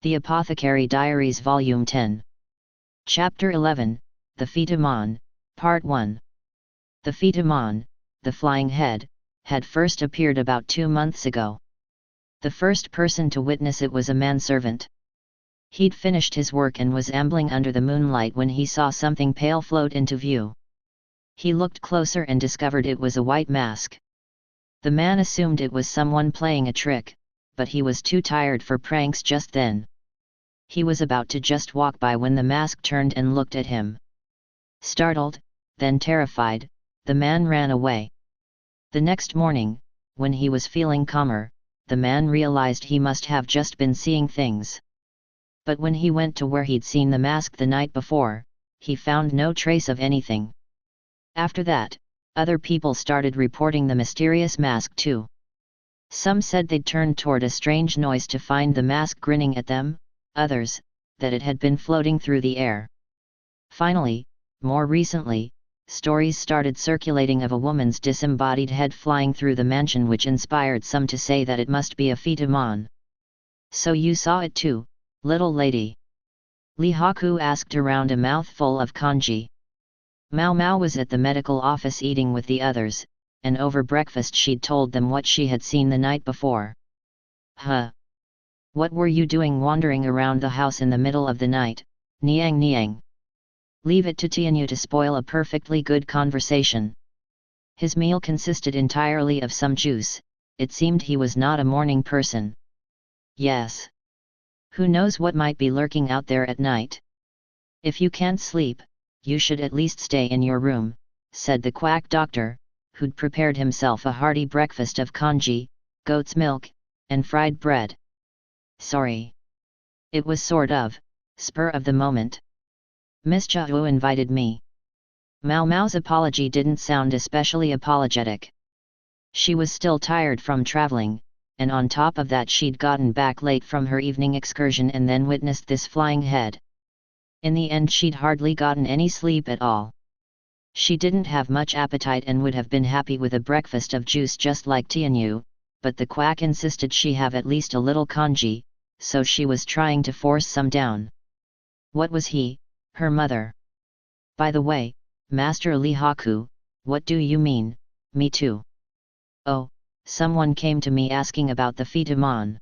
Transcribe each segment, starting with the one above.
The Apothecary Diaries Volume 10. Chapter 11, The Fitamon, Part 1. The Fitamon, the flying head, had first appeared about 2 months ago. The first person to witness it was a manservant. He'd finished his work and was ambling under the moonlight when he saw something pale float into view. He looked closer and discovered it was a white mask. The man assumed it was someone playing a trick, but he was too tired for pranks just then. He was about to just walk by when the mask turned and looked at him. Startled, then terrified, the man ran away. The next morning, when he was feeling calmer, the man realized he must have just been seeing things. But when he went to where he'd seen the mask the night before, he found no trace of anything. After that, other people started reporting the mysterious mask too. Some said they'd turned toward a strange noise to find the mask grinning at them, others, that it had been floating through the air. Finally, more recently, stories started circulating of a woman's disembodied head flying through the mansion, which inspired some to say that it must be a Fitamon. "So you saw it too, little lady?" Lihaku asked around a mouthful of kanji. Mao Mao was at the medical office eating with the others, and over breakfast she'd told them what she had seen the night before. "Huh? What were you doing wandering around the house in the middle of the night, Niang Niang? Leave it to Tianyu to spoil a perfectly good conversation." His meal consisted entirely of some juice. It seemed he was not a morning person. "Yes. Who knows what might be lurking out there at night? If you can't sleep, you should at least stay in your room," said the quack doctor, who'd prepared himself a hearty breakfast of congee, goat's milk, and fried bread. "Sorry. It was sort of, spur of the moment. Miss Chao invited me." Mao Mao's apology didn't sound especially apologetic. She was still tired from traveling, and on top of that she'd gotten back late from her evening excursion and then witnessed this flying head. In the end she'd hardly gotten any sleep at all. She didn't have much appetite and would have been happy with a breakfast of juice just like Tianyu, but the quack insisted she have at least a little congee, so she was trying to force some down. What was he, her mother? "By the way, Master Lihaku, what do you mean, me too?" "Oh, someone came to me asking about the Fitamon."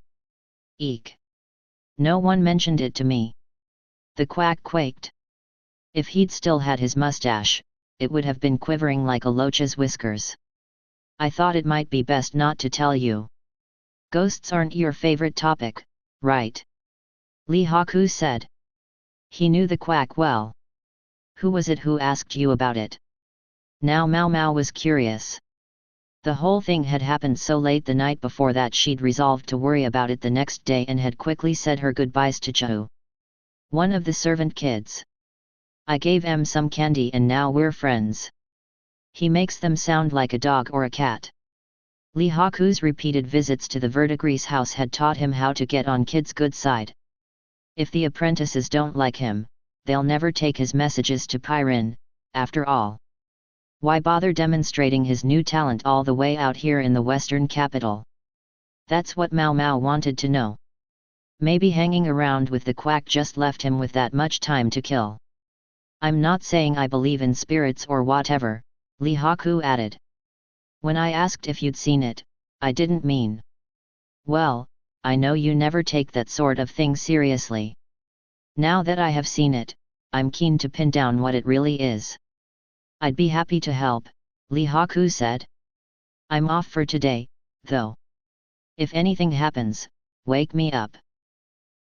"Eek. No one mentioned it to me." The quack quaked. If he'd still had his mustache, it would have been quivering like a loach's whiskers. "I thought it might be best not to tell you. Ghosts aren't your favorite topic, right?" Lihaku said. He knew the quack well. "Who was it who asked you about it?" Now Mao Mao was curious. The whole thing had happened so late the night before that she'd resolved to worry about it the next day and had quickly said her goodbyes to Chou. "One of the servant kids. I gave em some candy and now we're friends. He makes them sound like a dog or a cat." Lihaku's repeated visits to the verdigris house had taught him how to get on kids' good side. If the apprentices don't like him, they'll never take his messages to Pyrin, after all. Why bother demonstrating his new talent all the way out here in the western capital? That's what Mao Mao wanted to know. Maybe hanging around with the quack just left him with that much time to kill. "I'm not saying I believe in spirits or whatever," Lihaku added. "When I asked if you'd seen it, I didn't mean. Well, I know you never take that sort of thing seriously. Now that I have seen it, I'm keen to pin down what it really is." "I'd be happy to help," Lihaku said. "I'm off for today, though. If anything happens, wake me up."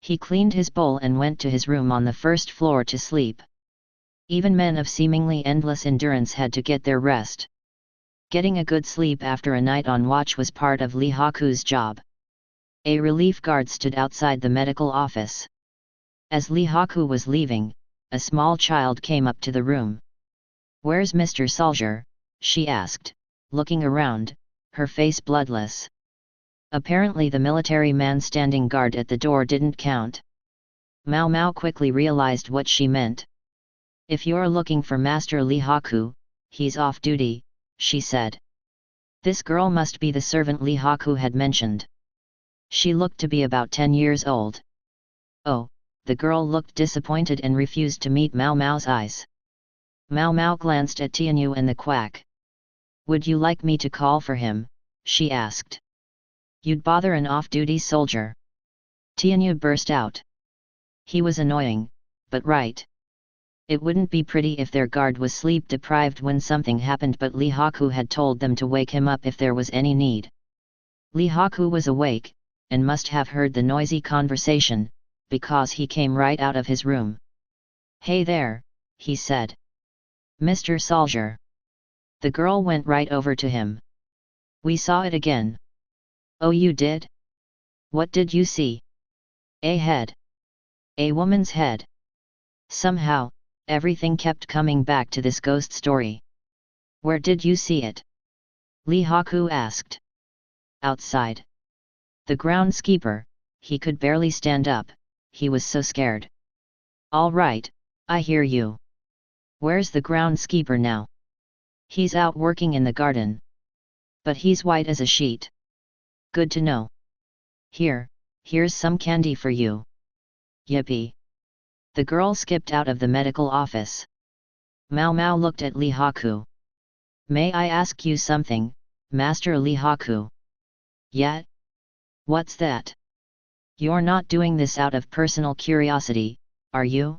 He cleaned his bowl and went to his room on the first floor to sleep. Even men of seemingly endless endurance had to get their rest. Getting a good sleep after a night on watch was part of Lihaku's job. A relief guard stood outside the medical office. As Lihaku was leaving, a small child came up to the room. "Where's Mr. Soldier?" she asked, looking around, her face bloodless. Apparently the military man standing guard at the door didn't count. Mao Mao quickly realized what she meant. "If you're looking for Master Lihaku, he's off duty," she said. This girl must be the servant Lihaku had mentioned. She looked to be about 10 years old. Oh, the girl looked disappointed and refused to meet Mao Mao's eyes. Mao Mao glanced at Tianyu and the quack. Would you like me to call for him? She asked. You'd bother an off-duty soldier. Tianyu burst out. He was annoying, but right. It wouldn't be pretty if their guard was sleep-deprived when something happened, but Li Haku had told them to wake him up if there was any need. Li Haku was awake, and must have heard the noisy conversation, because he came right out of his room. Hey there, he said. Mr. Soldier. The girl went right over to him. We saw it again. Oh, you did? What did you see? A head. A woman's head. Somehow, everything kept coming back to this ghost story. Where did you see it? Li Haku asked. Outside. The groundskeeper, he could barely stand up, he was so scared. All right, I hear you. Where's the groundskeeper now? He's out working in the garden. But he's white as a sheet. Good to know. Here's some candy for you. Yippee. The girl skipped out of the medical office. Mao Mao looked at Li Haku. May I ask you something, Master Li Haku? Yeah? What's that? You're not doing this out of personal curiosity, are you?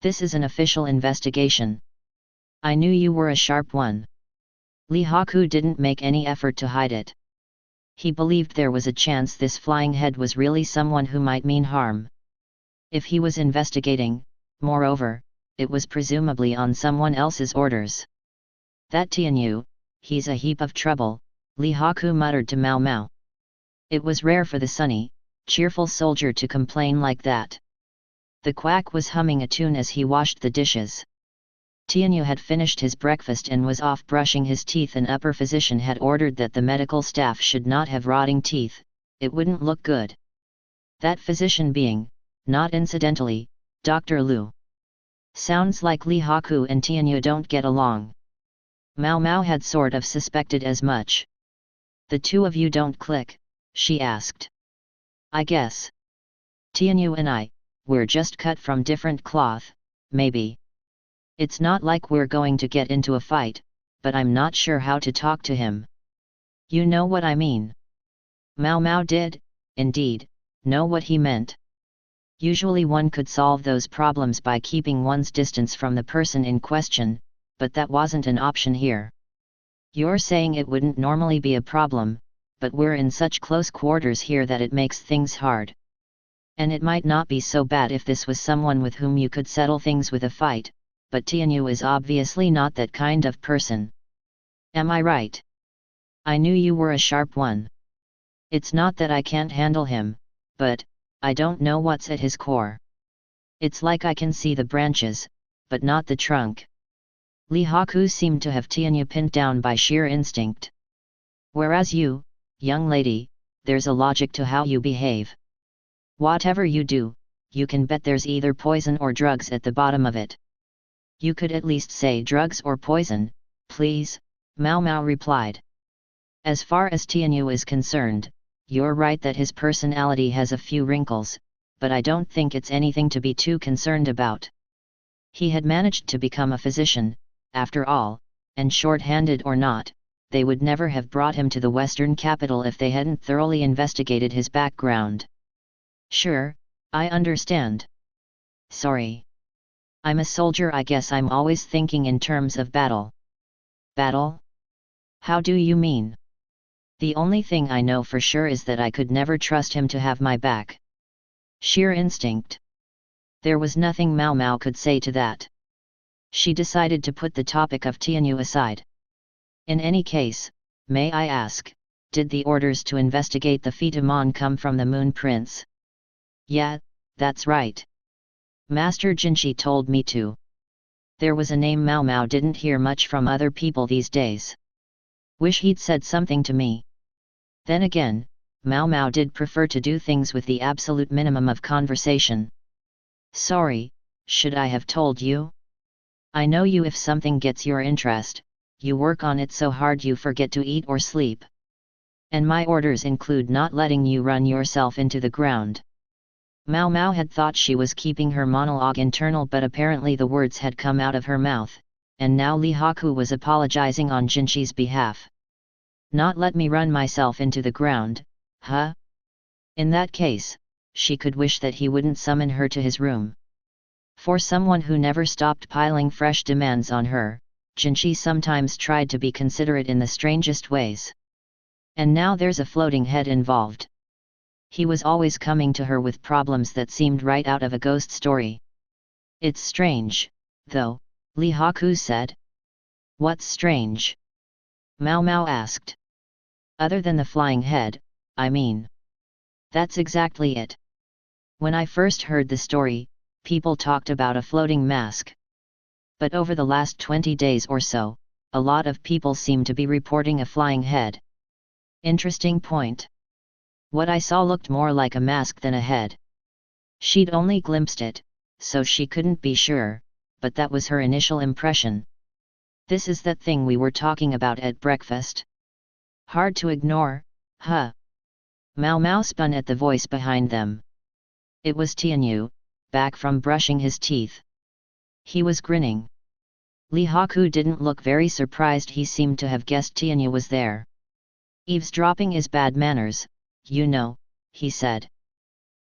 This is an official investigation. I knew you were a sharp one. Li Haku didn't make any effort to hide it. He believed there was a chance this flying head was really someone who might mean harm. If he was investigating, moreover, it was presumably on someone else's orders. That Tianyu, he's a heap of trouble, Li Haku muttered to Mao Mao. It was rare for the sunny, cheerful soldier to complain like that. The quack was humming a tune as he washed the dishes. Tianyu had finished his breakfast and was off brushing his teeth. An upper physician had ordered that the medical staff should not have rotting teeth, it wouldn't look good. That physician being, not incidentally, Dr. Liu. Sounds like Li Haku and Tianyu don't get along. Mao Mao had sort of suspected as much. The two of you don't click, she asked. I guess. Tianyu and we're just cut from different cloth, maybe. It's not like we're going to get into a fight, but I'm not sure how to talk to him. You know what I mean. Mao Mao did, indeed, know what he meant. Usually one could solve those problems by keeping one's distance from the person in question, but that wasn't an option here. You're saying it wouldn't normally be a problem, but we're in such close quarters here that it makes things hard. And it might not be so bad if this was someone with whom you could settle things with a fight, but Tianyu is obviously not that kind of person. Am I right? I knew you were a sharp one. It's not that I can't handle him, but I don't know what's at his core. It's like I can see the branches, but not the trunk. Li Haku seemed to have Tianyu pinned down by sheer instinct. Whereas you, young lady, there's a logic to how you behave. Whatever you do, you can bet there's either poison or drugs at the bottom of it. You could at least say drugs or poison, please, Mao Mao replied. As far as Tianyu is concerned, you're right that his personality has a few wrinkles, but I don't think it's anything to be too concerned about. He had managed to become a physician, after all, and short-handed or not, they would never have brought him to the Western capital if they hadn't thoroughly investigated his background. Sure, I understand. Sorry. I'm a soldier, I guess I'm always thinking in terms of battle. Battle? How do you mean? The only thing I know for sure is that I could never trust him to have my back. Sheer instinct. There was nothing Mao Mao could say to that. She decided to put the topic of Tianyu aside. In any case, may I ask, did the orders to investigate the Fitamon come from the Moon Prince? Yeah, that's right. Master Jinshi told me to. There was a name Mao Mao didn't hear much from other people these days. Wish he'd said something to me. Then again, Mao Mao did prefer to do things with the absolute minimum of conversation. Sorry, should I have told you? I know you. If something gets your interest, you work on it so hard you forget to eat or sleep. And my orders include not letting you run yourself into the ground. Mao Mao had thought she was keeping her monologue internal, but apparently the words had come out of her mouth, and now Li Haku was apologizing on Jinchi's behalf. Not let me run myself into the ground, huh? In that case, she could wish that he wouldn't summon her to his room. For someone who never stopped piling fresh demands on her, Jinchi sometimes tried to be considerate in the strangest ways. And now there's a floating head involved. He was always coming to her with problems that seemed right out of a ghost story. It's strange, though, Li Haku said. What's strange? Mao Mao asked. Other than the flying head, I mean. That's exactly it. When I first heard the story, people talked about a floating mask. But over the last 20 days or so, a lot of people seem to be reporting a flying head. Interesting point. What I saw looked more like a mask than a head. She'd only glimpsed it, so she couldn't be sure, but that was her initial impression. This is that thing we were talking about at breakfast. Hard to ignore, huh? Mao Mao spun at the voice behind them. It was Tianyu, back from brushing his teeth. He was grinning. Li Haku didn't look very surprised. He seemed to have guessed Tianyu was there. Eavesdropping is bad manners, you know, he said.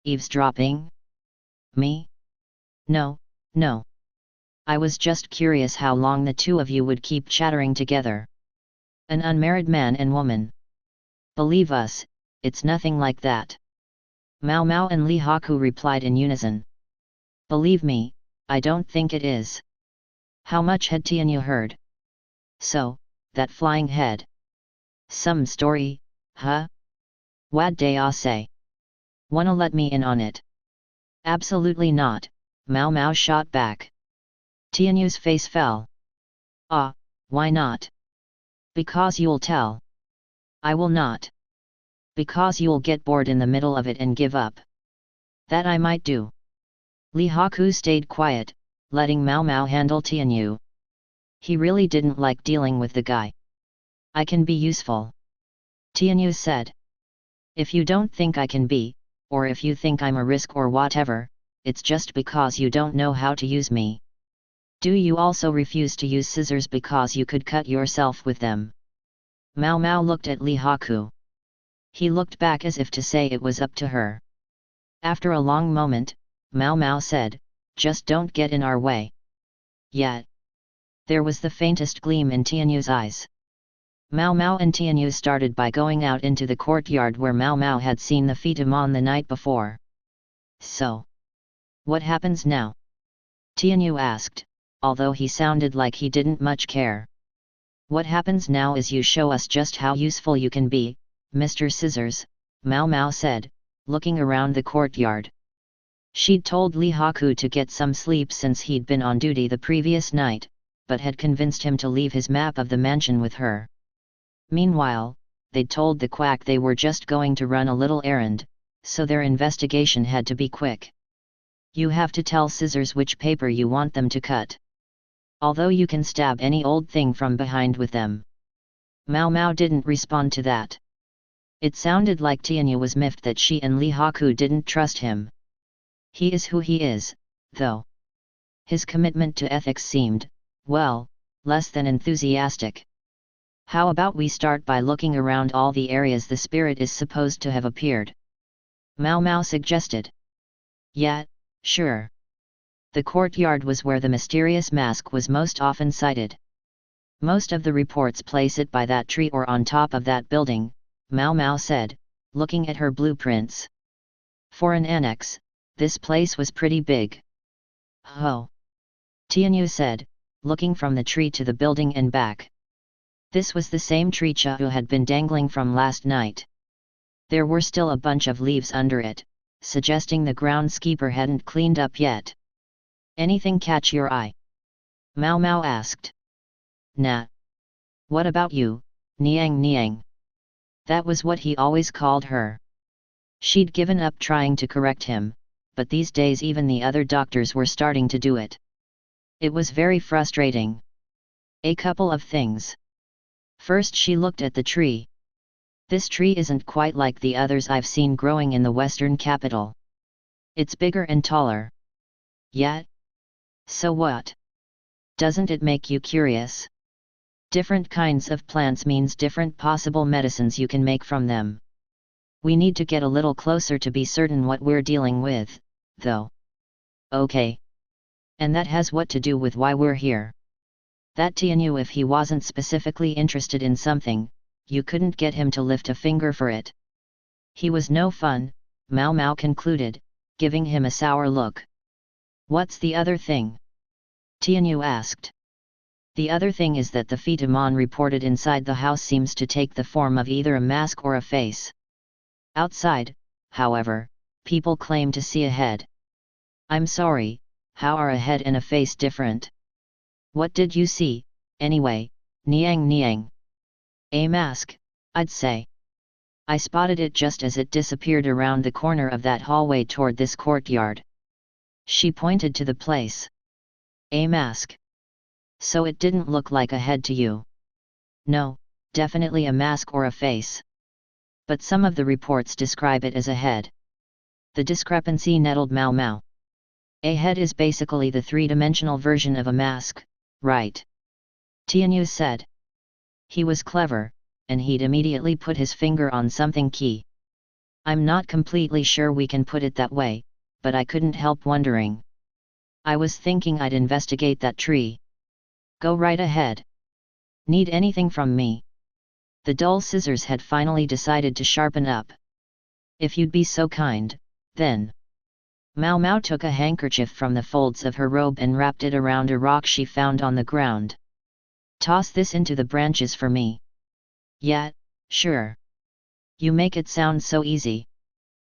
Eavesdropping? Me? No, no. I was just curious how long the two of you would keep chattering together. An unmarried man and woman. Believe us, it's nothing like that. Mao Mao and Li Haku replied in unison. Believe me, I don't think it is. How much had Tianyu heard? So, that flying head. Some story, huh? What day I say? Wanna let me in on it? Absolutely not, Mao Mao shot back. Tianyu's face fell. Ah, why not? Because you'll tell. I will not. Because you'll get bored in the middle of it and give up. That I might do. Li Haku stayed quiet, letting Mao Mao handle Tianyu. He really didn't like dealing with the guy. I can be useful. Tianyu said. If you don't think I can be, or if you think I'm a risk or whatever, it's just because you don't know how to use me. Do you also refuse to use scissors because you could cut yourself with them? Mao Mao looked at Li Haku. He looked back as if to say it was up to her. After a long moment, Mao Mao said, just don't get in our way. Yet. There was the faintest gleam in Tianyu's eyes. Mao Mao and Tianyu started by going out into the courtyard where Mao Mao had seen the Fitamon the night before. So. What happens now? Tianyu asked, although he sounded like he didn't much care. What happens now is you show us just how useful you can be, Mr. Scissors, Mao Mao said, looking around the courtyard. She'd told Li Haku to get some sleep since he'd been on duty the previous night, but had convinced him to leave his map of the mansion with her. Meanwhile, they'd told the quack they were just going to run a little errand, so their investigation had to be quick. You have to tell Scissors which paper you want them to cut. Although you can stab any old thing from behind with them. Mao Mao didn't respond to that. It sounded like Tianyu was miffed that she and Li Haku didn't trust him. He is who he is, though. His commitment to ethics seemed, well, less than enthusiastic. How about we start by looking around all the areas the spirit is supposed to have appeared? Mao Mao suggested. Yeah, sure. The courtyard was where the mysterious mask was most often sighted. Most of the reports place it by that tree or on top of that building, Mao Mao said, looking at her blueprints. For an annex, this place was pretty big. Oh. Tianyu said, looking from the tree to the building and back. This was the same tree Chahu had been dangling from last night. There were still a bunch of leaves under it, suggesting the groundskeeper hadn't cleaned up yet. Anything catch your eye? Mao Mao asked. Nah. What about you, Niang Niang? That was what he always called her. She'd given up trying to correct him, but these days even the other doctors were starting to do it. It was very frustrating. A couple of things. First she looked at the tree. This tree isn't quite like the others I've seen growing in the western capital. It's bigger and taller. Yet? So what? Doesn't it make you curious? Different kinds of plants means different possible medicines you can make from them. We need to get a little closer to be certain what we're dealing with, though. Okay. And that has what to do with why we're here. That Tianyu, if he wasn't specifically interested in something, you couldn't get him to lift a finger for it. He was no fun, Mao Mao concluded, giving him a sour look. What's the other thing? Tianyu asked. The other thing is that the Fitamon reported inside the house seems to take the form of either a mask or a face. Outside, however, people claim to see a head. I'm sorry, how are a head and a face different? What did you see, anyway, Niang Niang? A mask, I'd say. I spotted it just as it disappeared around the corner of that hallway toward this courtyard. She pointed to the place. A mask. So it didn't look like a head to you? No, definitely a mask or a face. But some of the reports describe it as a head. The discrepancy nettled Mao Mao. A head is basically the three-dimensional version of a mask, right? Tianyu said. He was clever, and he'd immediately put his finger on something key. I'm not completely sure we can put it that way, but I couldn't help wondering. I was thinking I'd investigate that tree. Go right ahead. Need anything from me? The dull scissors had finally decided to sharpen up. If you'd be so kind, then. Mao Mao took a handkerchief from the folds of her robe and wrapped it around a rock she found on the ground. Toss this into the branches for me. Yeah, sure. You make it sound so easy.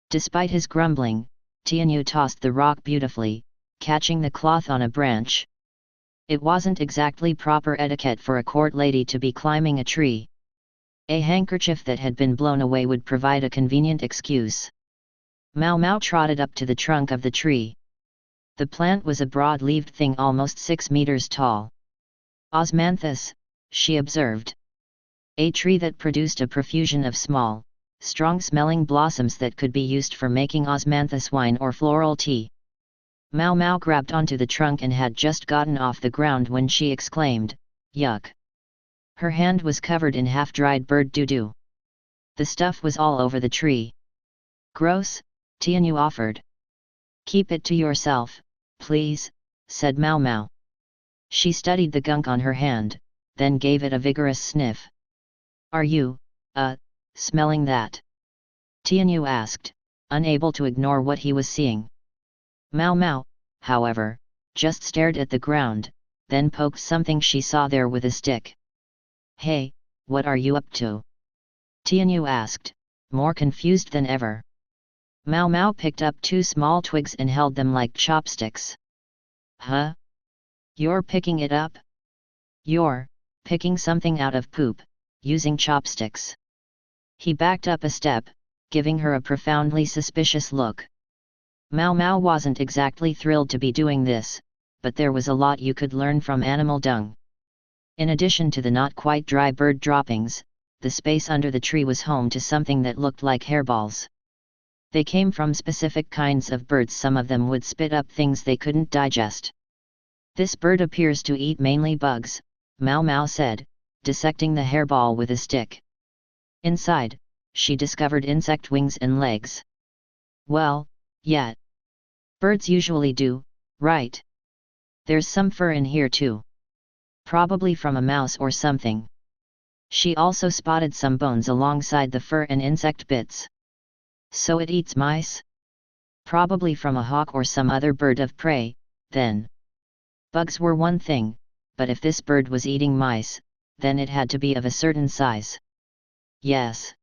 Despite his grumbling, Tianyu tossed the rock beautifully, catching the cloth on a branch. It wasn't exactly proper etiquette for a court lady to be climbing a tree. A handkerchief that had been blown away would provide a convenient excuse. Mao Mao trotted up to the trunk of the tree. The plant was a broad-leaved thing almost 6 meters tall. Osmanthus, she observed. A tree that produced a profusion of small, strong-smelling blossoms that could be used for making osmanthus wine or floral tea. Mao Mao grabbed onto the trunk and had just gotten off the ground when she exclaimed, "Yuck!" Her hand was covered in half-dried bird doo-doo. The stuff was all over the tree. "Gross," Tianyu offered. "Keep it to yourself, please," said Mao Mao. She studied the gunk on her hand, then gave it a vigorous sniff. "Are you, smelling that?" Tianyu asked, unable to ignore what he was seeing. Mao Mao, however, just stared at the ground, then poked something she saw there with a stick. "Hey, what are you up to?" Tianyu asked, more confused than ever. Mao Mao picked up 2 small twigs and held them like chopsticks. "Huh? You're picking it up?" "You're picking something out of poop, using chopsticks." He backed up a step, giving her a profoundly suspicious look. Mao Mao wasn't exactly thrilled to be doing this, but there was a lot you could learn from animal dung. In addition to the not quite dry bird droppings, the space under the tree was home to something that looked like hairballs. They came from specific kinds of birds. Some of them would spit up things they couldn't digest. "This bird appears to eat mainly bugs," Mao Mao said, dissecting the hairball with a stick. Inside, she discovered insect wings and legs. "Well, yeah. Birds usually do, right? There's some fur in here too. Probably from a mouse or something." She also spotted some bones alongside the fur and insect bits. "So it eats mice? Probably from a hawk or some other bird of prey, then." Bugs were one thing, but if this bird was eating mice, then it had to be of a certain size. Yes.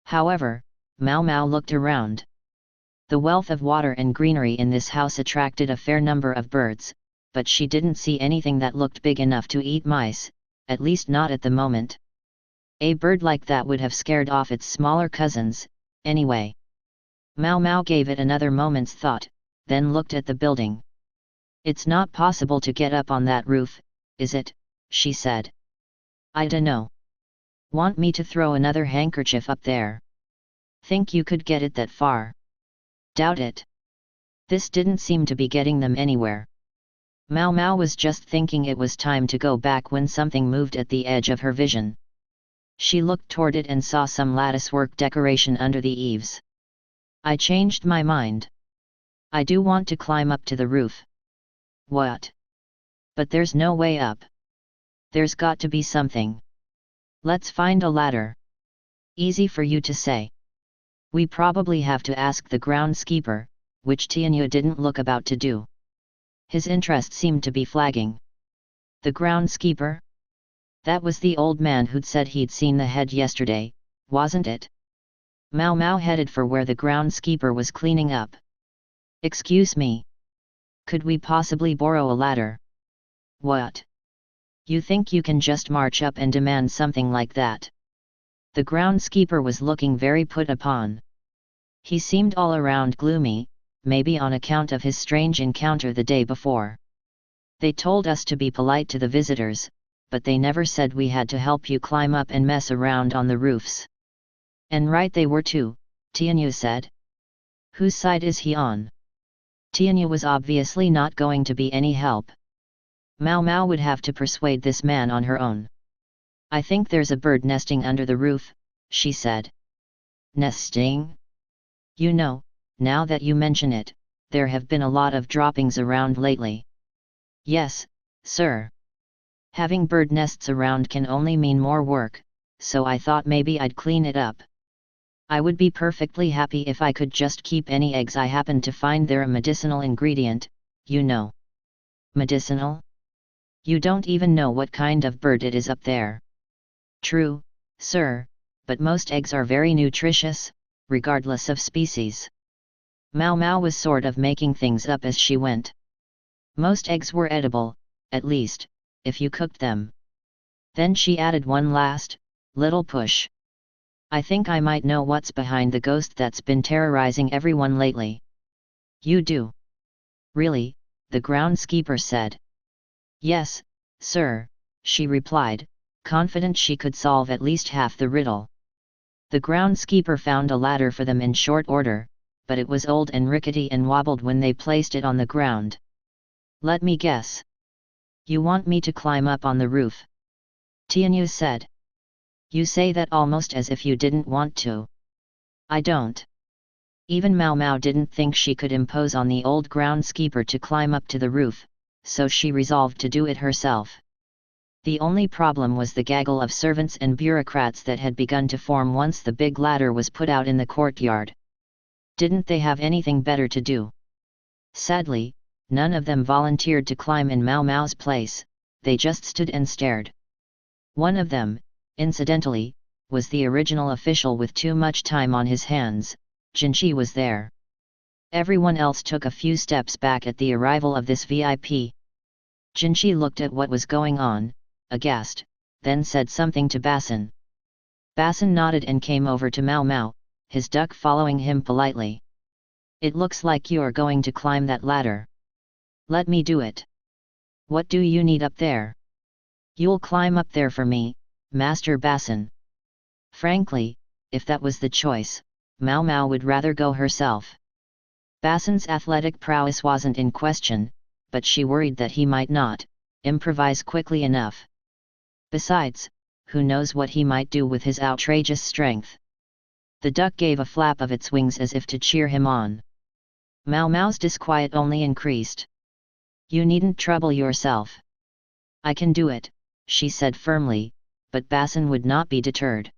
However, Mao Mao looked around. The wealth of water and greenery in this house attracted a fair number of birds, but she didn't see anything that looked big enough to eat mice, at least not at the moment. A bird like that would have scared off its smaller cousins, anyway. Mao Mao gave it another moment's thought, then looked at the building. "It's not possible to get up on that roof, is it?" she said. "I dunno. Want me to throw another handkerchief up there? Think you could get it that far?" "Doubt it. This didn't seem to be getting them anywhere. Mao Mao was just thinking it was time to go back when something moved at the edge of her vision. She looked toward it and saw some latticework decoration under the eaves. I changed my mind. I do want to climb up to the roof. What? But there's no way up. There's got to be something. Let's find a ladder. Easy for you to say. We probably have to ask the groundskeeper, which Tianyu didn't look about to do. His interest seemed to be flagging. The groundskeeper? That was the old man who'd said he'd seen the head yesterday, wasn't it? Mao Mao headed for where the groundskeeper was cleaning up. Excuse me. Could we possibly borrow a ladder? What? You think you can just march up and demand something like that? The groundskeeper was looking very put upon. He seemed all around gloomy, maybe on account of his strange encounter the day before. They told us to be polite to the visitors, but they never said we had to help you climb up and mess around on the roofs. And right they were too, Tianyu said. Whose side is he on? Tianyu was obviously not going to be any help. Mao Mao would have to persuade this man on her own. I think there's a bird nesting under the roof, she said. Nesting? You know, now that you mention it, there have been a lot of droppings around lately. Yes, sir. Having bird nests around can only mean more work, so I thought maybe I'd clean it up. I would be perfectly happy if I could just keep any eggs I happen to find. They're a medicinal ingredient, you know. Medicinal? You don't even know what kind of bird it is up there. True, sir, but most eggs are very nutritious, regardless of species. Mao Mao was sort of making things up as she went. Most eggs were edible, at least, if you cooked them. Then she added one last, little push. I think I might know what's behind the ghost that's been terrorizing everyone lately. You do? Really? The groundskeeper said. Yes, sir, she replied, confident she could solve at least half the riddle. The groundskeeper found a ladder for them in short order, but it was old and rickety and wobbled when they placed it on the ground. Let me guess. You want me to climb up on the roof? Tianyu said. You say that almost as if you didn't want to. I don't. Even Mao Mao didn't think she could impose on the old groundskeeper to climb up to the roof, so she resolved to do it herself. The only problem was the gaggle of servants and bureaucrats that had begun to form once the big ladder was put out in the courtyard. Didn't they have anything better to do? Sadly, none of them volunteered to climb in Mao Mao's place, they just stood and stared. One of them, incidentally, was the original official with too much time on his hands. Jinchi was there. Everyone else took a few steps back at the arrival of this VIP. Jinchi looked at what was going on, aghast, then said something to Basin. Basin nodded and came over to Mao Mao, his duck following him politely. It looks like you're going to climb that ladder. Let me do it. What do you need up there? You'll climb up there for me, Master Basin. Frankly, if that was the choice, Mao Mao would rather go herself. Basin's athletic prowess wasn't in question, but she worried that he might not improvise quickly enough. Besides, who knows what he might do with his outrageous strength. The duck gave a flap of its wings as if to cheer him on. Mao Mao's disquiet only increased. You needn't trouble yourself. I can do it, she said firmly, but Basin would not be deterred.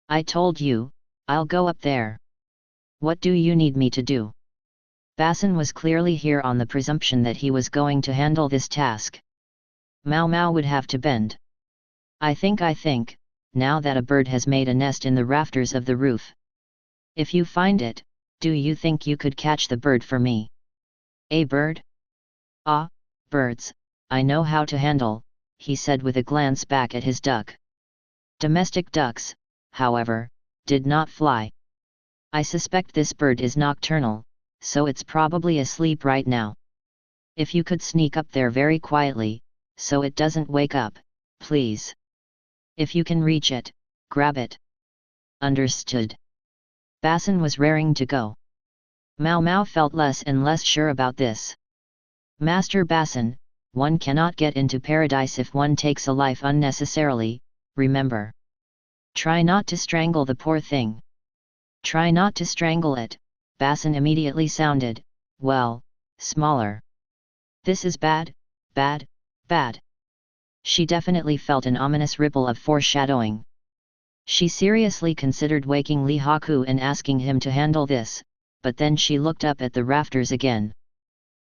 I told you, I'll go up there. What do you need me to do? Basin was clearly here on the presumption that he was going to handle this task. Mao Mao would have to bend. I think, now that a bird has made a nest in the rafters of the roof. If you find it, do you think you could catch the bird for me? A bird? Ah, birds, I know how to handle, he said with a glance back at his duck. Domestic ducks, however, did not fly. I suspect this bird is nocturnal, so it's probably asleep right now. If you could sneak up there very quietly, so it doesn't wake up, please. If you can reach it, grab it. Understood. Basin was raring to go. Mao Mao felt less and less sure about this. Master Basin, one cannot get into paradise if one takes a life unnecessarily, remember. Try not to strangle the poor thing. Try not to strangle it, Basin immediately sounded, well, smaller. This is bad, bad, bad. She definitely felt an ominous ripple of foreshadowing. She seriously considered waking Lee Haku and asking him to handle this, but then she looked up at the rafters again.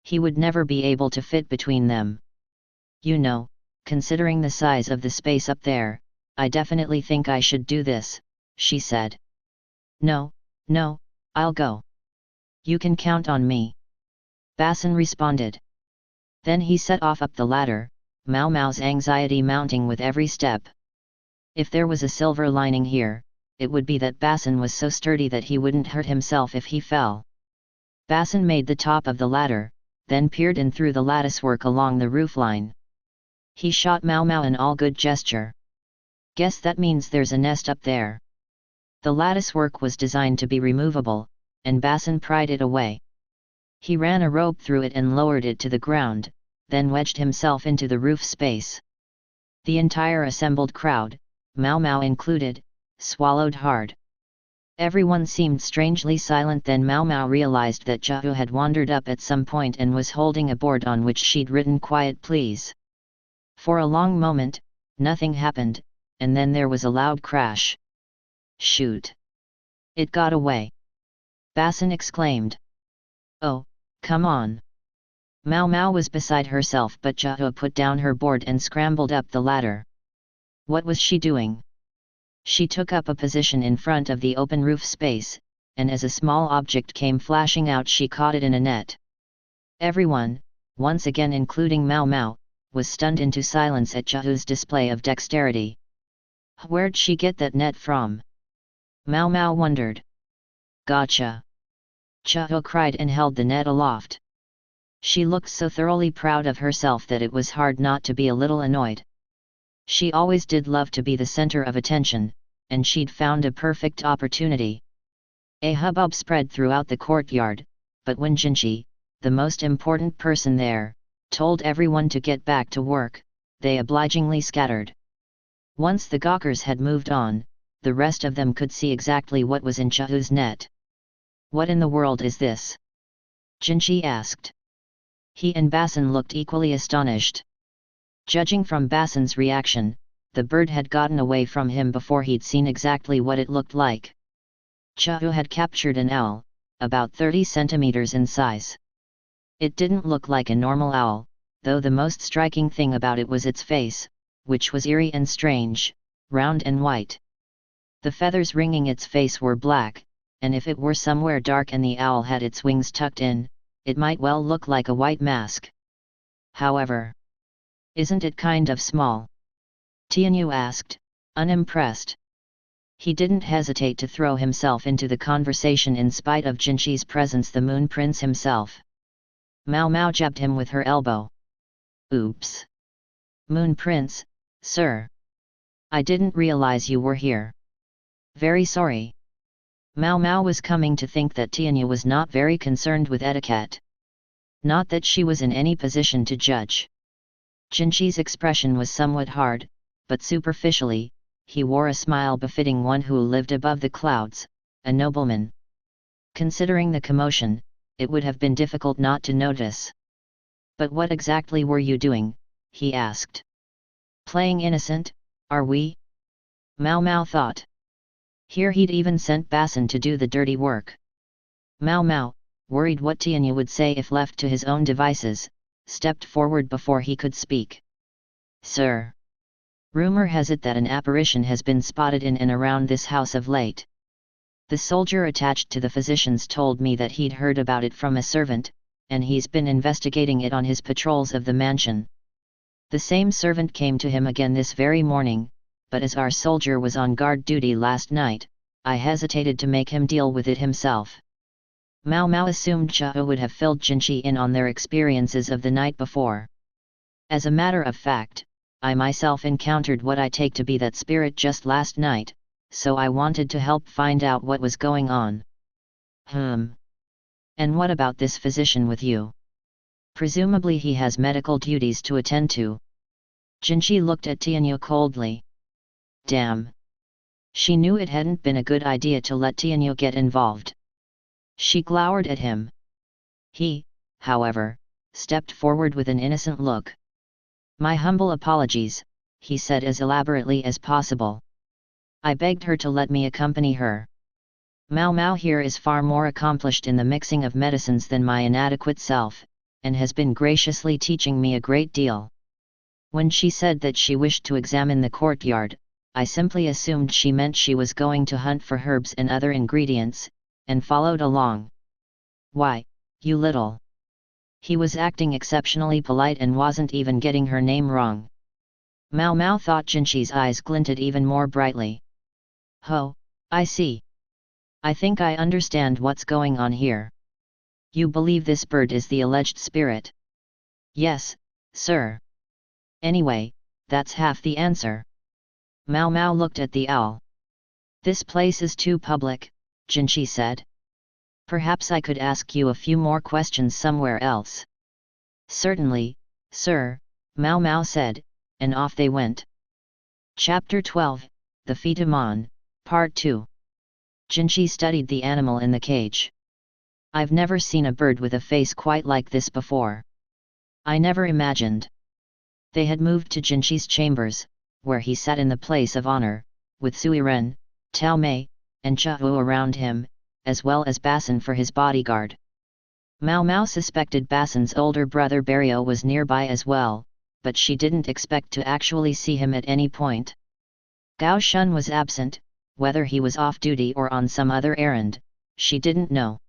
He would never be able to fit between them. You know, considering the size of the space up there, I definitely think I should do this, she said. No, no, I'll go. You can count on me. Basin responded. Then he set off up the ladder, Mao Mao's anxiety mounting with every step. If there was a silver lining here, it would be that Basin was so sturdy that he wouldn't hurt himself if he fell. Basin made the top of the ladder, then peered in through the latticework along the roofline. He shot Mao Mao an all-good gesture. Guess that means there's a nest up there. The latticework was designed to be removable, and Basin pried it away. He ran a rope through it and lowered it to the ground, then wedged himself into the roof space. The entire assembled crowd, Mao Mao included, swallowed hard. Everyone seemed strangely silent. Then Mao Mao realized that Jiahu had wandered up at some point and was holding a board on which she'd written "Quiet please." For a long moment, nothing happened, and then there was a loud crash. Shoot! It got away! Basin exclaimed. Oh, come on! Mao Mao was beside herself, but Jiahu put down her board and scrambled up the ladder. What was she doing? She took up a position in front of the open roof space, and as a small object came flashing out she caught it in a net. Everyone, once again including Mao Mao, was stunned into silence at Jiahu's display of dexterity. Where'd she get that net from? Mao Mao wondered. Gotcha! Jiahu cried and held the net aloft. She looked so thoroughly proud of herself that it was hard not to be a little annoyed. She always did love to be the center of attention, and she'd found a perfect opportunity. A hubbub spread throughout the courtyard, but when Jinchi, the most important person there, told everyone to get back to work, they obligingly scattered. Once the gawkers had moved on, the rest of them could see exactly what was in Jiahu's net. What in the world is this? Jinchi asked. He and Basin looked equally astonished. Judging from Basin's reaction, the bird had gotten away from him before he'd seen exactly what it looked like. Jiahu had captured an owl, about 30 centimeters in size. It didn't look like a normal owl, though the most striking thing about it was its face, which was eerie and strange, round and white. The feathers ringing its face were black, and if it were somewhere dark and the owl had its wings tucked in, it might well look like a white mask. However, isn't it kind of small? Tianyu asked, unimpressed. He didn't hesitate to throw himself into the conversation in spite of Jinchi's presence, the Moon Prince himself. Mao Mao jabbed him with her elbow. Oops! Moon Prince, sir. I didn't realize you were here. Very sorry. Mao Mao was coming to think that Tianyu was not very concerned with etiquette. Not that she was in any position to judge. Jinchi's expression was somewhat hard, but superficially, he wore a smile befitting one who lived above the clouds, a nobleman. Considering the commotion, it would have been difficult not to notice. But what exactly were you doing? He asked. Playing innocent, are we? Mao Mao thought. Here he'd even sent Basin to do the dirty work. Mao Mao, worried what Tianyu would say if left to his own devices, stepped forward before he could speak. Sir. Rumor has it that an apparition has been spotted in and around this house of late. The soldier attached to the physicians told me that he'd heard about it from a servant, and he's been investigating it on his patrols of the mansion. The same servant came to him again this very morning, but as our soldier was on guard duty last night, I hesitated to make him deal with it himself. Mao Mao assumed Jiahu would have filled Jinchi in on their experiences of the night before. As a matter of fact, I myself encountered what I take to be that spirit just last night, so I wanted to help find out what was going on. And what about this physician with you? Presumably he has medical duties to attend to. Jinchi looked at Tianyu coldly. Damn. She knew it hadn't been a good idea to let Tianyu get involved. She glowered at him. He, however, stepped forward with an innocent look. My humble apologies, he said as elaborately as possible. I begged her to let me accompany her. Mao Mao here is far more accomplished in the mixing of medicines than my inadequate self, and has been graciously teaching me a great deal. When she said that she wished to examine the courtyard, I simply assumed she meant she was going to hunt for herbs and other ingredients, and followed along. Why, you little... He was acting exceptionally polite and wasn't even getting her name wrong. Mao Mao thought Jinchi's eyes glinted even more brightly. Ho, I see. I think I understand what's going on here. You believe this bird is the alleged spirit? Yes, sir. Anyway, that's half the answer. Mao Mao looked at the owl. This place is too public, Jinchi said. Perhaps I could ask you a few more questions somewhere else. Certainly, sir, Mao Mao said, and off they went. Chapter 12, The Fitamon, Part 2. Jinchi studied the animal in the cage. I've never seen a bird with a face quite like this before. I never imagined. They had moved to Jinchi's chambers, where he sat in the place of honor, with Suiren, Tao Mei, and Chao around him, as well as Basin for his bodyguard. Mao Mao suspected Basin's older brother Barrio was nearby as well, but she didn't expect to actually see him at any point. Gao Shun was absent, whether he was off duty or on some other errand, she didn't know.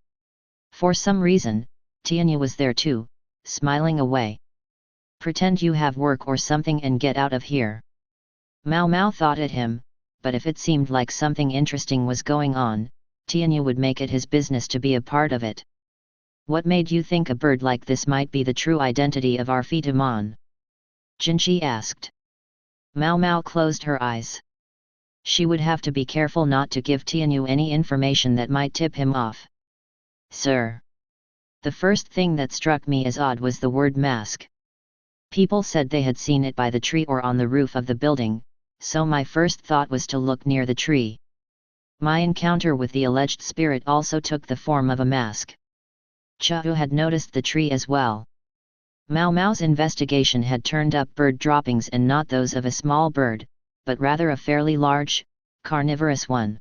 For some reason, Tianyu was there too, smiling away. Pretend you have work or something and get out of here. Mao Mao thought at him, but if it seemed like something interesting was going on, Tianyu would make it his business to be a part of it. What made you think a bird like this might be the true identity of our Fitamon? Jinchi asked. Mao Mao closed her eyes. She would have to be careful not to give Tianyu any information that might tip him off. Sir. The first thing that struck me as odd was the word mask. People said they had seen it by the tree or on the roof of the building, so my first thought was to look near the tree. My encounter with the alleged spirit also took the form of a mask. Chao had noticed the tree as well. Mao Mao's investigation had turned up bird droppings and not those of a small bird, but rather a fairly large, carnivorous one.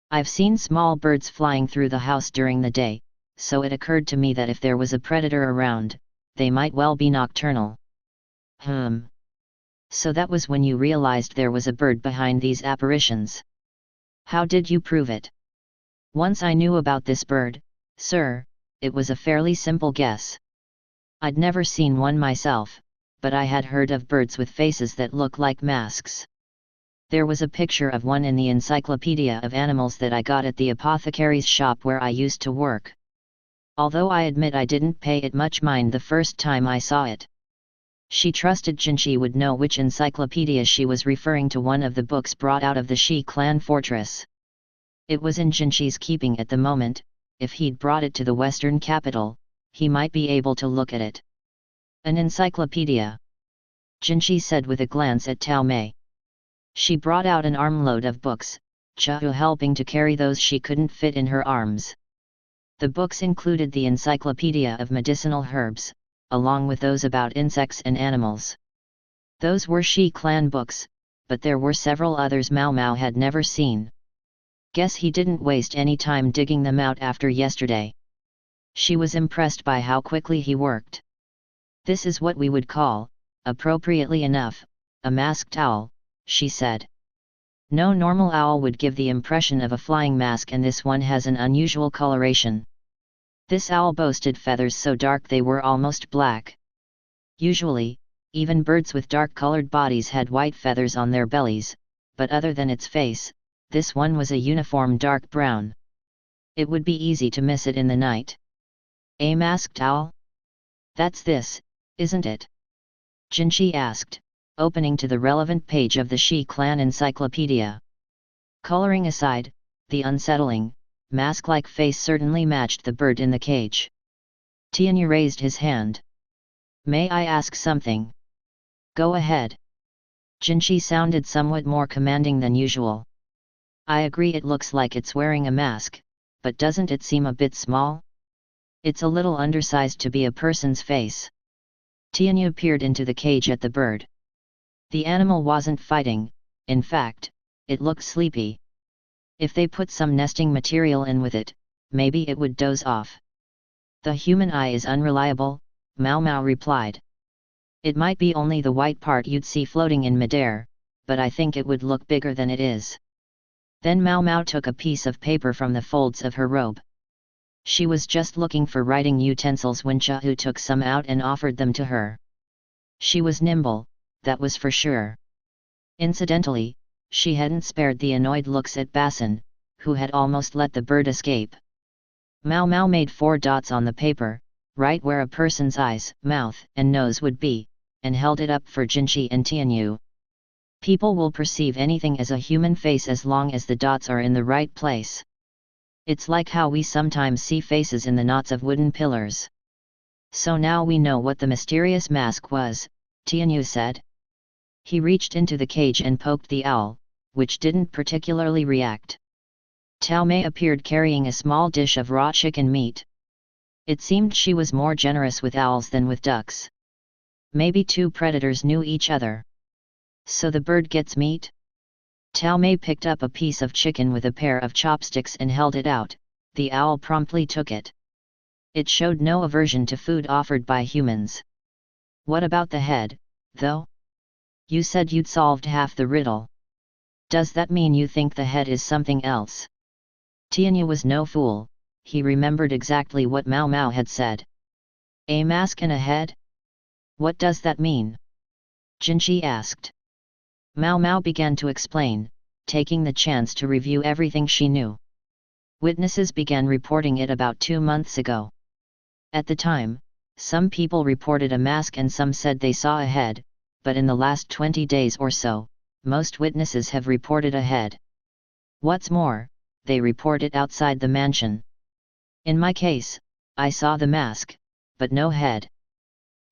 I've seen small birds flying through the house during the day, so it occurred to me that if there was a predator around, they might well be nocturnal. So that was when you realized there was a bird behind these apparitions. How did you prove it? Once I knew about this bird, sir, it was a fairly simple guess. I'd never seen one myself, but I had heard of birds with faces that look like masks. There was a picture of one in the Encyclopedia of Animals that I got at the apothecary's shop where I used to work. Although I admit I didn't pay it much mind the first time I saw it. She trusted Jinchi would know which encyclopedia she was referring to, one of the books brought out of the Shi clan fortress. It was in Jinchi's keeping at the moment. If he'd brought it to the western capital, he might be able to look at it. An encyclopedia? Jinchi said with a glance at Tao Mei. She brought out an armload of books, Chao helping to carry those she couldn't fit in her arms. The books included the Encyclopedia of Medicinal Herbs, along with those about insects and animals. Those were Shi clan books, but there were several others Mao Mao had never seen. Guess he didn't waste any time digging them out after yesterday. She was impressed by how quickly he worked. This is what we would call, appropriately enough, a masked owl, she said. No normal owl would give the impression of a flying mask, and this one has an unusual coloration. This owl boasted feathers so dark they were almost black. Usually, even birds with dark-colored bodies had white feathers on their bellies, but other than its face, this one was a uniform dark brown. It would be easy to miss it in the night. A masked owl? That's this, isn't it? Jinchi asked, opening to the relevant page of the Shi clan encyclopedia. Coloring aside, the unsettling, mask-like face certainly matched the bird in the cage. Tianyu raised his hand. "May I ask something?" "Go ahead." Jinchi sounded somewhat more commanding than usual. "I agree it looks like it's wearing a mask, but doesn't it seem a bit small? It's a little undersized to be a person's face." Tianyu peered into the cage at the bird. The animal wasn't fighting, in fact, it looked sleepy. If they put some nesting material in with it, maybe it would doze off. "The human eye is unreliable," Mao Mao replied. "It might be only the white part you'd see floating in midair, but I think it would look bigger than it is." Then Mao Mao took a piece of paper from the folds of her robe. She was just looking for writing utensils when Chahu took some out and offered them to her. She was nimble, that was for sure. Incidentally, she hadn't spared the annoyed looks at Basin, who had almost let the bird escape. Mao Mao made 4 dots on the paper, right where a person's eyes, mouth, and nose would be, and held it up for Jinchi and Tianyu. People will perceive anything as a human face as long as the dots are in the right place. It's like how we sometimes see faces in the knots of wooden pillars. "So now we know what the mysterious mask was," Tianyu said. He reached into the cage and poked the owl, which didn't particularly react. Tao Mei appeared carrying a small dish of raw chicken meat. It seemed she was more generous with owls than with ducks. Maybe 2 predators knew each other. "So the bird gets meat?" Tao Mei picked up a piece of chicken with a pair of chopsticks and held it out. The owl promptly took it. It showed no aversion to food offered by humans. "What about the head, though? You said you'd solved half the riddle. Does that mean you think the head is something else?" Tianyu was no fool, he remembered exactly what Mao Mao had said. "A mask and a head? What does that mean?" Jinchi asked. Mao Mao began to explain, taking the chance to review everything she knew. Witnesses began reporting it about 2 months ago. At the time, some people reported a mask and some said they saw a head, but in the last 20 days or so, most witnesses have reported a head. What's more, they report it outside the mansion. In my case, I saw the mask, but no head.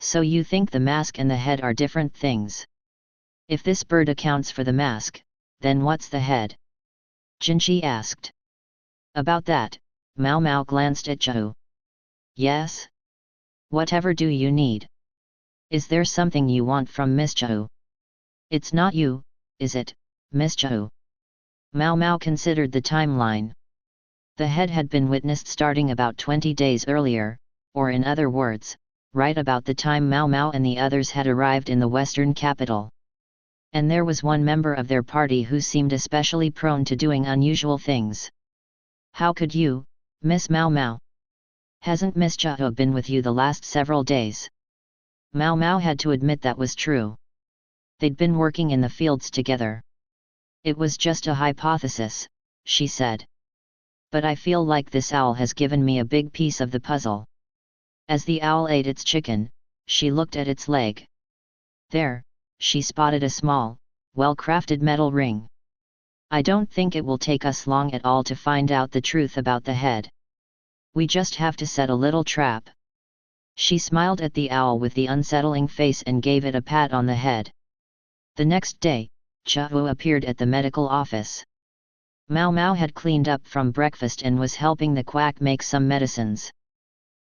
So you think the mask and the head are different things? If this bird accounts for the mask, then what's the head? Jinchi asked. About that, Mao Mao glanced at Chahu. Yes? Whatever do you need? Is there something you want from Miss Chahu? It's not you, is it, Miss Chahu? Mao Mao considered the timeline. The head had been witnessed starting about 20 days earlier, or in other words, right about the time Mao Mao and the others had arrived in the western capital. And there was one member of their party who seemed especially prone to doing unusual things. How could you, Miss Mao Mao? Hasn't Miss Chahu been with you the last several days? Mao Mao had to admit that was true. They'd been working in the fields together. It was just a hypothesis, she said. But I feel like this owl has given me a big piece of the puzzle. As the owl ate its chicken, she looked at its leg. There, she spotted a small, well-crafted metal ring. I don't think it will take us long at all to find out the truth about the head. We just have to set a little trap. She smiled at the owl with the unsettling face and gave it a pat on the head. The next day, Chahu appeared at the medical office. Mao Mao had cleaned up from breakfast and was helping the quack make some medicines.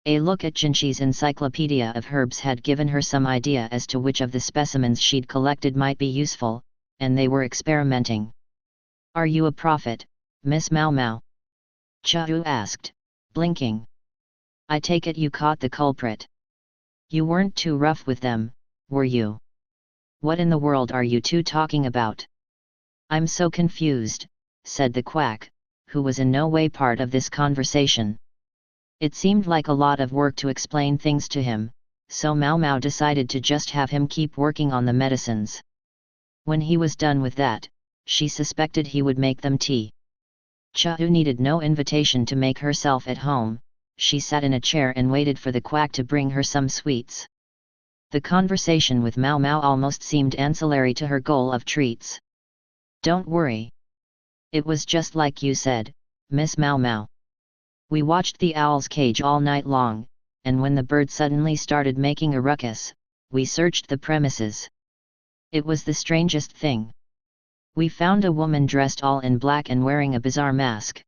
A look at Jinchi's encyclopedia of herbs had given her some idea as to which of the specimens she'd collected might be useful, and they were experimenting. Are you a prophet, Miss Mao Mao? Chahu asked, blinking. I take it you caught the culprit. You weren't too rough with them, were you? What in the world are you two talking about? I'm so confused, said the quack, who was in no way part of this conversation. It seemed like a lot of work to explain things to him, so Mao Mao decided to just have him keep working on the medicines. When he was done with that, she suspected he would make them tea. Chahu needed no invitation to make herself at home, she sat in a chair and waited for the quack to bring her some sweets. The conversation with Mao Mao almost seemed ancillary to her goal of treats. Don't worry. It was just like you said, Miss Mao Mao. We watched the owl's cage all night long, and when the bird suddenly started making a ruckus, we searched the premises. It was the strangest thing. We found a woman dressed all in black and wearing a bizarre mask.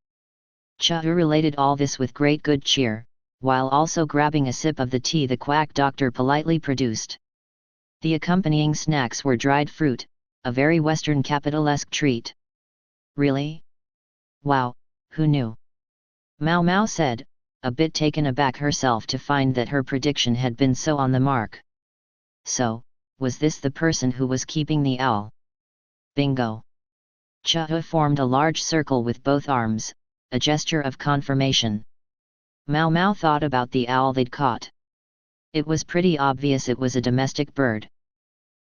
Chao related all this with great good cheer, while also grabbing a sip of the tea the quack doctor politely produced. The accompanying snacks were dried fruit, a very Western capitalesque treat. Really? Wow, who knew? Mao Mao said, a bit taken aback herself to find that her prediction had been so on the mark. So, was this the person who was keeping the owl? Bingo! Chao formed a large circle with both arms, a gesture of confirmation. Mao Mao thought about the owl they'd caught. It was pretty obvious it was a domestic bird.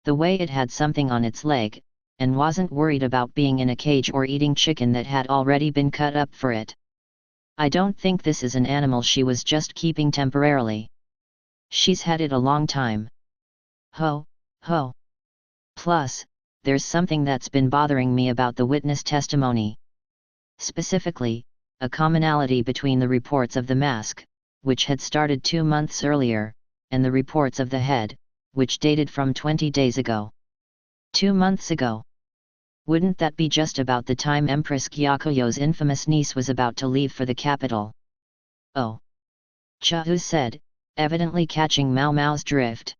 The way it had something on its leg, and wasn't worried about being in a cage or eating chicken that had already been cut up for it. I don't think this is an animal she was just keeping temporarily. She's had it a long time. Ho, ho. Plus, there's something that's been bothering me about the witness testimony. Specifically, a commonality between the reports of the mask, which had started 2 months earlier, and the reports of the head, which dated from 20 days ago. 2 months ago. Wouldn't that be just about the time Empress Gyakuyo's infamous niece was about to leave for the capital? Oh. Chao said, evidently catching Mao Mao's drift.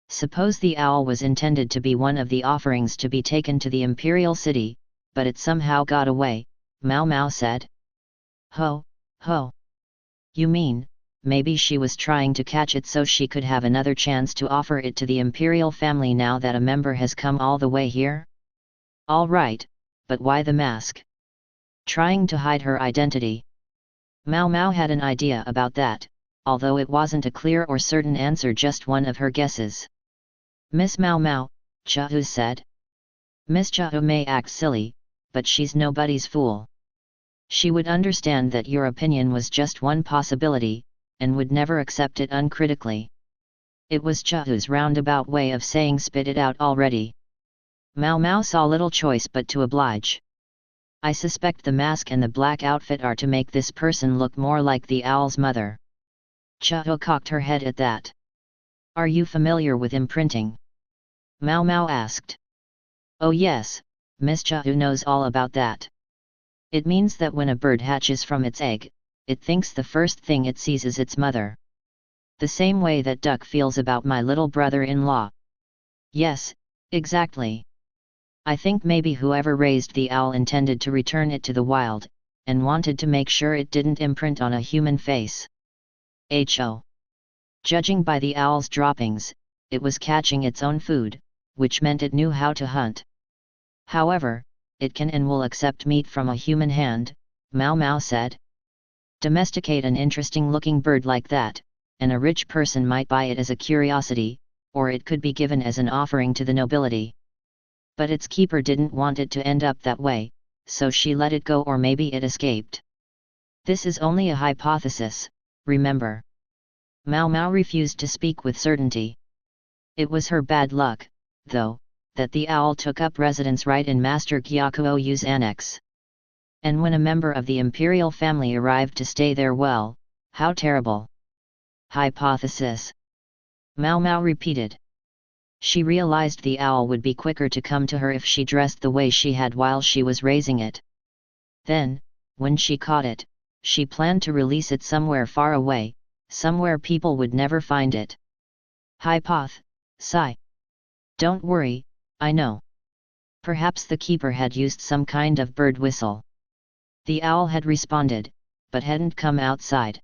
Suppose the owl was intended to be one of the offerings to be taken to the imperial city, but it somehow got away, Mao Mao said. Ho, ho. You mean, maybe she was trying to catch it so she could have another chance to offer it to the imperial family now that a member has come all the way here? All right, but why the mask? Trying to hide her identity. Mao Mao had an idea about that, although it wasn't a clear or certain answer, just one of her guesses. Miss Mao Mao, Chao said. Miss Chao may act silly, but she's nobody's fool. She would understand that your opinion was just one possibility, and would never accept it uncritically. It was Chao's roundabout way of saying spit it out already. Mao Mao saw little choice but to oblige. I suspect the mask and the black outfit are to make this person look more like the owl's mother. Chao cocked her head at that. Are you familiar with imprinting? Mao Mao asked. Oh yes, Miss Chao knows all about that. It means that when a bird hatches from its egg, it thinks the first thing it sees is its mother. The same way that duck feels about my little brother-in-law. Yes, exactly. I think maybe whoever raised the owl intended to return it to the wild, and wanted to make sure it didn't imprint on a human face. Ho. Judging by the owl's droppings, it was catching its own food, which meant it knew how to hunt. However, it can and will accept meat from a human hand, Mao Mao said. Domesticate an interesting-looking bird like that, and a rich person might buy it as a curiosity, or it could be given as an offering to the nobility. But its keeper didn't want it to end up that way, so she let it go, or maybe it escaped. This is only a hypothesis, remember. Mao Mao refused to speak with certainty. It was her bad luck, though, that the owl took up residence right in Master Gyakuoyu's annex. And when a member of the imperial family arrived to stay there, well, how terrible. Hypothesis. Mao Mao repeated. She realized the owl would be quicker to come to her if she dressed the way she had while she was raising it. Then, when she caught it, she planned to release it somewhere far away, somewhere people would never find it. Sigh. Don't worry, I know. Perhaps the keeper had used some kind of bird whistle. The owl had responded, but hadn't come outside.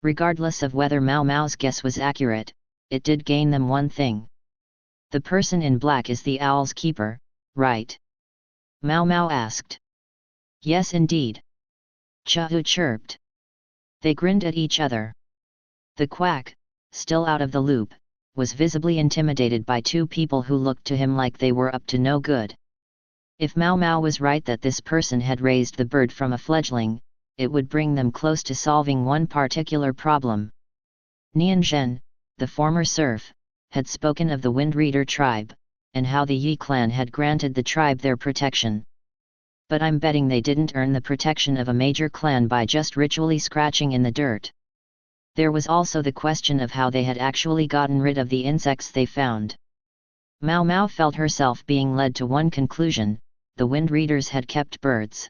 Regardless of whether Mao Mao's guess was accurate, it did gain them one thing. The person in black is the owl's keeper, right? Mao Mao asked. Yes indeed. Chao chirped. They grinned at each other. The quack, still out of the loop, was visibly intimidated by two people who looked to him like they were up to no good. If Mao Mao was right that this person had raised the bird from a fledgling, it would bring them close to solving one particular problem. Nian Zhen, the former serf, had spoken of the Wind Reader tribe, and how the Yi clan had granted the tribe their protection. But I'm betting they didn't earn the protection of a major clan by just ritually scratching in the dirt. There was also the question of how they had actually gotten rid of the insects they found. Mao Mao felt herself being led to one conclusion: the wind readers had kept birds.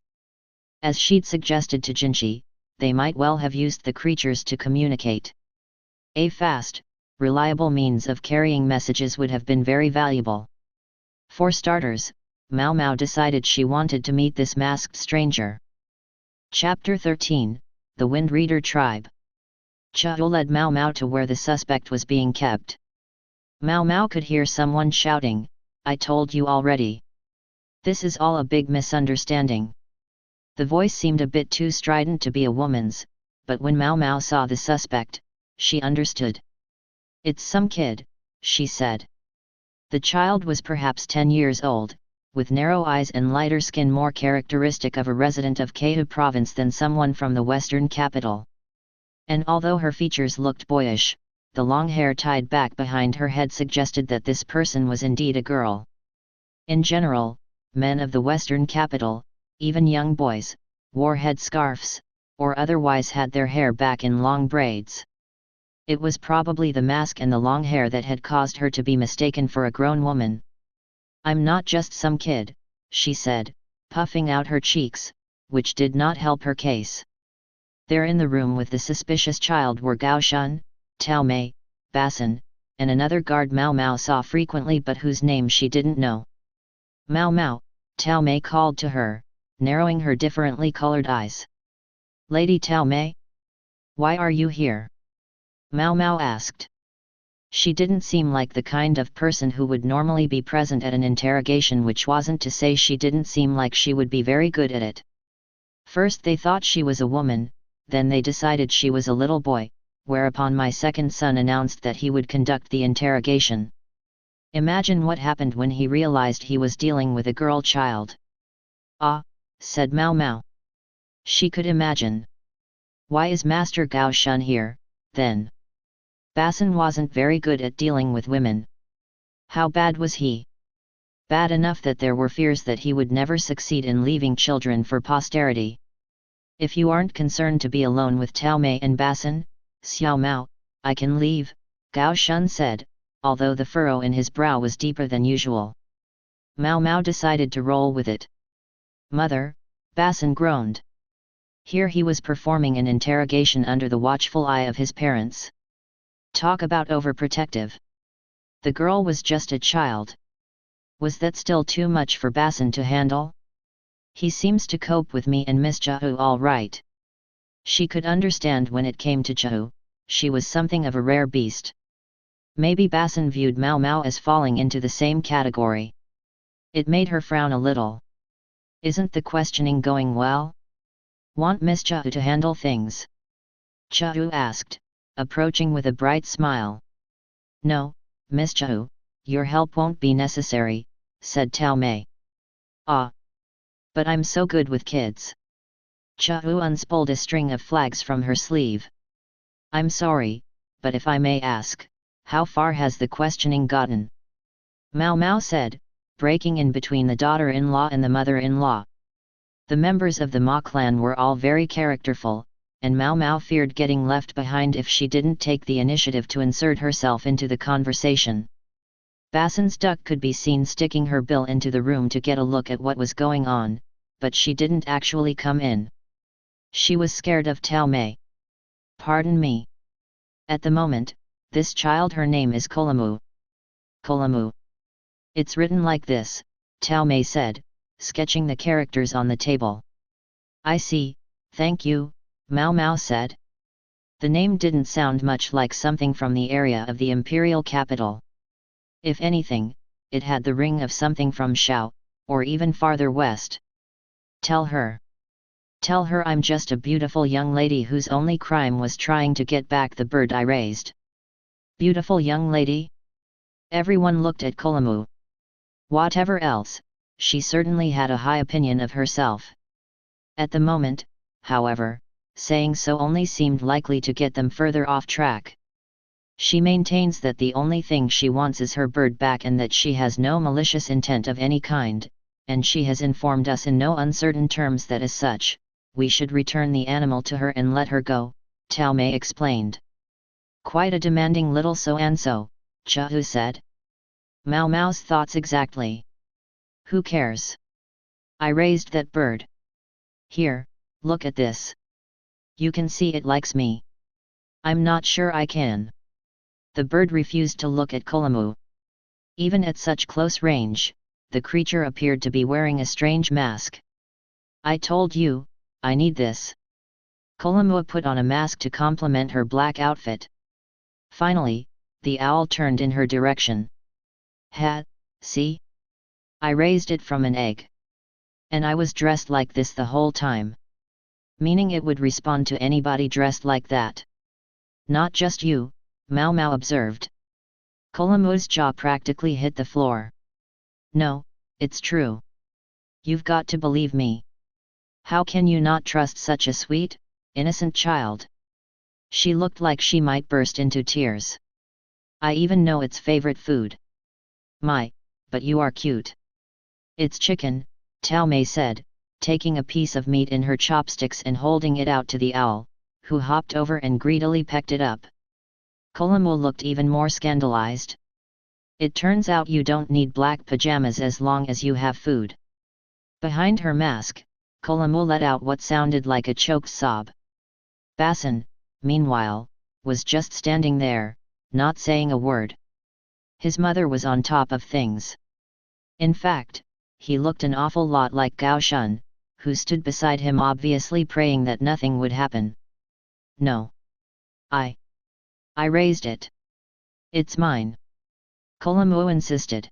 As she'd suggested to Jinchi, they might well have used the creatures to communicate. A fast, reliable means of carrying messages would have been very valuable. For starters, Mao Mao decided she wanted to meet this masked stranger. Chapter 13, The Wind Reader Tribe. Chao led Mao Mao to where the suspect was being kept. Mao Mao could hear someone shouting, "I told you already. This is all a big misunderstanding." The voice seemed a bit too strident to be a woman's, but when Mao Mao saw the suspect, she understood. "It's some kid," she said. The child was perhaps 10 years old, with narrow eyes and lighter skin more characteristic of a resident of Keihu province than someone from the western capital. And although her features looked boyish, the long hair tied back behind her head suggested that this person was indeed a girl. In general, men of the western capital, even young boys, wore headscarves, or otherwise had their hair back in long braids. It was probably the mask and the long hair that had caused her to be mistaken for a grown woman. "I'm not just some kid," she said, puffing out her cheeks, which did not help her case. There in the room with the suspicious child were Gao Shun, Tao Mei, Basin, and another guard Mao Mao saw frequently but whose name she didn't know. "Mao Mao," Tao Mei called to her, narrowing her differently colored eyes. "Lady Tao Mei? Why are you here?" Mao Mao asked. She didn't seem like the kind of person who would normally be present at an interrogation, which wasn't to say she didn't seem like she would be very good at it. First they thought she was a woman, then they decided she was a little boy, whereupon my second son announced that he would conduct the interrogation. Imagine what happened when he realized he was dealing with a girl child. "Ah," said Mao Mao. She could imagine. "Why is Master Gao Shun here, then?" Basin wasn't very good at dealing with women. How bad was he? Bad enough that there were fears that he would never succeed in leaving children for posterity. "If you aren't concerned to be alone with Tao Mei and Basin, Xiao Mao, I can leave," Gao Shun said, although the furrow in his brow was deeper than usual. Mao Mao decided to roll with it. "Mother," Basin groaned. Here he was performing an interrogation under the watchful eye of his parents. Talk about overprotective. The girl was just a child. Was that still too much for Basin to handle? "He seems to cope with me and Miss Jahu all right." She could understand when it came to Jahu, she was something of a rare beast. Maybe Basin viewed Mao Mao as falling into the same category. It made her frown a little. "Isn't the questioning going well? Want Miss Jahu to handle things?" Jahu asked, approaching with a bright smile. "No, Miss Jahu, your help won't be necessary," said Tao Mei. "Ah. But I'm so good with kids." Jahu unspooled a string of flags from her sleeve. "I'm sorry, but if I may ask, how far has the questioning gotten?" Mao Mao said, breaking in between the daughter-in-law and the mother-in-law. The members of the Ma clan were all very characterful, and Mao Mao feared getting left behind if she didn't take the initiative to insert herself into the conversation. Basin's duck could be seen sticking her bill into the room to get a look at what was going on, but she didn't actually come in. She was scared of Tao Mei. "Pardon me. At the moment, this child, her name is Kolamu." "Kolamu. It's written like this," Tao Mei said, sketching the characters on the table. "I see, thank you," Mao Mao said. The name didn't sound much like something from the area of the imperial capital. If anything, it had the ring of something from Shao, or even farther west. Tell her I'm just a beautiful young lady whose only crime was trying to get back the bird I raised." Beautiful young lady? Everyone looked at Kolamu. Whatever else, she certainly had a high opinion of herself. At the moment, however, saying so only seemed likely to get them further off track. She maintains that the only thing she wants is her bird back and that she has no malicious intent of any kind, and she has informed us in no uncertain terms that as such, we should return the animal to her and let her go, Tao Mei explained. Quite a demanding little so-and-so, Chahu said. Mao Mao's thoughts exactly. Who cares? I raised that bird. Here, look at this. You can see it likes me. I'm not sure I can. The bird refused to look at Kolamu. Even at such close range, the creature appeared to be wearing a strange mask. I told you, I need this. Kolamu put on a mask to complement her black outfit. Finally, the owl turned in her direction. See? I raised it from an egg. And I was dressed like this the whole time. Meaning it would respond to anybody dressed like that. Not just you, Mao Mao observed. Kolamu's jaw practically hit the floor. No, it's true. You've got to believe me. How can you not trust such a sweet, innocent child? She looked like she might burst into tears. I even know its favorite food. But you are cute. It's chicken, Tao Mei said, taking a piece of meat in her chopsticks and holding it out to the owl, who hopped over and greedily pecked it up. Kolamu looked even more scandalized. It turns out you don't need black pajamas as long as you have food. Behind her mask, Kolamu let out what sounded like a choked sob. Basin, meanwhile, was just standing there, not saying a word. His mother was on top of things. In fact, he looked an awful lot like Gao Shun, who stood beside him obviously praying that nothing would happen. No. I raised it. It's mine. Kolamu insisted.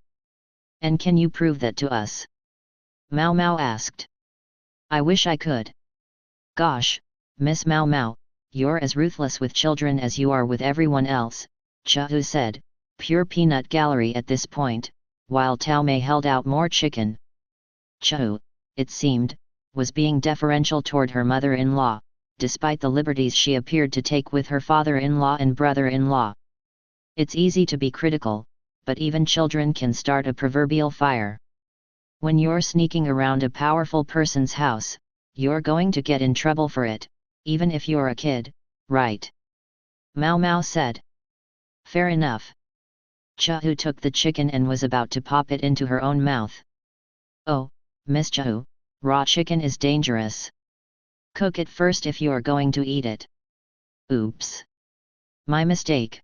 And can you prove that to us? Mao Mao asked. I wish I could. Gosh, Miss Mao Mao, you're as ruthless with children as you are with everyone else, Chahu said, pure peanut gallery at this point, while Tao Mei held out more chicken. Chahu, it seemed, was being deferential toward her mother-in-law, despite the liberties she appeared to take with her father-in-law and brother-in-law. It's easy to be critical, but even children can start a proverbial fire. When you're sneaking around a powerful person's house, you're going to get in trouble for it, even if you're a kid, right? Mao Mao said. Fair enough. Chahu took the chicken and was about to pop it into her own mouth. Oh, Miss Chahu, raw chicken is dangerous. Cook it first if you're going to eat it. Oops. My mistake.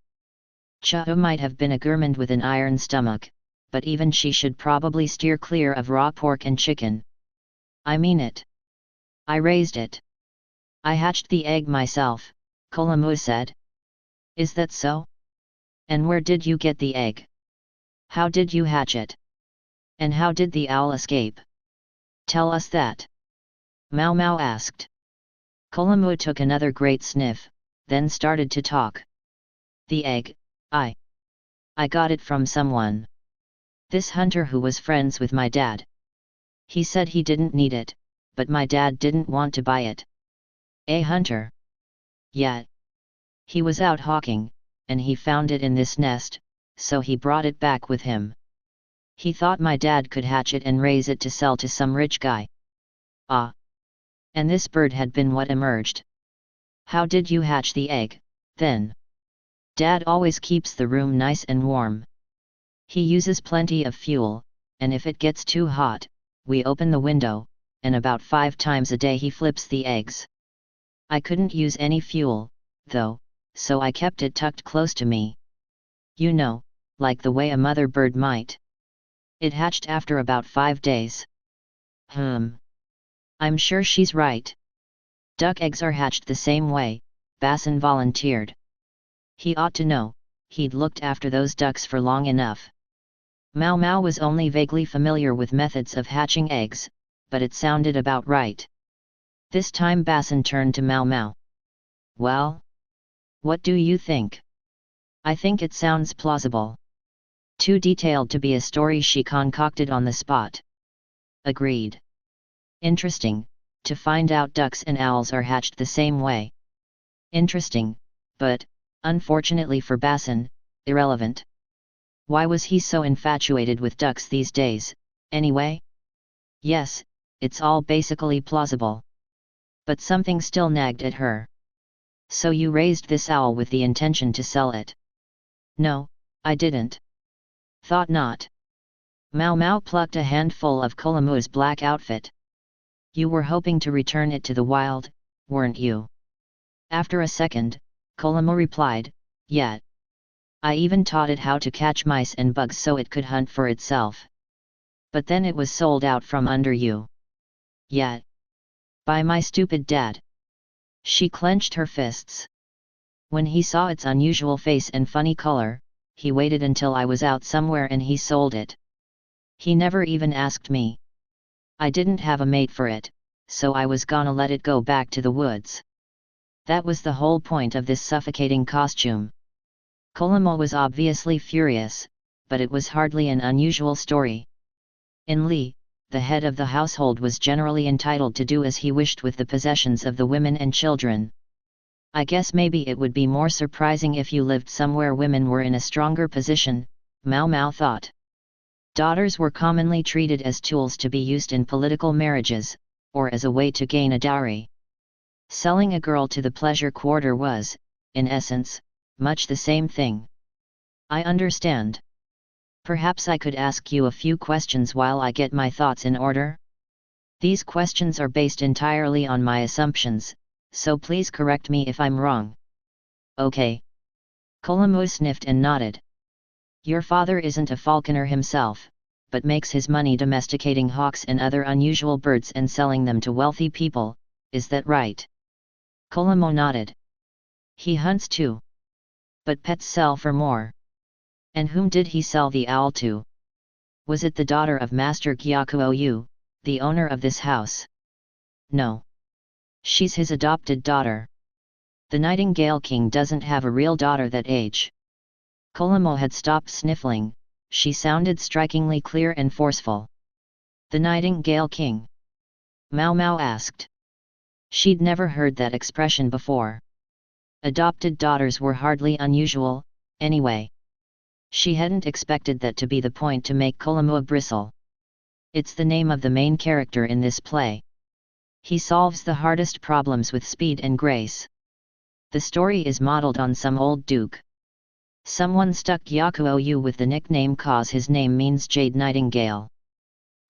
Chahu might have been a gourmand with an iron stomach, but even she should probably steer clear of raw pork and chicken. I mean it. I raised it. I hatched the egg myself, Kolamu said. Is that so? And where did you get the egg? How did you hatch it? And how did the owl escape? Tell us that. Mao Mao asked. Kolamu took another great sniff, then started to talk. The egg, I got it from someone. This hunter who was friends with my dad. He said he didn't need it, but my dad didn't want to buy it. A hunter? Yeah. He was out hawking, and he found it in this nest, so he brought it back with him. He thought my dad could hatch it and raise it to sell to some rich guy. Ah. And this bird had been what emerged. How did you hatch the egg, then? Dad always keeps the room nice and warm. He uses plenty of fuel, and if it gets too hot, we open the window, and about 5 times a day he flips the eggs. I couldn't use any fuel, though, so I kept it tucked close to me. You know, like the way a mother bird might. It hatched after about 5 days. I'm sure she's right. Duck eggs are hatched the same way, Basin volunteered. He ought to know, he'd looked after those ducks for long enough. Mao Mao was only vaguely familiar with methods of hatching eggs, but it sounded about right. This time Basin turned to Mao Mao. Well? What do you think? I think it sounds plausible. Too detailed to be a story she concocted on the spot. Agreed. Interesting, to find out ducks and owls are hatched the same way. Interesting, but, unfortunately for Basin, irrelevant. Why was he so infatuated with ducks these days, anyway? Yes, it's all basically plausible. But something still nagged at her. So you raised this owl with the intention to sell it? No, I didn't. Thought not. Mao Mao plucked a handful of Kolamu's black outfit. You were hoping to return it to the wild, weren't you? After a second, Kolamu replied, yeah. I even taught it how to catch mice and bugs so it could hunt for itself. But then it was sold out from under you. Yeah. By my stupid dad. She clenched her fists. When he saw its unusual face and funny color, he waited until I was out somewhere and he sold it. He never even asked me. I didn't have a mate for it, so I was gonna let it go back to the woods. That was the whole point of this suffocating costume. Kolamu was obviously furious, but it was hardly an unusual story. In Li, the head of the household was generally entitled to do as he wished with the possessions of the women and children. I guess maybe it would be more surprising if you lived somewhere women were in a stronger position, Mao Mao thought. Daughters were commonly treated as tools to be used in political marriages, or as a way to gain a dowry. Selling a girl to the pleasure quarter was, in essence, much the same thing. I understand. Perhaps I could ask you a few questions while I get my thoughts in order? These questions are based entirely on my assumptions, so please correct me if I'm wrong. Okay. Kolamu sniffed and nodded. Your father isn't a falconer himself, but makes his money domesticating hawks and other unusual birds and selling them to wealthy people, is that right? Kolamu nodded. He hunts too. But pets sell for more. And whom did he sell the owl to? Was it the daughter of Master Gyakuo, the owner of this house? No. She's his adopted daughter. The Nightingale King doesn't have a real daughter that age. Kolamu had stopped sniffling, she sounded strikingly clear and forceful. The Nightingale King? Mao Mao asked. She'd never heard that expression before. Adopted daughters were hardly unusual, anyway. She hadn't expected that to be the point to make Kolamu bristle. It's the name of the main character in this play. He solves the hardest problems with speed and grace. The story is modeled on some old duke. Someone stuck Gyakuo with the nickname cause his name means Jade Nightingale.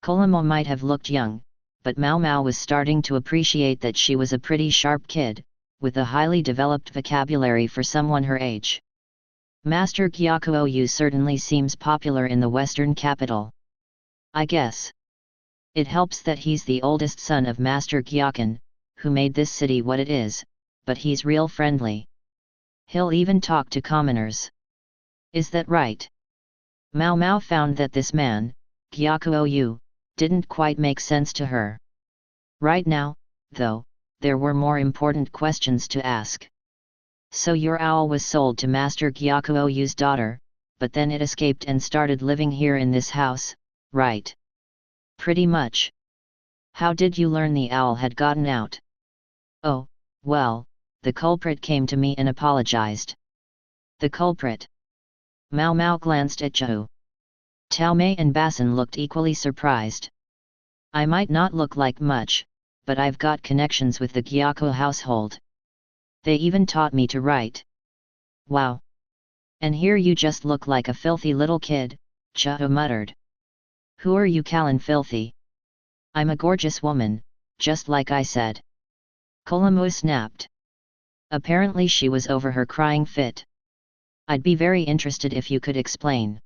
Kolamu might have looked young, but Mao Mao was starting to appreciate that she was a pretty sharp kid, with a highly developed vocabulary for someone her age. Master Gyakuo certainly seems popular in the western capital. I guess. It helps that he's the oldest son of Master Gyakan, who made this city what it is, but he's real friendly. He'll even talk to commoners. Is that right? Mao Mao found that this man, Gyakuo, didn't quite make sense to her. Right now, though, there were more important questions to ask. So your owl was sold to Master Gyakuo's daughter, but then it escaped and started living here in this house, right? Pretty much. How did you learn the owl had gotten out? Oh, well, the culprit came to me and apologized. The culprit? Mao Mao glanced at Zhou. Tao Mei and Basin looked equally surprised. I might not look like much, but I've got connections with the Gyako household. They even taught me to write. Wow! And here you just look like a filthy little kid, Zhou muttered. Who are you calling filthy? I'm a gorgeous woman, just like I said. Kolamu snapped. Apparently she was over her crying fit. I'd be very interested if you could explain.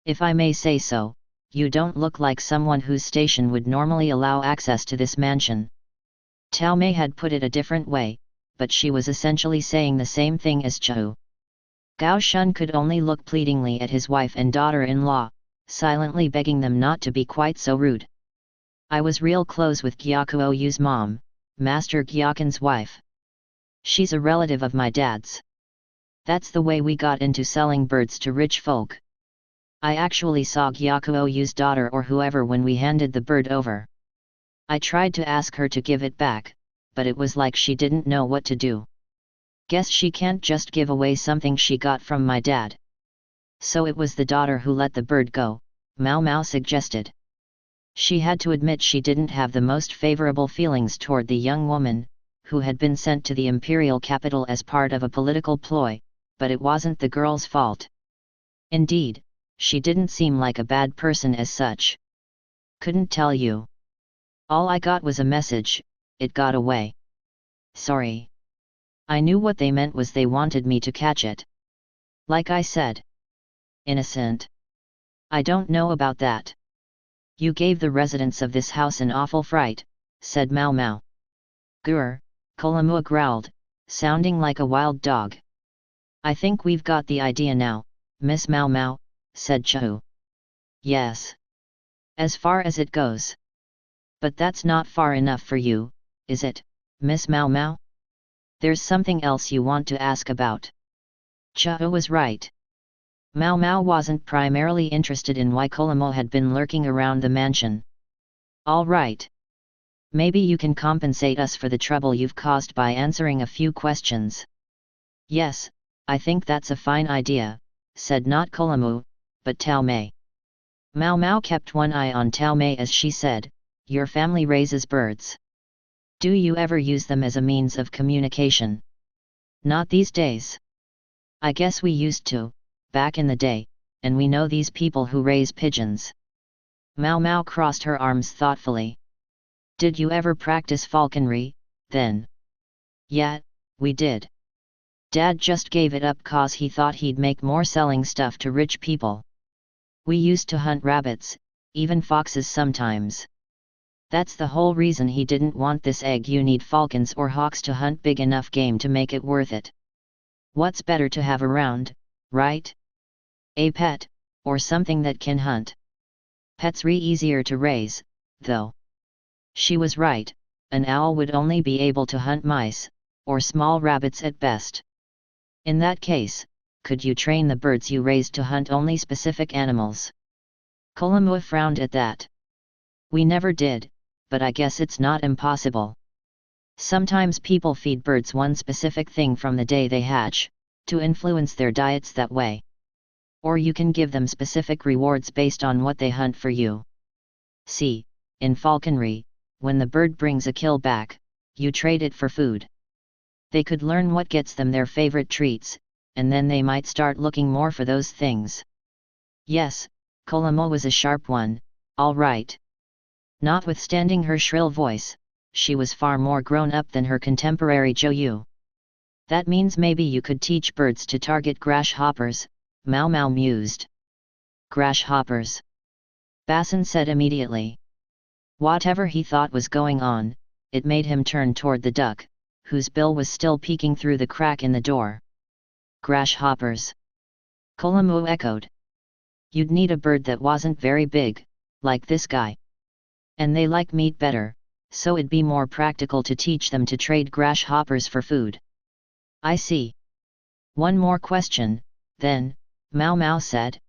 If I may say so, you don't look like someone whose station would normally allow access to this mansion. Tao Mei had put it a different way, but she was essentially saying the same thing as Zhou. Gao Shun could only look pleadingly at his wife and daughter-in-law, silently begging them not to be quite so rude. I was real close with Gyakuo's mom, Master Gyakan's wife. She's a relative of my dad's. That's the way we got into selling birds to rich folk. I actually saw Gyakuo's daughter or whoever when we handed the bird over. I tried to ask her to give it back, but it was like she didn't know what to do. Guess she can't just give away something she got from my dad. So it was the daughter who let the bird go, Mao Mao suggested. She had to admit she didn't have the most favorable feelings toward the young woman, who had been sent to the imperial capital as part of a political ploy, but it wasn't the girl's fault. Indeed, she didn't seem like a bad person as such. Couldn't tell you. All I got was a message, it got away. Sorry. I knew what they meant was they wanted me to catch it. Like I said. Innocent. I don't know about that. You gave the residents of this house an awful fright, said Mau Mau. Grr, Kolamua growled, sounding like a wild dog. I think we've got the idea now, Miss Mau Mau, said Chu. Yes. As far as it goes. But that's not far enough for you, is it, Miss Mau Mau? There's something else you want to ask about. Chu was right. Mau Mau wasn't primarily interested in why Kolamua had been lurking around the mansion. All right. Maybe you can compensate us for the trouble you've caused by answering a few questions. Yes, I think that's a fine idea, said not Kolamua, but Tao Mei. Mau Mau kept one eye on Tao Mei as she said, your family raises birds. Do you ever use them as a means of communication? Not these days. I guess we used to, back in the day, and we know these people who raise pigeons. Mau Mau crossed her arms thoughtfully. Did you ever practice falconry, then? Yeah, we did. Dad just gave it up 'cause he thought he'd make more selling stuff to rich people. We used to hunt rabbits, even foxes sometimes. That's the whole reason he didn't want this egg. You need falcons or hawks to hunt big enough game to make it worth it. What's better to have around, right? A pet, or something that can hunt. Pets easier to raise, though. She was right, an owl would only be able to hunt mice, or small rabbits at best. In that case, could you train the birds you raised to hunt only specific animals? Kolamua frowned at that. We never did, but I guess it's not impossible. Sometimes people feed birds one specific thing from the day they hatch, to influence their diets that way. Or you can give them specific rewards based on what they hunt for you. See, in falconry, when the bird brings a kill back, you trade it for food. They could learn what gets them their favorite treats, and then they might start looking more for those things. Yes, Kolamua was a sharp one, all right. Notwithstanding her shrill voice, she was far more grown up than her contemporary Joyu. That means maybe you could teach birds to target grasshoppers, Mau Mau mused. Grasshoppers? Basson said immediately. Whatever he thought was going on, it made him turn toward the duck, whose bill was still peeking through the crack in the door. Grasshoppers? Kolamua echoed. You'd need a bird that wasn't very big, like this guy. And they like meat better, so it'd be more practical to teach them to trade grasshoppers for food. I see. One more question, then, Mau Mau said.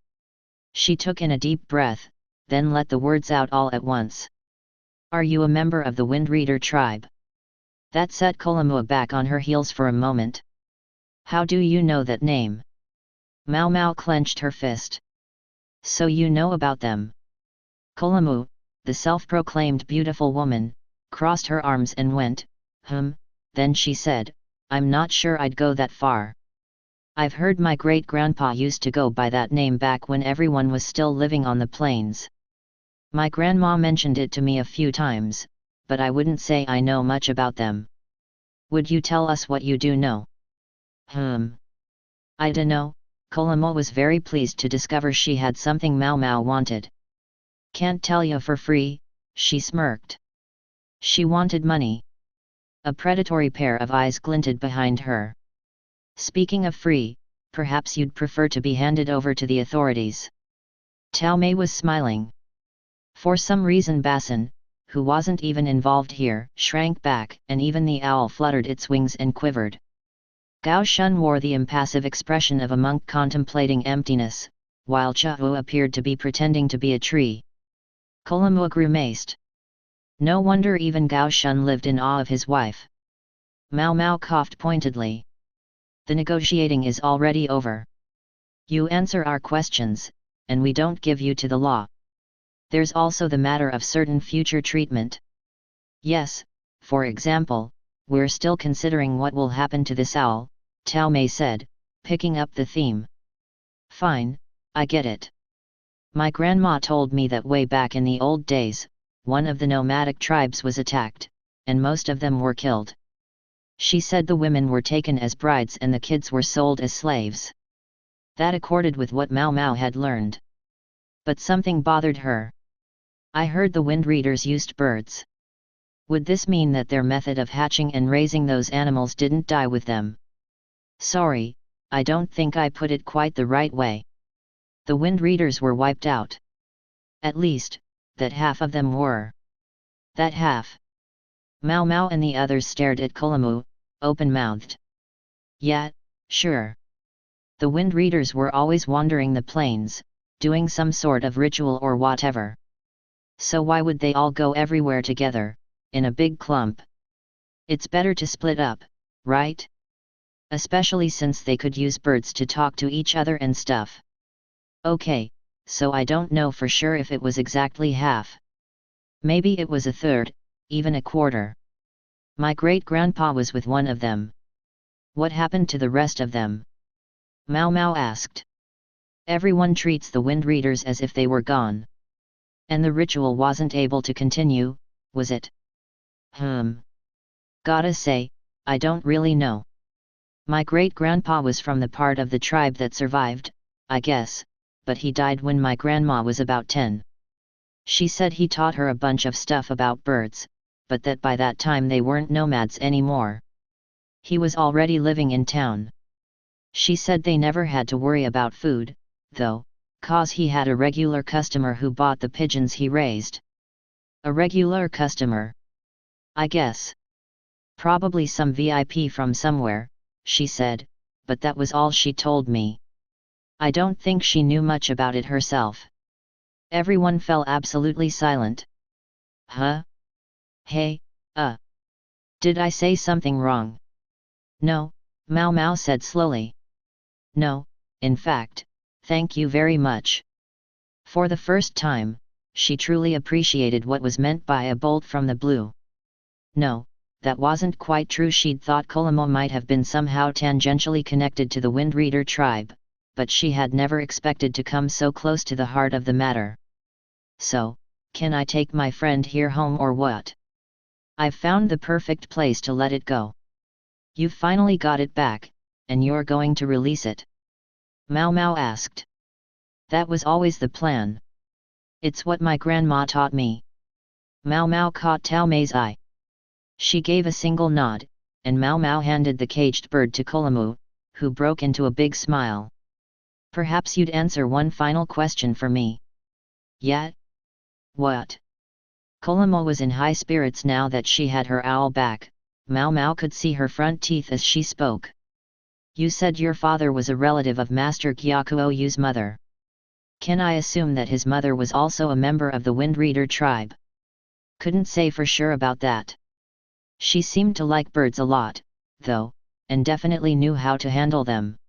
She took in a deep breath, then let the words out all at once. Are you a member of the Windreader tribe? That set Kolamua back on her heels for a moment. How do you know that name? Mau Mau clenched her fist. So you know about them. Kolamua, the self-proclaimed beautiful woman, crossed her arms and went, then she said, I'm not sure I'd go that far. I've heard my great-grandpa used to go by that name back when everyone was still living on the plains. My grandma mentioned it to me a few times, but I wouldn't say I know much about them. Would you tell us what you do know? I dunno. Kolamua was very pleased to discover she had something Mau Mau wanted. Can't tell you for free, she smirked. She wanted money. A predatory pair of eyes glinted behind her. Speaking of free, perhaps you'd prefer to be handed over to the authorities. Tao Mei was smiling. For some reason Basson, who wasn't even involved here, shrank back, and even the owl fluttered its wings and quivered. Gao Shun wore the impassive expression of a monk contemplating emptiness, while Chu appeared to be pretending to be a tree. Kolamua grimaced. No wonder even Gao Shun lived in awe of his wife. Mau Mau coughed pointedly. The negotiating is already over. You answer our questions, and we don't give you to the law. There's also the matter of certain future treatment. Yes, for example, we're still considering what will happen to this owl, Tao Mei said, picking up the theme. Fine, I get it. My grandma told me that way back in the old days, one of the nomadic tribes was attacked, and most of them were killed. She said the women were taken as brides and the kids were sold as slaves. That accorded with what Mao Mao had learned. But something bothered her. I heard the wind readers used birds. Would this mean that their method of hatching and raising those animals didn't die with them? Sorry, I don't think I put it quite the right way. The wind readers were wiped out. At least, that half of them were. That half. Mao Mao and the others stared at Kolomu, open-mouthed. Yeah, sure. The wind readers were always wandering the plains, doing some sort of ritual or whatever. So why would they all go everywhere together, in a big clump? It's better to split up, right? Especially since they could use birds to talk to each other and stuff. Okay, so I don't know for sure if it was exactly half. Maybe it was a third, even a quarter. My great-grandpa was with one of them. What happened to the rest of them? Mao Mao asked. Everyone treats the wind readers as if they were gone. And the ritual wasn't able to continue, was it? Gotta say, I don't really know. My great-grandpa was from the part of the tribe that survived, I guess, but he died when my grandma was about 10. She said he taught her a bunch of stuff about birds, but that by that time they weren't nomads anymore. He was already living in town. She said they never had to worry about food, though, 'cause he had a regular customer who bought the pigeons he raised. A regular customer? I guess. Probably some VIP from somewhere, she said, but that was all she told me. I don't think she knew much about it herself. Everyone fell absolutely silent. Huh? Hey, did I say something wrong? No, Mao Mao said slowly. No, in fact, thank you very much. For the first time, she truly appreciated what was meant by a bolt from the blue. No, that wasn't quite true. She'd thought Kolomo might have been somehow tangentially connected to the Wind Reader tribe, but she had never expected to come so close to the heart of the matter. So, can I take my friend here home or what? I've found the perfect place to let it go. You've finally got it back, and you're going to release it? Mao Mao asked. That was always the plan. It's what my grandma taught me. Mao Mao caught Tao Mei's eye. She gave a single nod, and Mao Mao handed the caged bird to Kolomu, who broke into a big smile. Perhaps you'd answer one final question for me. Yeah? What? Kolomu was in high spirits now that she had her owl back. Mao Mao could see her front teeth as she spoke. You said your father was a relative of Master Gyakuou's mother. Can I assume that his mother was also a member of the Wind Reader tribe? Couldn't say for sure about that. She seemed to like birds a lot, though, and definitely knew how to handle them.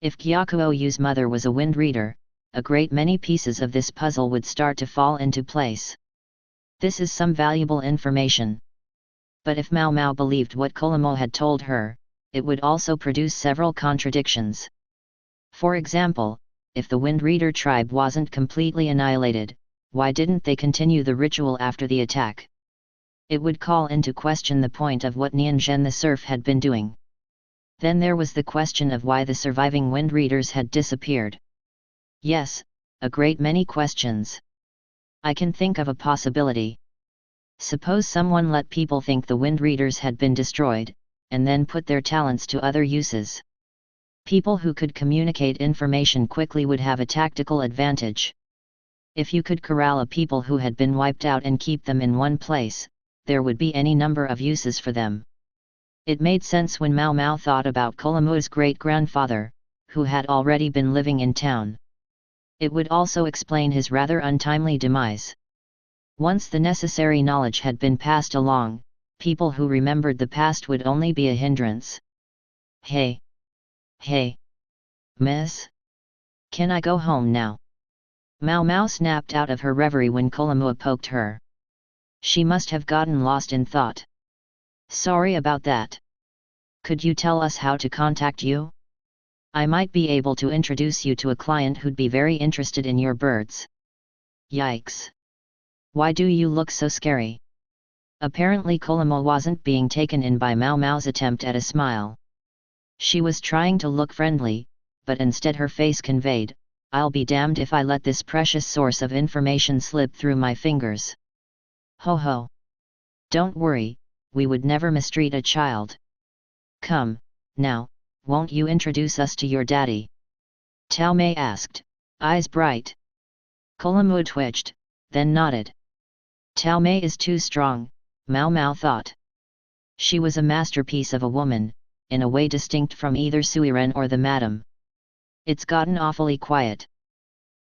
If Gyakuou's mother was a wind reader, a great many pieces of this puzzle would start to fall into place. This is some valuable information. But if Mao Mao believed what Kolomo had told her, it would also produce several contradictions. For example, if the Wind Reader tribe wasn't completely annihilated, why didn't they continue the ritual after the attack? It would call into question the point of what Nianzhen the serf had been doing. Then there was the question of why the surviving Wind Readers had disappeared. Yes, a great many questions. I can think of a possibility. Suppose someone let people think the Wind Readers had been destroyed, and then put their talents to other uses. People who could communicate information quickly would have a tactical advantage. If you could corral a people who had been wiped out and keep them in one place, there would be any number of uses for them. It made sense when Mao Mao thought about Kolomu's great-grandfather, who had already been living in town. It would also explain his rather untimely demise. Once the necessary knowledge had been passed along, people who remembered the past would only be a hindrance. Hey! Hey! Miss? Can I go home now? Mao Mao snapped out of her reverie when Kolamua poked her. She must have gotten lost in thought. Sorry about that. Could you tell us how to contact you? I might be able to introduce you to a client who'd be very interested in your birds. Yikes. Why do you look so scary? Apparently Kolamua wasn't being taken in by Mao Mao's attempt at a smile. She was trying to look friendly, but instead her face conveyed, I'll be damned if I let this precious source of information slip through my fingers. Ho ho. Don't worry, we would never mistreat a child. Come, now, won't you introduce us to your daddy? Tao Mei asked, eyes bright. Kolamua twitched, then nodded. Tao Mei is too strong, Mao Mao thought. She was a masterpiece of a woman, in a way distinct from either Suiren or the madam. It's gotten awfully quiet.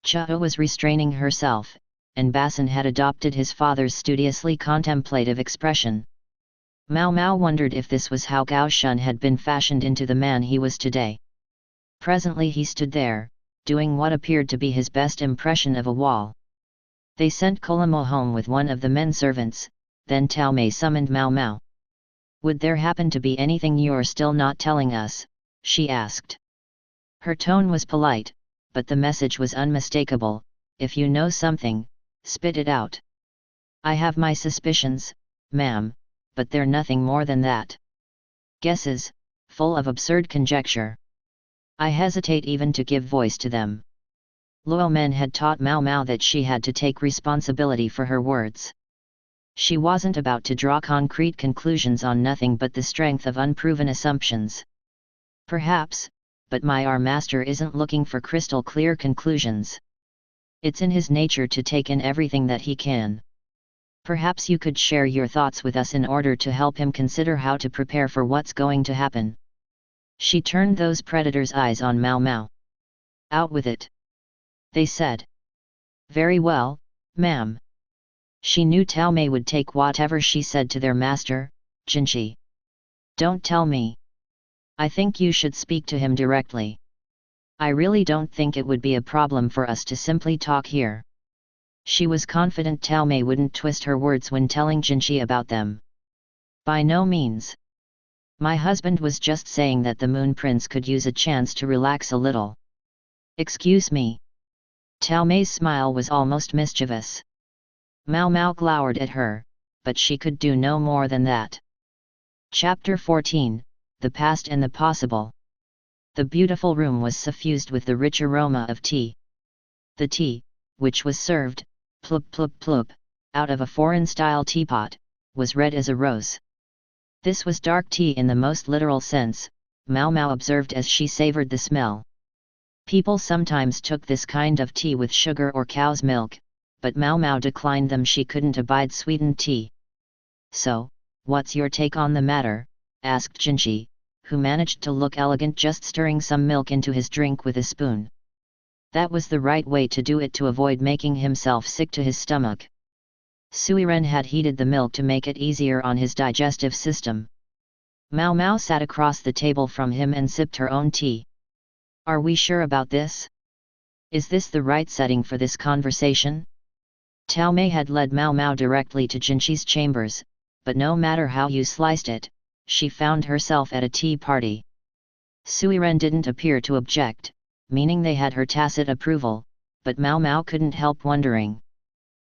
Chao was restraining herself, and Basin had adopted his father's studiously contemplative expression. Mao Mao wondered if this was how Gao Shun had been fashioned into the man he was today. Presently he stood there, doing what appeared to be his best impression of a wall. They sent Kolamua home with one of the men servants, then Tao Mei summoned Mao Mao. Would there happen to be anything you're still not telling us? She asked. Her tone was polite, but the message was unmistakable. If you know something, spit it out. I have my suspicions, ma'am, but they're nothing more than that. Guesses, full of absurd conjecture. I hesitate even to give voice to them. Luo Men had taught Mao Mao that she had to take responsibility for her words. She wasn't about to draw concrete conclusions on nothing but the strength of unproven assumptions. Perhaps, but our master isn't looking for crystal clear conclusions. It's in his nature to take in everything that he can. Perhaps you could share your thoughts with us in order to help him consider how to prepare for what's going to happen. She turned those predators' eyes on Mao Mao. Out with it, they said. Very well, ma'am. She knew Tao Mei would take whatever she said to their master, Jinshi. Don't tell me. I think you should speak to him directly. I really don't think it would be a problem for us to simply talk here. She was confident Tao Mei wouldn't twist her words when telling Jinshi about them. By no means. My husband was just saying that the Moon Prince could use a chance to relax a little. Excuse me. Tao Mei's smile was almost mischievous. Mao Mao glowered at her, but she could do no more than that. Chapter 14, The Past and the Possible. The beautiful room was suffused with the rich aroma of tea. The tea, which was served, plup plup plup, out of a foreign-style teapot, was red as a rose. This was dark tea in the most literal sense, Mao Mao observed as she savored the smell. People sometimes took this kind of tea with sugar or cow's milk, but Mao Mao declined them. She couldn't abide sweetened tea. So, what's your take on the matter? Asked Jinshi, who managed to look elegant just stirring some milk into his drink with a spoon. That was the right way to do it to avoid making himself sick to his stomach. Suiren had heated the milk to make it easier on his digestive system. Mao Mao sat across the table from him and sipped her own tea. Are we sure about this? Is this the right setting for this conversation? Tao Mei had led Mao Mao directly to Jinshi's chambers, but no matter how you sliced it, she found herself at a tea party. Suiren didn't appear to object, meaning they had her tacit approval, but Mao Mao couldn't help wondering.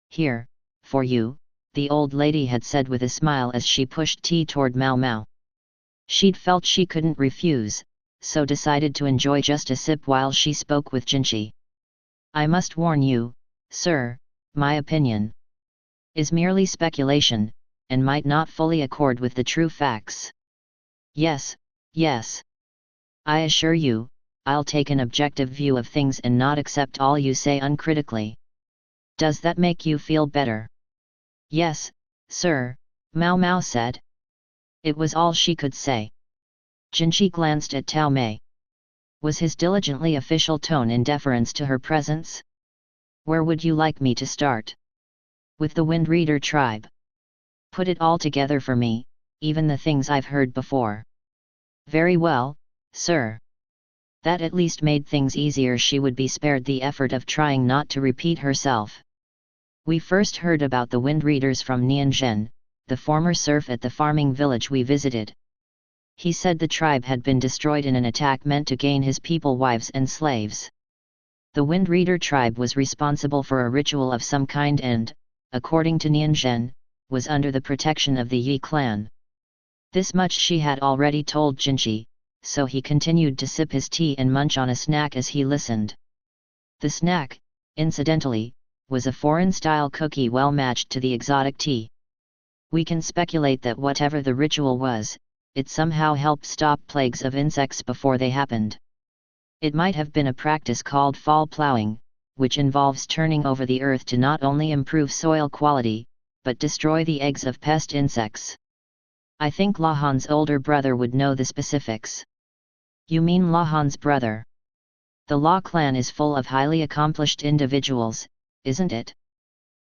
Here, for you, the old lady had said with a smile as she pushed tea toward Mao Mao. She'd felt she couldn't refuse, so decided to enjoy just a sip while she spoke with Jinshi. I must warn you, sir, my opinion is merely speculation, and might not fully accord with the true facts. Yes, yes. I assure you, I'll take an objective view of things and not accept all you say uncritically. Does that make you feel better? Yes, sir, Mao Mao said. It was all she could say. Jinshi glanced at Tao Mei. Was his diligently official tone in deference to her presence? Where would you like me to start? With the Wind Reader tribe. Put it all together for me, even the things I've heard before. Very well, sir. That at least made things easier. She would be spared the effort of trying not to repeat herself. We first heard about the wind readers from Nianzhen, the former serf at the farming village we visited. He said the tribe had been destroyed in an attack meant to gain his people wives and slaves. The wind reader tribe was responsible for a ritual of some kind and, according to Nianzhen, was under the protection of the Yi clan. This much she had already told Jinchi, so he continued to sip his tea and munch on a snack as he listened. The snack, incidentally, was a foreign-style cookie well matched to the exotic tea. We can speculate that whatever the ritual was, it somehow helped stop plagues of insects before they happened. It might have been a practice called fall plowing, which involves turning over the earth to not only improve soil quality, but destroy the eggs of pest insects. I think Lahan's older brother would know the specifics. You mean Lahan's brother? The La clan is full of highly accomplished individuals, isn't it?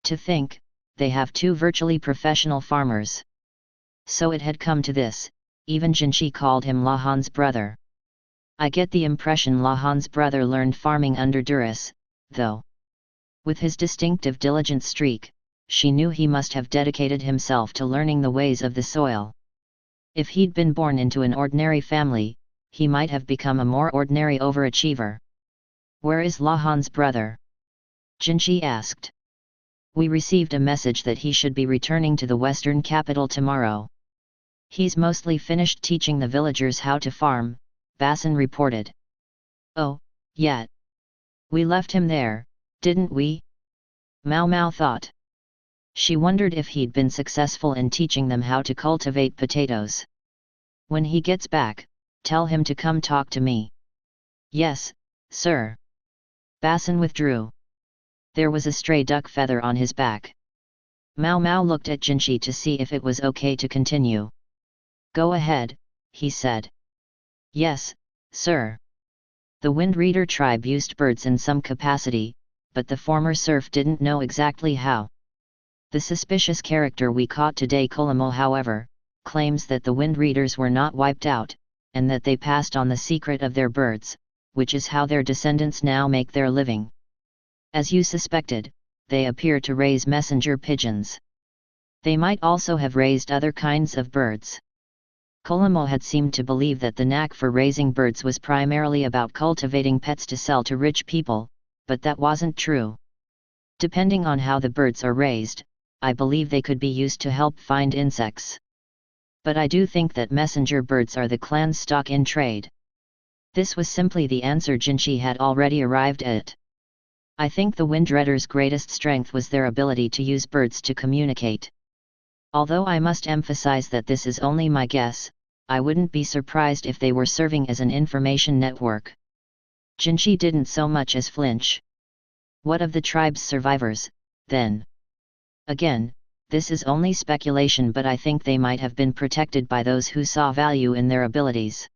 To think, they have 2 virtually professional farmers. So it had come to this, even Jinchi called him Lahan's brother. I get the impression Lahan's brother learned farming under Duras, though. With his distinctive diligent streak, she knew he must have dedicated himself to learning the ways of the soil. If he'd been born into an ordinary family, he might have become a more ordinary overachiever. Where is Lahan's brother? Jinchi asked. We received a message that he should be returning to the western capital tomorrow. He's mostly finished teaching the villagers how to farm, Basin reported. Oh, yeah. We left him there, didn't we? Mao Mao thought. She wondered if he'd been successful in teaching them how to cultivate potatoes. When he gets back, tell him to come talk to me. Yes, sir. Basin withdrew. There was a stray duck feather on his back. Mao Mao looked at Jinchi to see if it was okay to continue. Go ahead, he said. Yes, sir. The wind reader tribe used birds in some capacity, but the former serf didn't know exactly how. The suspicious character we caught today, Kolamo, however, claims that the wind readers were not wiped out, and that they passed on the secret of their birds, which is how their descendants now make their living. As you suspected, they appear to raise messenger pigeons. They might also have raised other kinds of birds. Kolamo had seemed to believe that the knack for raising birds was primarily about cultivating pets to sell to rich people, but that wasn't true. Depending on how the birds are raised, I believe they could be used to help find insects. But I do think that messenger birds are the clan's stock in trade. This was simply the answer Jinchi had already arrived at. I think the Windreaders' greatest strength was their ability to use birds to communicate. Although I must emphasize that this is only my guess, I wouldn't be surprised if they were serving as an information network. Jinchi didn't so much as flinch. What of the tribe's survivors, then? Again, this is only speculation, but I think they might have been protected by those who saw value in their abilities.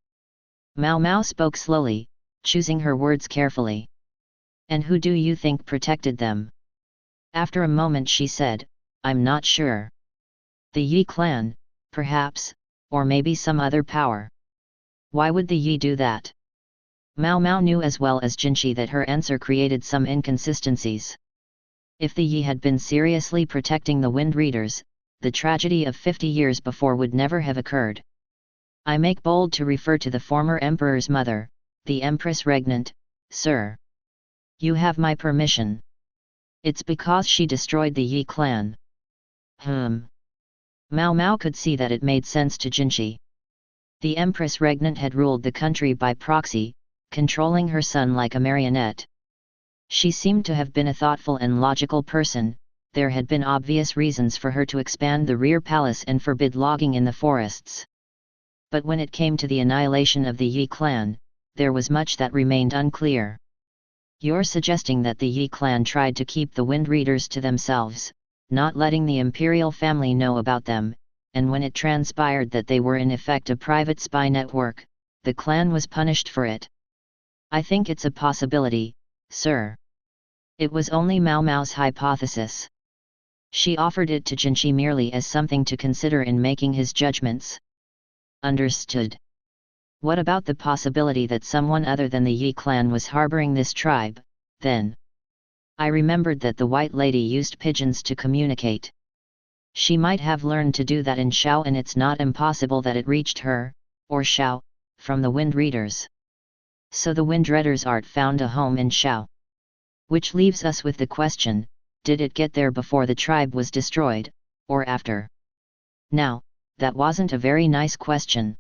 Mao Mao spoke slowly, choosing her words carefully. And who do you think protected them? After a moment she said, I'm not sure. The Yi clan, perhaps, or maybe some other power. Why would the Yi do that? Mao Mao knew as well as Jinchi that her answer created some inconsistencies. If the Yi had been seriously protecting the wind readers, the tragedy of 50 years before would never have occurred. I make bold to refer to the former emperor's mother, the Empress Regnant, sir. You have my permission. It's because she destroyed the Yi clan. Mao Mao could see that it made sense to Jinchi. The Empress Regnant had ruled the country by proxy, controlling her son like a marionette. She seemed to have been a thoughtful and logical person. There had been obvious reasons for her to expand the rear palace and forbid logging in the forests. But when it came to the annihilation of the Yi clan, there was much that remained unclear. You're suggesting that the Yi clan tried to keep the wind readers to themselves, not letting the imperial family know about them, and when it transpired that they were in effect a private spy network, the clan was punished for it. I think it's a possibility, sir. It was only Mao Mao's hypothesis. She offered it to Jinchi merely as something to consider in making his judgments. Understood. What about the possibility that someone other than the Yi clan was harboring this tribe, then? I remembered that the white lady used pigeons to communicate. She might have learned to do that in Xiao, and it's not impossible that it reached her, or Xiao, from the Wind Readers. So the Wind Readers' art found a home in Xiao. Which leaves us with the question, did it get there before the tribe was destroyed, or after? Now, that wasn't a very nice question.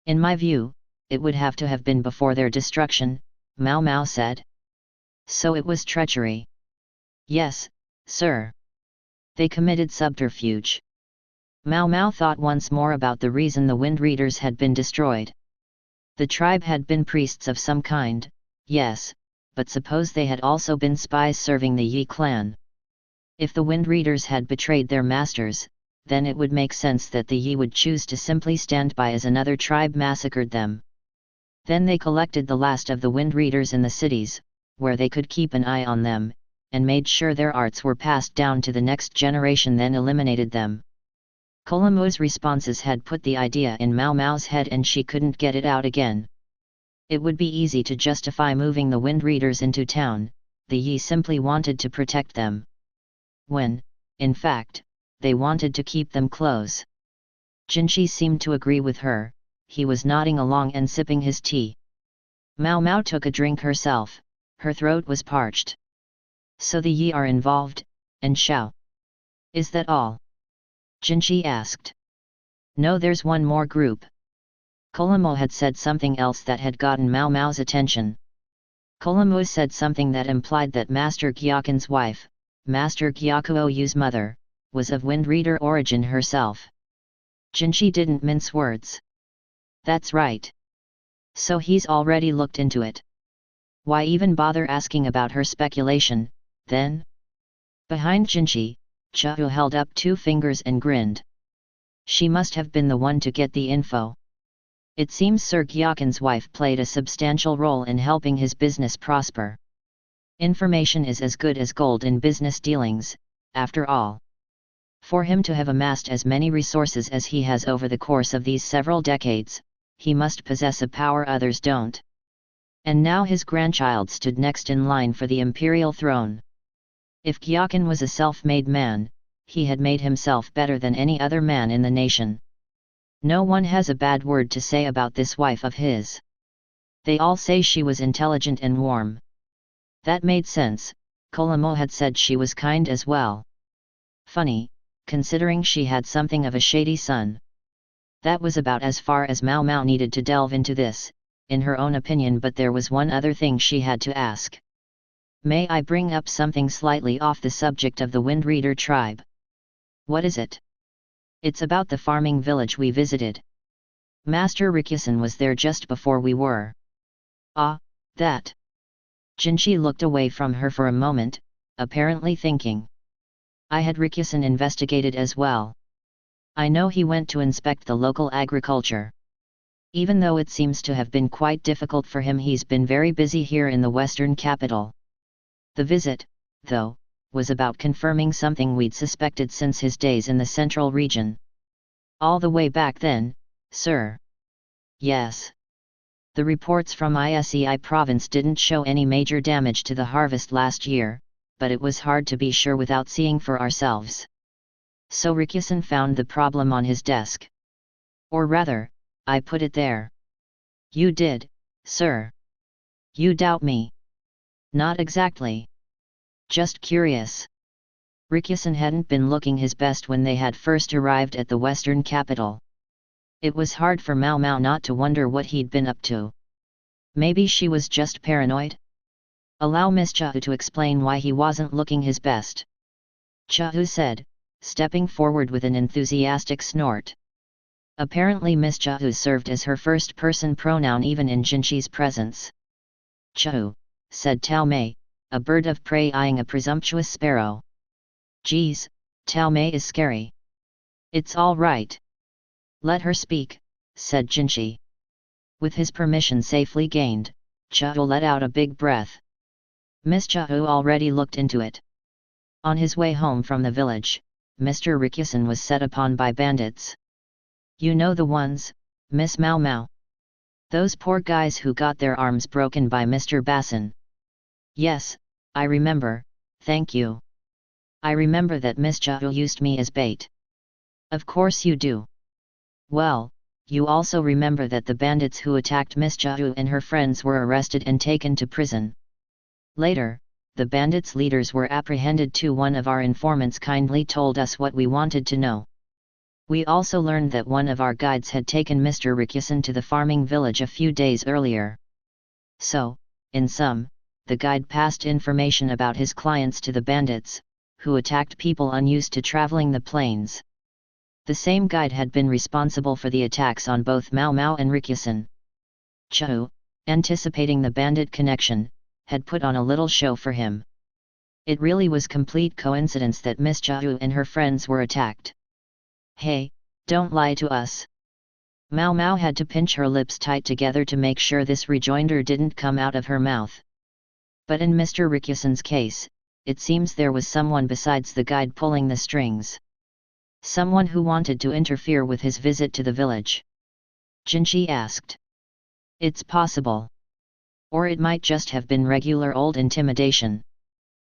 In my view, it would have to have been before their destruction, Mao Mao said. So it was treachery. Yes, sir. They committed subterfuge. Mao Mao thought once more about the reason the Wind Readers had been destroyed. The tribe had been priests of some kind, yes, but suppose they had also been spies serving the Yi clan. If the Wind Readers had betrayed their masters, then it would make sense that the Yi would choose to simply stand by as another tribe massacred them. Then they collected the last of the Wind Readers in the cities, where they could keep an eye on them, and made sure their arts were passed down to the next generation, then eliminated them. Kolamo's responses had put the idea in Mao Mao's head and she couldn't get it out again. It would be easy to justify moving the Wind Readers into town, the Yi simply wanted to protect them. When, in fact, they wanted to keep them close. Jinshi seemed to agree with her, he was nodding along and sipping his tea. Mao Mao took a drink herself, her throat was parched. So the Yi are involved, and Xiao. Is that all? Jinshi asked. No, there's one more group. Kolamo had said something else that had gotten Mao Mao's attention. Kolamo said something that implied that Master Gyakun's wife, Master Gyakuoyu's mother, was of Wind Reader origin herself. Jinshi didn't mince words. That's right. So he's already looked into it. Why even bother asking about her speculation, then? Behind Jinshi, Chahu held up 2 fingers and grinned. She must have been the one to get the info. It seems Sir Gyakun's wife played a substantial role in helping his business prosper. Information is as good as gold in business dealings, after all. For him to have amassed as many resources as he has over the course of these several decades, he must possess a power others don't. And now his grandchild stood next in line for the imperial throne. If Gyakun was a self-made man, he had made himself better than any other man in the nation. No one has a bad word to say about this wife of his. They all say she was intelligent and warm. That made sense, Kolamo had said she was kind as well. Funny, considering she had something of a shady son. That was about as far as Mao Mao needed to delve into this, in her own opinion, but there was one other thing she had to ask. May I bring up something slightly off the subject of the Wind Reader tribe? What is it? It's about the farming village we visited. Master Rikusen was there just before we were. Ah, that. Jinshi looked away from her for a moment, apparently thinking. I had Rikusen investigated as well. I know he went to inspect the local agriculture. Even though it seems to have been quite difficult for him, he's been very busy here in the western capital. The visit, though, was about confirming something we'd suspected since his days in the central region. All the way back then, sir. Yes. The reports from Isei province didn't show any major damage to the harvest last year, but it was hard to be sure without seeing for ourselves. So Rikusen found the problem on his desk. Or rather, I put it there. You did, sir. You doubt me? Not exactly. Just curious. Rikusen hadn't been looking his best when they had first arrived at the western capital. It was hard for Mao Mao not to wonder what he'd been up to. Maybe she was just paranoid? Allow Miss Chahu to explain why he wasn't looking his best. Chahu said, stepping forward with an enthusiastic snort. Apparently Miss Chahu served as her first-person pronoun even in Jinshi's presence. Chahu, said Tao Mei, a bird of prey eyeing a presumptuous sparrow. Geez, Tao Mei is scary. It's all right. Let her speak, said Jinshi. With his permission safely gained, Chahu let out a big breath. Miss Chahu already looked into it. On his way home from the village, Mr. Rikusen was set upon by bandits. You know the ones, Miss Mao Mao. Those poor guys who got their arms broken by Mr. Basson. Yes, I remember, thank you. I remember that Miss Hyuuga used me as bait. Of course you do. Well, you also remember that the bandits who attacked Miss Hyuuga and her friends were arrested and taken to prison. Later, the bandits' leaders were apprehended too. One of our informants kindly told us what we wanted to know. We also learned that one of our guides had taken Mr. Rikusen to the farming village a few days earlier. So, in sum, the guide passed information about his clients to the bandits, who attacked people unused to traveling the plains. The same guide had been responsible for the attacks on both Mao Mao and Rikusen. Hyuuga, anticipating the bandit connection, had put on a little show for him. It really was complete coincidence that Miss Hyuuga and her friends were attacked. Hey, don't lie to us. Mao Mao had to pinch her lips tight together to make sure this rejoinder didn't come out of her mouth. But in Mr. Rikusen's case, it seems there was someone besides the guide pulling the strings. Someone who wanted to interfere with his visit to the village. Jinshi asked. It's possible. Or it might just have been regular old intimidation.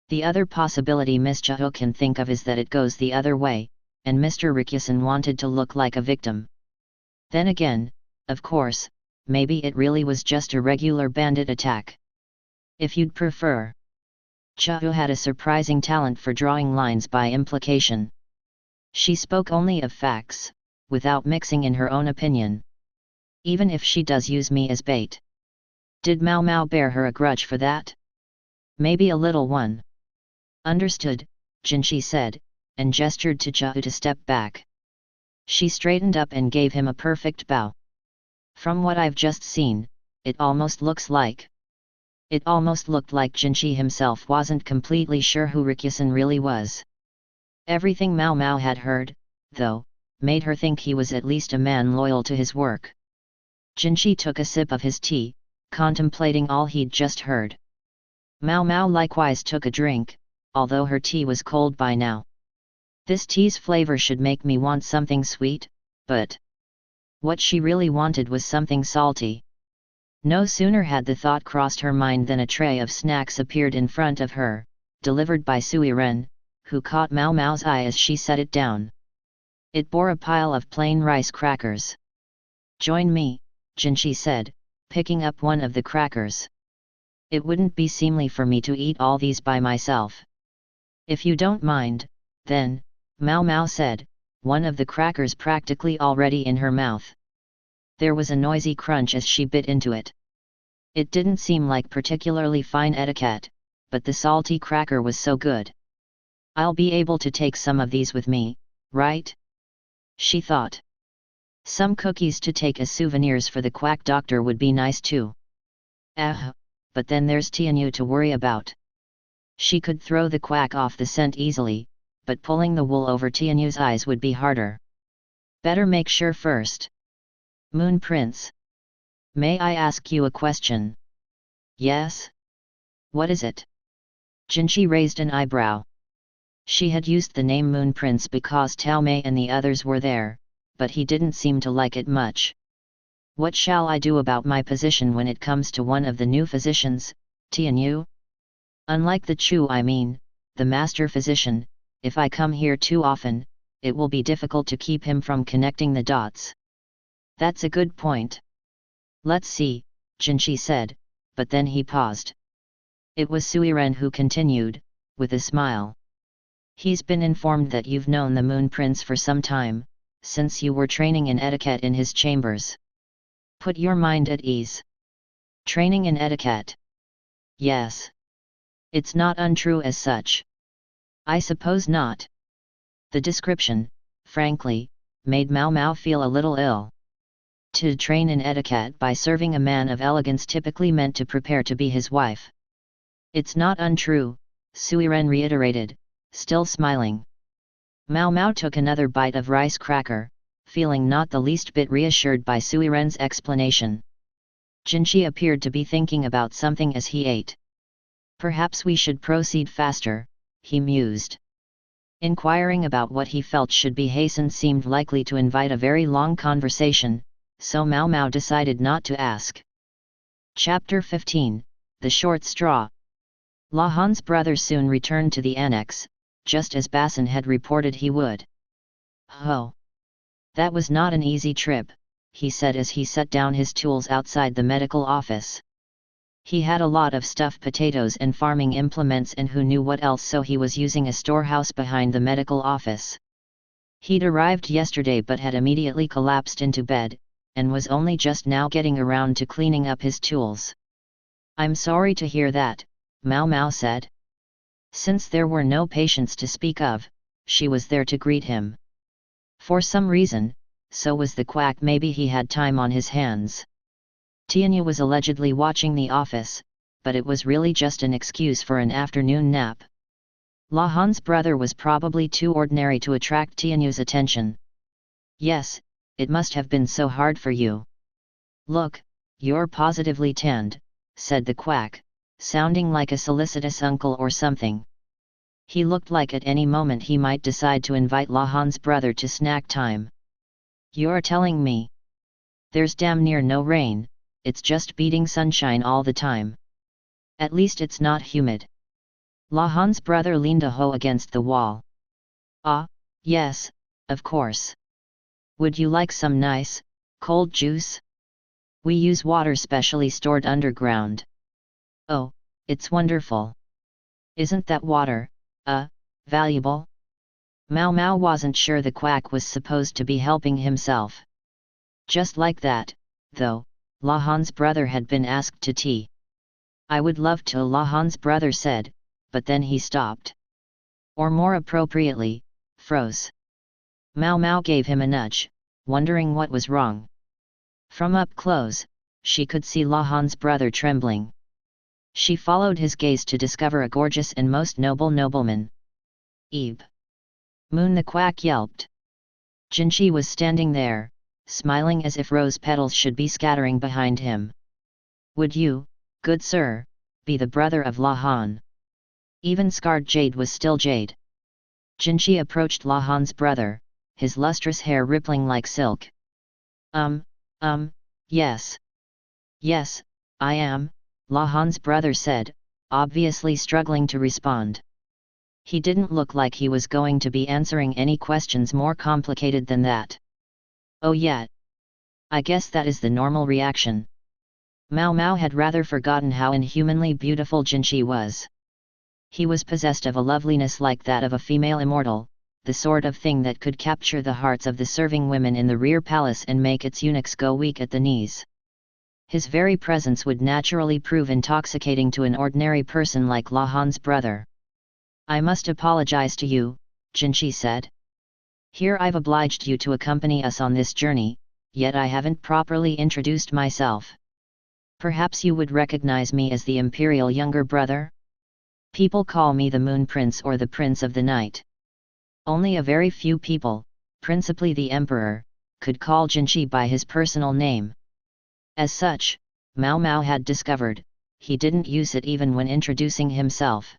The other possibility Miss Hyuuga can think of is that it goes the other way, and Mr. Rikusen wanted to look like a victim. Then again, of course, maybe it really was just a regular bandit attack. If you'd prefer. Hyuuga had a surprising talent for drawing lines by implication. She spoke only of facts, without mixing in her own opinion. Even if she does use me as bait. Did Mao Mao bear her a grudge for that? Maybe a little one. Understood, Jinshi said, and gestured to Hyuuga to step back. She straightened up and gave him a perfect bow. From what I've just seen, it almost looked like Jinshi himself wasn't completely sure who Rikusen really was. Everything Mao Mao had heard, though, made her think he was at least a man loyal to his work. Jinshi took a sip of his tea, contemplating all he'd just heard. Mao Mao likewise took a drink, although her tea was cold by now. This tea's flavor should make me want something sweet, but what she really wanted was something salty. No sooner had the thought crossed her mind than a tray of snacks appeared in front of her, delivered by Suiren, who caught Mao Mao's eye as she set it down. It bore a pile of plain rice crackers. Join me, Jinshi said, picking up one of the crackers. It wouldn't be seemly for me to eat all these by myself. If you don't mind, then, Mao Mao said, one of the crackers practically already in her mouth. There was a noisy crunch as she bit into it. It didn't seem like particularly fine etiquette, but the salty cracker was so good. I'll be able to take some of these with me, right? She thought. Some cookies to take as souvenirs for the quack doctor would be nice too. But then there's Tianyu to worry about. She could throw the quack off the scent easily, but pulling the wool over Tianyu's eyes would be harder. Better make sure first. Moon Prince. May I ask you a question? Yes? What is it? Jinshi raised an eyebrow. She had used the name Moon Prince because Tao Mei and the others were there, but he didn't seem to like it much. What shall I do about my position when it comes to one of the new physicians, Tianyu? Unlike the Chu, the master physician, if I come here too often, it will be difficult to keep him from connecting the dots. That's a good point. Let's see, Jinshi said, but then he paused. It was Suiren who continued, with a smile. He's been informed that you've known the Moon Prince for some time, since you were training in etiquette in his chambers. Put your mind at ease. Training in etiquette. Yes. It's not untrue as such. I suppose not. The description, frankly, made Mao Mao feel a little ill. To train in etiquette by serving a man of elegance typically meant to prepare to be his wife. It's not untrue, Suiren reiterated, still smiling. Mao Mao took another bite of rice cracker, feeling not the least bit reassured by Suiren's explanation. Jinshi appeared to be thinking about something as he ate. Perhaps we should proceed faster, he mused. Inquiring about what he felt should be hastened seemed likely to invite a very long conversation, so Mao Mao decided not to ask. Chapter 15, The Short Straw. La Han's brother soon returned to the annex, just as Basin had reported he would. "Oh! That was not an easy trip," he said as he set down his tools outside the medical office. He had a lot of stuffed potatoes and farming implements and who knew what else, so he was using a storehouse behind the medical office. He'd arrived yesterday but had immediately collapsed into bed, and was only just now getting around to cleaning up his tools. "I'm sorry to hear that," Mao Mao said. Since there were no patients to speak of, she was there to greet him. For some reason, so was the quack. Maybe he had time on his hands. Tianyu was allegedly watching the office, but it was really just an excuse for an afternoon nap. La Han's brother was probably too ordinary to attract Tianyu's attention. "Yes, it must have been so hard for you. Look, you're positively tanned," said the quack, sounding like a solicitous uncle or something. He looked like at any moment he might decide to invite La Han's brother to snack time. "You're telling me there's damn near no rain, it's just beating sunshine all the time. At least it's not humid." La Han's brother leaned a hoe against the wall. "Ah, yes, of course. Would you like some nice, cold juice? We use water specially stored underground." "Oh, it's wonderful. Isn't that water, valuable?" Mao Mao wasn't sure the quack was supposed to be helping himself. Just like that, though, La Han's brother had been asked to tea. "I would love to," La Han's brother said, but then he stopped. Or more appropriately, froze. Mao Mao gave him a nudge, wondering what was wrong. From up close, she could see La Han's brother trembling. She followed his gaze to discover a gorgeous and most noble nobleman. "Ebe! Moon!" the quack yelped. Jinchi was standing there, smiling as if rose petals should be scattering behind him. "Would you, good sir, be the brother of La Han?" Even scarred jade was still jade. Jinchi approached La Han's brother, his lustrous hair rippling like silk. Yes. "Yes, I am," La Han's brother said, obviously struggling to respond. He didn't look like he was going to be answering any questions more complicated than that. "Oh yeah. I guess that is the normal reaction." Mao Mao had rather forgotten how inhumanly beautiful Jinchi was. He was possessed of a loveliness like that of a female immortal, the sort of thing that could capture the hearts of the serving women in the rear palace and make its eunuchs go weak at the knees. His very presence would naturally prove intoxicating to an ordinary person like La Han's brother. "I must apologize to you," Jinchi said. "Here I've obliged you to accompany us on this journey, yet I haven't properly introduced myself. Perhaps you would recognize me as the imperial younger brother? People call me the Moon Prince or the Prince of the Night." Only a very few people, principally the Emperor, could call Jinchi by his personal name. As such, Mao Mao had discovered, he didn't use it even when introducing himself.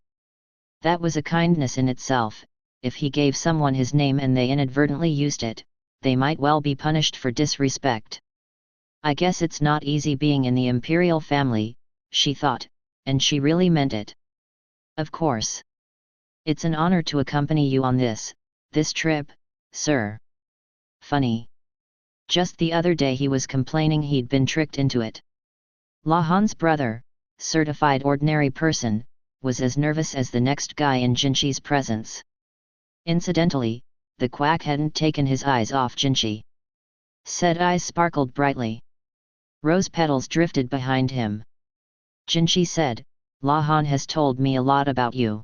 That was a kindness in itself. If he gave someone his name and they inadvertently used it, they might well be punished for disrespect. "I guess it's not easy being in the imperial family," she thought, and she really meant it. "Of course. It's an honor to accompany you on this trip, sir." Funny. Just the other day he was complaining he'd been tricked into it. La Han's brother, certified ordinary person, was as nervous as the next guy in Jinchi's presence. Incidentally, the quack hadn't taken his eyes off Jinchi. Said eyes sparkled brightly. Rose petals drifted behind him. Jinchi said, "La Han has told me a lot about you.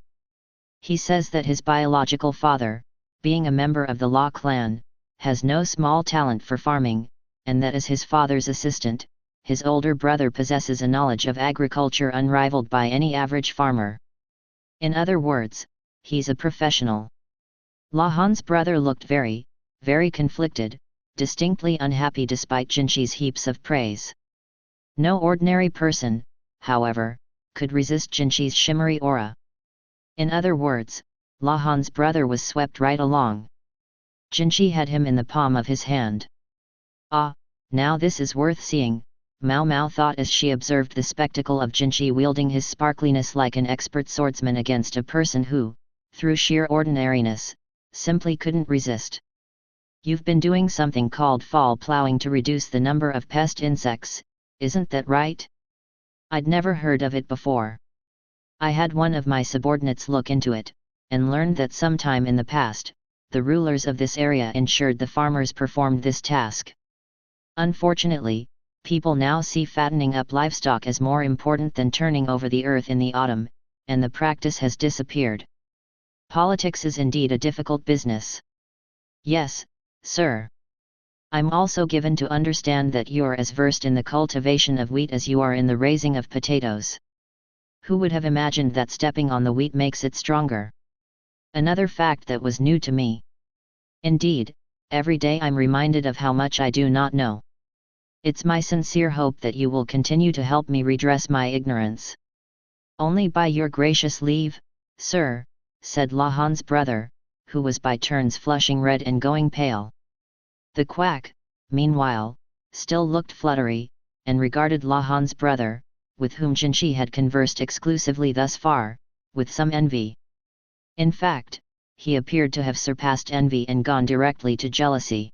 He says that his biological father, being a member of the La clan, has no small talent for farming, and that as his father's assistant, his older brother possesses a knowledge of agriculture unrivaled by any average farmer. In other words, he's a professional." La Han's brother looked very, very conflicted, distinctly unhappy despite Jinchi's heaps of praise. No ordinary person, however, could resist Jinchi's shimmery aura. In other words, La Han's brother was swept right along. Jinchi had him in the palm of his hand. "Ah, Now this is worth seeing, Mao Mao thought as she observed the spectacle of Jinshi wielding his sparkliness like an expert swordsman against a person who, through sheer ordinariness, simply couldn't resist. You've been doing something called fall plowing to reduce the number of pest insects, isn't that right? I'd never heard of it before. I had one of my subordinates look into it, and learned that sometime in the past, the rulers of this area ensured the farmers performed this task. Unfortunately, people now see fattening up livestock as more important than turning over the earth in the autumn, and the practice has disappeared. Politics is indeed a difficult business. Yes, sir. I'm also given to understand that you're as versed in the cultivation of wheat as you are in the raising of potatoes. Who would have imagined that stepping on the wheat makes it stronger? Another fact that was new to me. Indeed, every day I'm reminded of how much I do not know. It's my sincere hope that you will continue to help me redress my ignorance. Only by your gracious leave, sir, said Lahan's brother, who was by turns flushing red and going pale. The quack, meanwhile, still looked fluttery, and regarded Lahan's brother, with whom Jinshi had conversed exclusively thus far, with some envy. In fact, he appeared to have surpassed envy and gone directly to jealousy.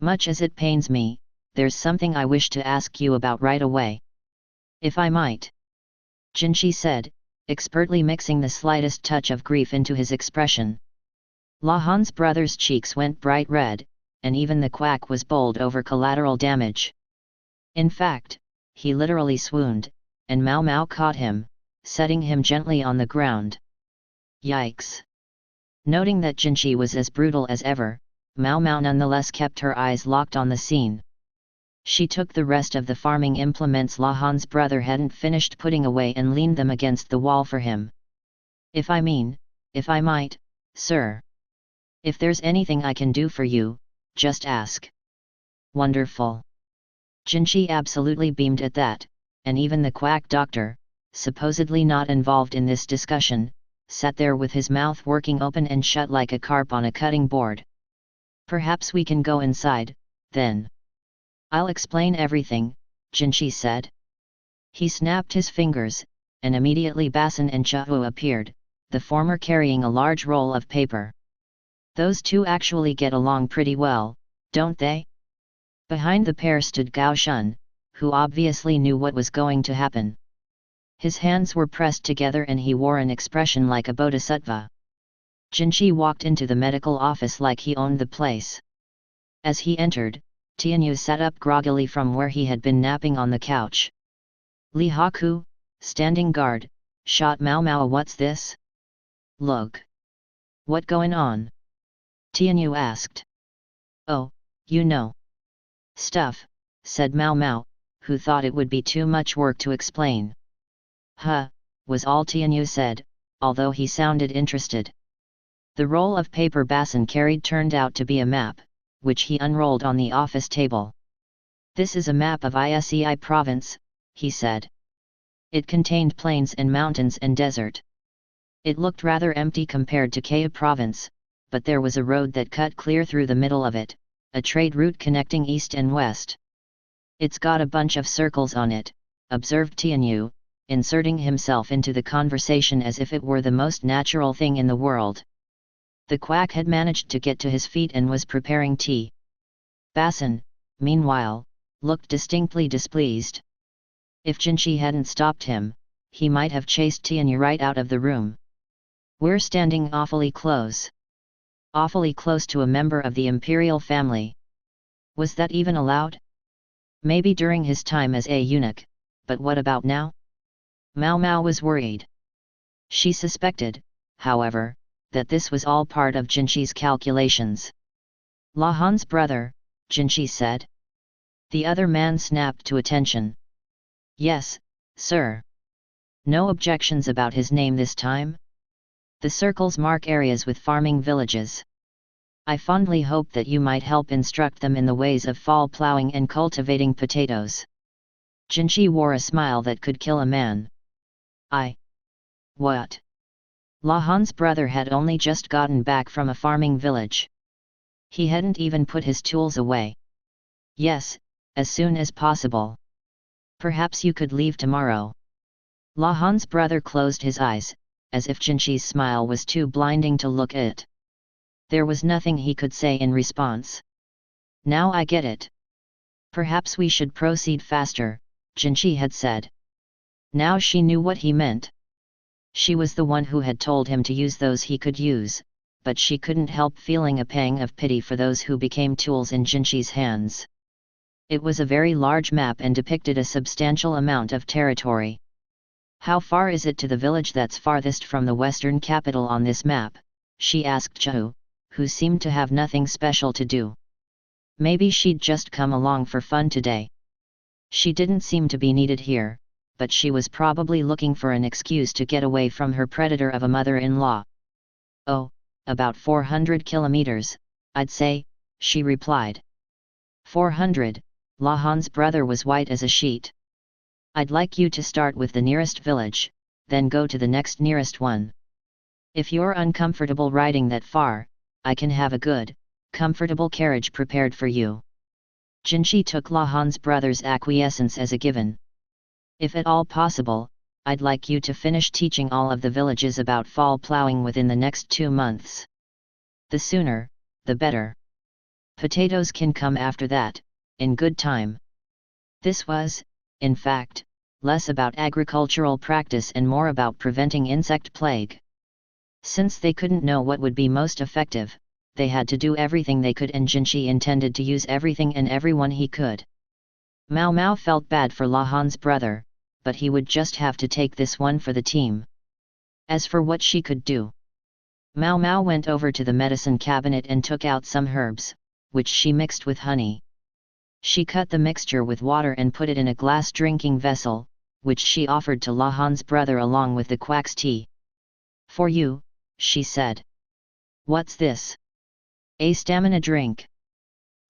Much as it pains me, there's something I wish to ask you about right away. If I might. Jinshi said, expertly mixing the slightest touch of grief into his expression. Lahan's brother's cheeks went bright red, and even the quack was bowled over collateral damage. In fact, he literally swooned, and Mao Mao caught him, setting him gently on the ground. Yikes! Noting that Jinshi was as brutal as ever, Mao Mao nonetheless kept her eyes locked on the scene. She took the rest of the farming implements Lahan's brother hadn't finished putting away and leaned them against the wall for him. If I might, sir. If there's anything I can do for you, just ask. Wonderful. Jinshi absolutely beamed at that, and even the quack doctor, supposedly not involved in this discussion, sat there with his mouth working open and shut like a carp on a cutting board. Perhaps we can go inside, then. I'll explain everything, Jinshi said. He snapped his fingers, and immediately Basin and Chahu appeared, the former carrying a large roll of paper. Those two actually get along pretty well, don't they? Behind the pair stood Gao Shun, who obviously knew what was going to happen. His hands were pressed together and he wore an expression like a bodhisattva. Jinshi walked into the medical office like he owned the place. As he entered, Tianyu sat up groggily from where he had been napping on the couch. Li Haku, standing guard, shot Mao Mao. What's this? Look. What going on? Tianyu asked. Oh, you know. Stuff, said Mao Mao, who thought it would be too much work to explain. Huh, was all Tianyu said, although he sounded interested. The roll of paper Basin carried turned out to be a map, which he unrolled on the office table. This is a map of Isei province, he said. It contained plains and mountains and desert. It looked rather empty compared to Kaya province, but there was a road that cut clear through the middle of it, a trade route connecting east and west. It's got a bunch of circles on it, observed Tianyu, inserting himself into the conversation as if it were the most natural thing in the world. The quack had managed to get to his feet and was preparing tea. Basin, meanwhile, looked distinctly displeased. If Jinshi hadn't stopped him, he might have chased Tianyu right out of the room. We're standing awfully close. Awfully close to a member of the imperial family. Was that even allowed? Maybe during his time as a eunuch, but what about now? Mao Mao was worried. She suspected, however, that this was all part of Jinshi's calculations. Lahan's brother, Jinshi said. The other man snapped to attention. Yes, sir. No objections about his name this time? The circles mark areas with farming villages. I fondly hope that you might help instruct them in the ways of fall plowing and cultivating potatoes. Jinshi wore a smile that could kill a man. What? Lahan's brother had only just gotten back from a farming village. He hadn't even put his tools away. Yes, as soon as possible. Perhaps you could leave tomorrow. Lahan's brother closed his eyes, as if Jinchi's smile was too blinding to look at. There was nothing he could say in response. Now I get it. Perhaps we should proceed faster, Jinchi had said. Now she knew what he meant. She was the one who had told him to use those he could use, but she couldn't help feeling a pang of pity for those who became tools in Jinchi's hands. It was a very large map and depicted a substantial amount of territory. How far is it to the village that's farthest from the western capital on this map? She asked Chou, who seemed to have nothing special to do. Maybe she'd just come along for fun today. She didn't seem to be needed here, but she was probably looking for an excuse to get away from her predator of a mother-in-law. Oh, about 400 kilometers, I'd say, she replied. 400, Lahan's brother was white as a sheet. I'd like you to start with the nearest village, then go to the next nearest one. If you're uncomfortable riding that far, I can have a good, comfortable carriage prepared for you. Jinchi took Lahan's brother's acquiescence as a given. If at all possible, I'd like you to finish teaching all of the villages about fall plowing within the next 2 months. The sooner, the better. Potatoes can come after that, in good time. This was, in fact, less about agricultural practice and more about preventing insect plague. Since they couldn't know what would be most effective, they had to do everything they could, and Jinchi intended to use everything and everyone he could. Mao Mao felt bad for Lahan's brother, but he would just have to take this one for the team. As for what she could do, Mao Mao went over to the medicine cabinet and took out some herbs, which she mixed with honey. She cut the mixture with water and put it in a glass drinking vessel, which she offered to Lahan's brother along with the quack's tea. For you, she said. What's this? A stamina drink.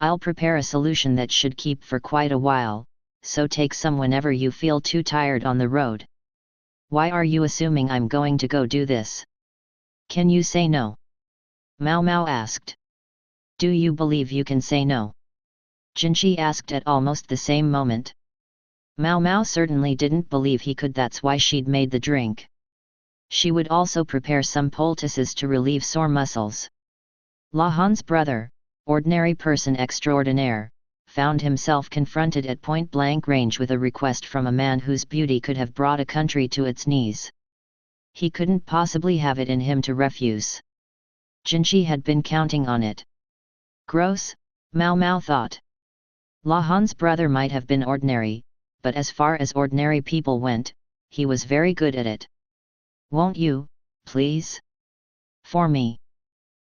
I'll prepare a solution that should keep for quite a while, so take some whenever you feel too tired on the road. Why are you assuming I'm going to go do this? Can you say no? Mao Mao asked. Do you believe you can say no? Jinchi asked at almost the same moment. Mao Mao certainly didn't believe he could, that's why she'd made the drink. She would also prepare some poultices to relieve sore muscles. Lahan's brother, ordinary person extraordinaire, found himself confronted at point-blank range with a request from a man whose beauty could have brought a country to its knees. He couldn't possibly have it in him to refuse. Jinchi had been counting on it. Gross, Mao Mao thought. Lahan's brother might have been ordinary, but as far as ordinary people went, he was very good at it. Won't you, please? For me.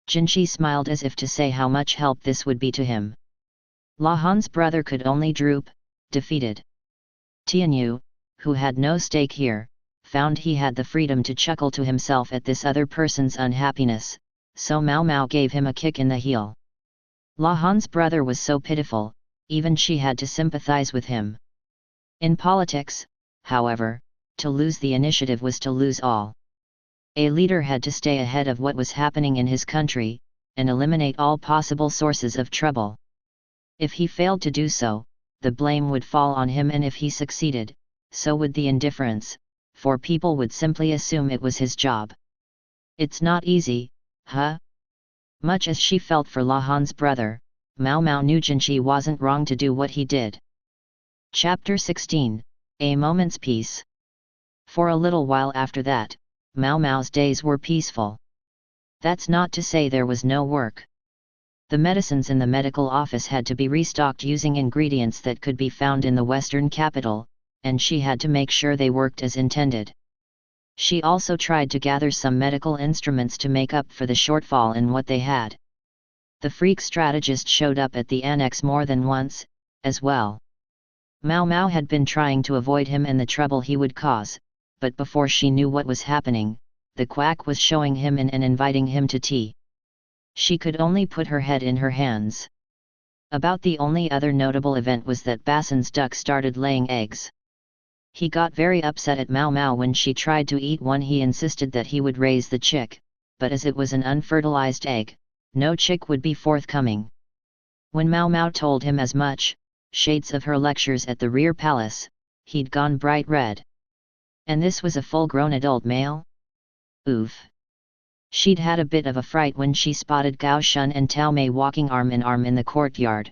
Jinchi smiled as if to say how much help this would be to him. Lahan's brother could only droop, defeated. Tianyu, who had no stake here, found he had the freedom to chuckle to himself at this other person's unhappiness, so Mao Mao gave him a kick in the heel. Lahan's brother was so pitiful, even she had to sympathize with him. In politics, however, to lose the initiative was to lose all. A leader had to stay ahead of what was happening in his country, and eliminate all possible sources of trouble. If he failed to do so, the blame would fall on him, and if he succeeded, so would the indifference, for people would simply assume it was his job. It's not easy, huh? Much as she felt for Lahan's brother, Mao Mao knew Jinchi wasn't wrong to do what he did. Chapter 16, A Moment's Peace. For a little while after that, Mao Mao's days were peaceful. That's not to say there was no work. The medicines in the medical office had to be restocked using ingredients that could be found in the western capital, and she had to make sure they worked as intended. She also tried to gather some medical instruments to make up for the shortfall in what they had. The freak strategist showed up at the annex more than once, as well. Mao Mao had been trying to avoid him and the trouble he would cause, but before she knew what was happening, the quack was showing him in and inviting him to tea. She could only put her head in her hands. About the only other notable event was that Bassan's duck started laying eggs. He got very upset at Mao Mao when she tried to eat one. He insisted that he would raise the chick, but as it was an unfertilized egg, no chick would be forthcoming. When Mao Mao told him as much, shades of her lectures at the rear palace, he'd gone bright red. And this was a full-grown adult male? Oof. She'd had a bit of a fright when she spotted Gao Shun and Tao Mei walking arm in arm in the courtyard.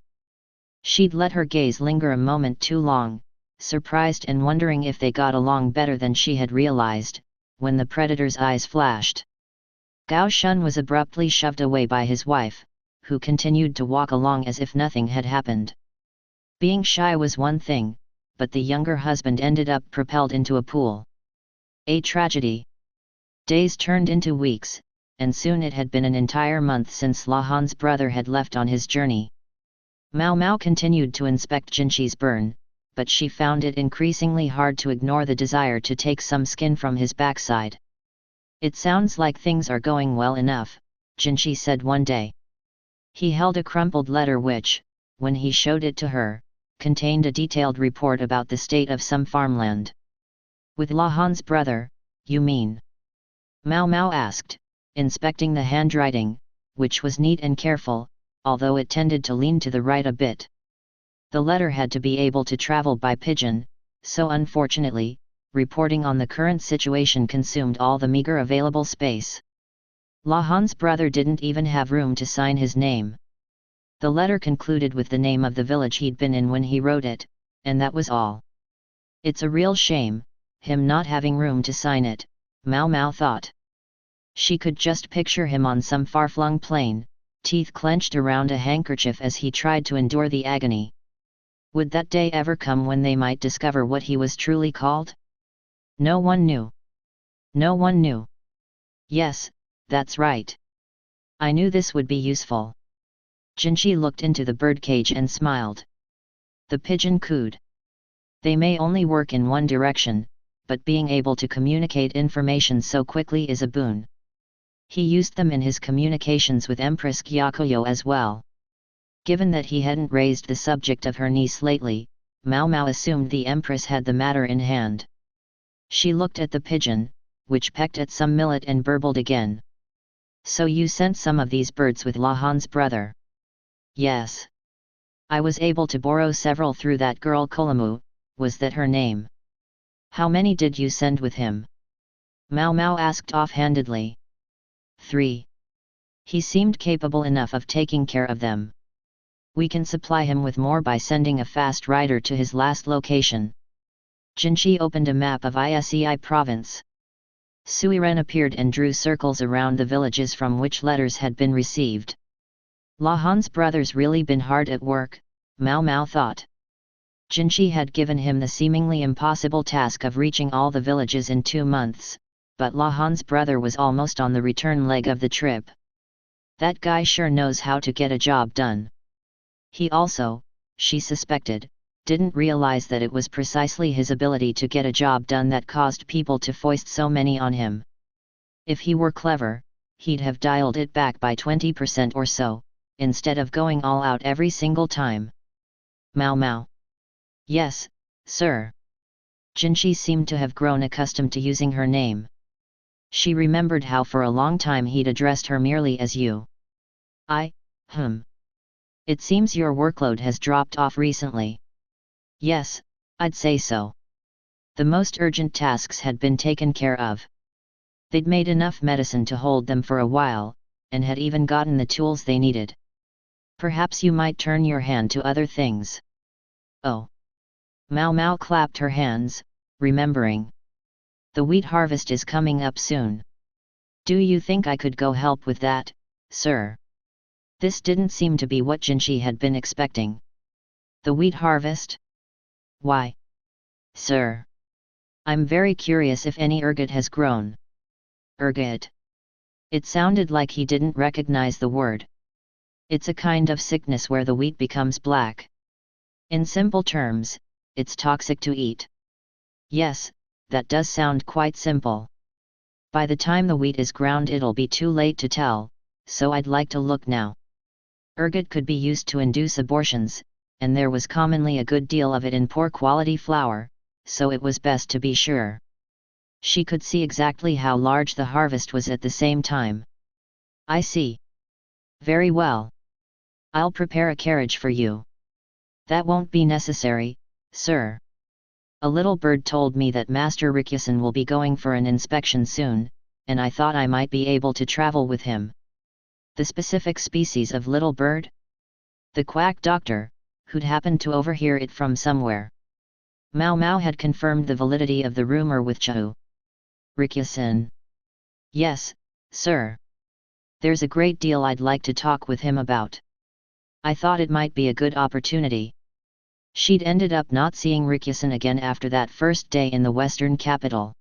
She'd let her gaze linger a moment too long, surprised and wondering if they got along better than she had realized, when the predator's eyes flashed. Gao Shun was abruptly shoved away by his wife, who continued to walk along as if nothing had happened. Being shy was one thing, but the younger husband ended up propelled into a pool. A tragedy. Days turned into weeks, and soon it had been an entire month since Lahan's brother had left on his journey. Mao Mao continued to inspect Jinqi's burn, but she found it increasingly hard to ignore the desire to take some skin from his backside. "It sounds like things are going well enough," Jinqi said one day. He held a crumpled letter which, when he showed it to her, contained a detailed report about the state of some farmland. "With Lahan's brother, you mean?" Mao Mao asked, inspecting the handwriting, which was neat and careful, although it tended to lean to the right a bit. The letter had to be able to travel by pigeon, so unfortunately, reporting on the current situation consumed all the meager available space. Lahan's brother didn't even have room to sign his name. The letter concluded with the name of the village he'd been in when he wrote it, and that was all. It's a real shame, him not having room to sign it, Mao Mao thought. She could just picture him on some far-flung plain, teeth clenched around a handkerchief as he tried to endure the agony. Would that day ever come when they might discover what he was truly called? No one knew. No one knew. Yes, that's right. I knew this would be useful. Jinqi looked into the birdcage and smiled. The pigeon cooed. They may only work in one direction, but being able to communicate information so quickly is a boon. He used them in his communications with Empress Gyakuyo as well. Given that he hadn't raised the subject of her niece lately, Mao Mao assumed the Empress had the matter in hand. She looked at the pigeon, which pecked at some millet and burbled again. "So you sent some of these birds with Lahan's brother?" "Yes. I was able to borrow several through that girl Kolamu, was that her name?" "How many did you send with him?" Mao Mao asked offhandedly. 3. He seemed capable enough of taking care of them. We can supply him with more by sending a fast rider to his last location. Jinqi opened a map of Isei province. Suiren appeared and drew circles around the villages from which letters had been received. Lahan's brother's really been hard at work, Mao Mao thought. Jinqi had given him the seemingly impossible task of reaching all the villages in 2 months, but Lahan's brother was almost on the return leg of the trip. That guy sure knows how to get a job done. He also, she suspected, didn't realize that it was precisely his ability to get a job done that caused people to foist so many on him. If he were clever, he'd have dialed it back by 20% or so, instead of going all out every single time. Mao Mao. Yes, sir. Jinqi seemed to have grown accustomed to using her name. She remembered how for a long time he'd addressed her merely as you. It seems your workload has dropped off recently. Yes, I'd say so. The most urgent tasks had been taken care of. They'd made enough medicine to hold them for a while, and had even gotten the tools they needed. Perhaps you might turn your hand to other things. Oh. Mao Mao clapped her hands, remembering. The wheat harvest is coming up soon. Do you think I could go help with that, sir? This didn't seem to be what Jinqi had been expecting. The wheat harvest? Why? Sir. I'm very curious if any ergot has grown. Ergot? It sounded like he didn't recognize the word. It's a kind of sickness where the wheat becomes black. In simple terms, it's toxic to eat. Yes, that does sound quite simple. By the time the wheat is ground it'll be too late to tell, so I'd like to look now. Ergot could be used to induce abortions, and there was commonly a good deal of it in poor quality flour, so it was best to be sure. She could see exactly how large the harvest was at the same time. I see. Very well. I'll prepare a carriage for you. That won't be necessary, sir. A little bird told me that Master Rikyusen will be going for an inspection soon, and I thought I might be able to travel with him. The specific species of little bird? The quack doctor, who'd happened to overhear it from somewhere. Mao Mao had confirmed the validity of the rumor with Chou. Rikyusen. Yes, sir. There's a great deal I'd like to talk with him about. I thought it might be a good opportunity. She'd ended up not seeing Rikyusen again after that first day in the western capital.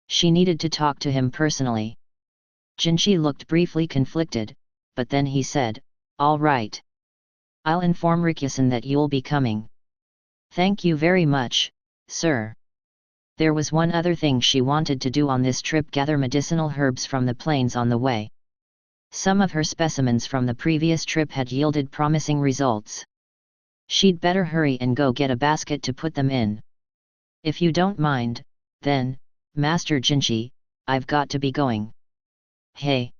She needed to talk to him personally. Jinshi looked briefly conflicted, but then he said, "All right. I'll inform Rikyusen that you'll be coming." "Thank you very much, sir." There was one other thing she wanted to do on this trip: gather medicinal herbs from the plains on the way. Some of her specimens from the previous trip had yielded promising results. She'd better hurry and go get a basket to put them in. "If you don't mind, then, Master Jinshi, I've got to be going." "Hey."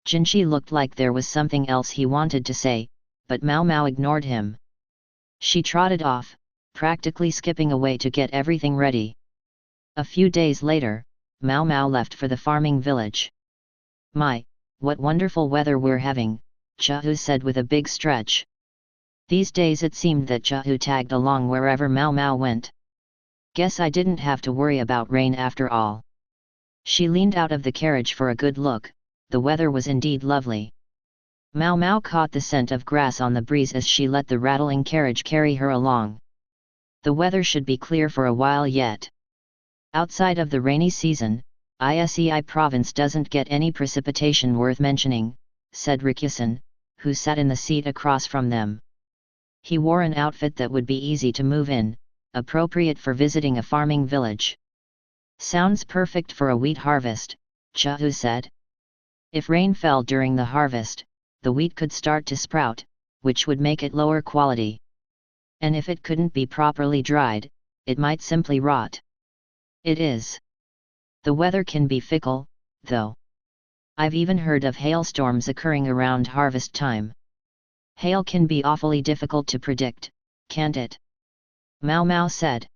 Jinshi looked like there was something else he wanted to say, but Mao Mao ignored him. She trotted off, practically skipping away to get everything ready. A few days later, Mao Mao left for the farming village. "My, what wonderful weather we're having," Chahu said with a big stretch. These days it seemed that Chahu tagged along wherever Mao Mao went. "Guess I didn't have to worry about rain after all." She leaned out of the carriage for a good look. The weather was indeed lovely. Mao Mao caught the scent of grass on the breeze as she let the rattling carriage carry her along. The weather should be clear for a while yet. Outside of the rainy season, Isei province doesn't get any precipitation worth mentioning, said Rikyusen, who sat in the seat across from them. He wore an outfit that would be easy to move in, appropriate for visiting a farming village. "Sounds perfect for a wheat harvest," Chahu said. "If rain fell during the harvest, the wheat could start to sprout, which would make it lower quality. And if it couldn't be properly dried, it might simply rot. It is. The weather can be fickle, though. I've even heard of hailstorms occurring around harvest time. Hail can be awfully difficult to predict, can't it?" Mao Mao said.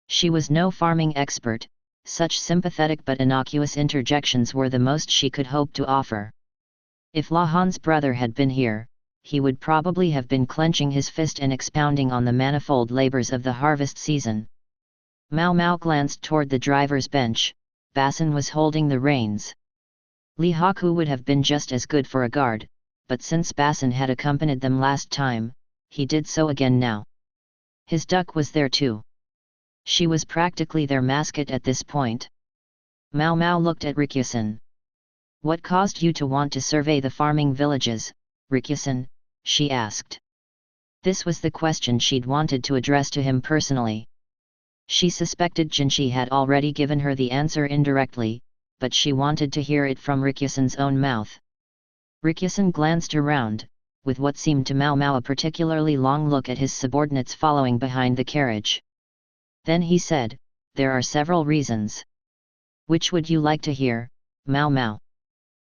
She was no farming expert. Such sympathetic but innocuous interjections were the most she could hope to offer. If Lahan's brother had been here, he would probably have been clenching his fist and expounding on the manifold labors of the harvest season. Mao Mao glanced toward the driver's bench. Basin was holding the reins. Li Haku would have been just as good for a guard, but since Basin had accompanied them last time, he did so again now. His duck was there too. She was practically their mascot at this point. Mao Mao looked at Rikyusen. "What caused you to want to survey the farming villages, Rikyusen?" she asked. This was the question she'd wanted to address to him personally. She suspected Jinshi had already given her the answer indirectly, but she wanted to hear it from Rikyusen's own mouth. Rikyusen glanced around, with what seemed to Mao Mao a particularly long look at his subordinates following behind the carriage. Then he said, "There are several reasons." "Which would you like to hear, Mao Mao?"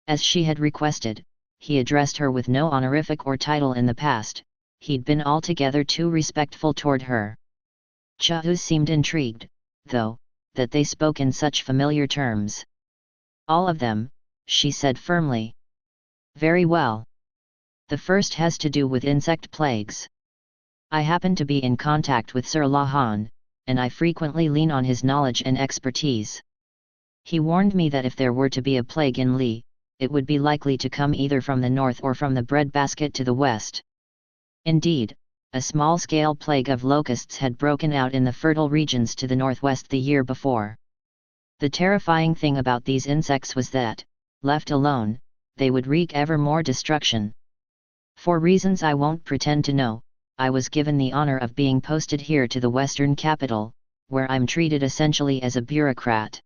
As she had requested, he addressed her with no honorific or title in the past. He'd been altogether too respectful toward her. Chahu seemed intrigued, though, that they spoke in such familiar terms. "All of them," she said firmly. "Very well. The first has to do with insect plagues. I happen to be in contact with Sir Lahan, and I frequently lean on his knowledge and expertise. He warned me that if there were to be a plague in Li, it would be likely to come either from the north or from the breadbasket to the west. Indeed, a small-scale plague of locusts had broken out in the fertile regions to the northwest the year before. The terrifying thing about these insects was that, left alone, they would wreak ever more destruction. For reasons I won't pretend to know, I was given the honor of being posted here to the western capital, where I'm treated essentially as a bureaucrat.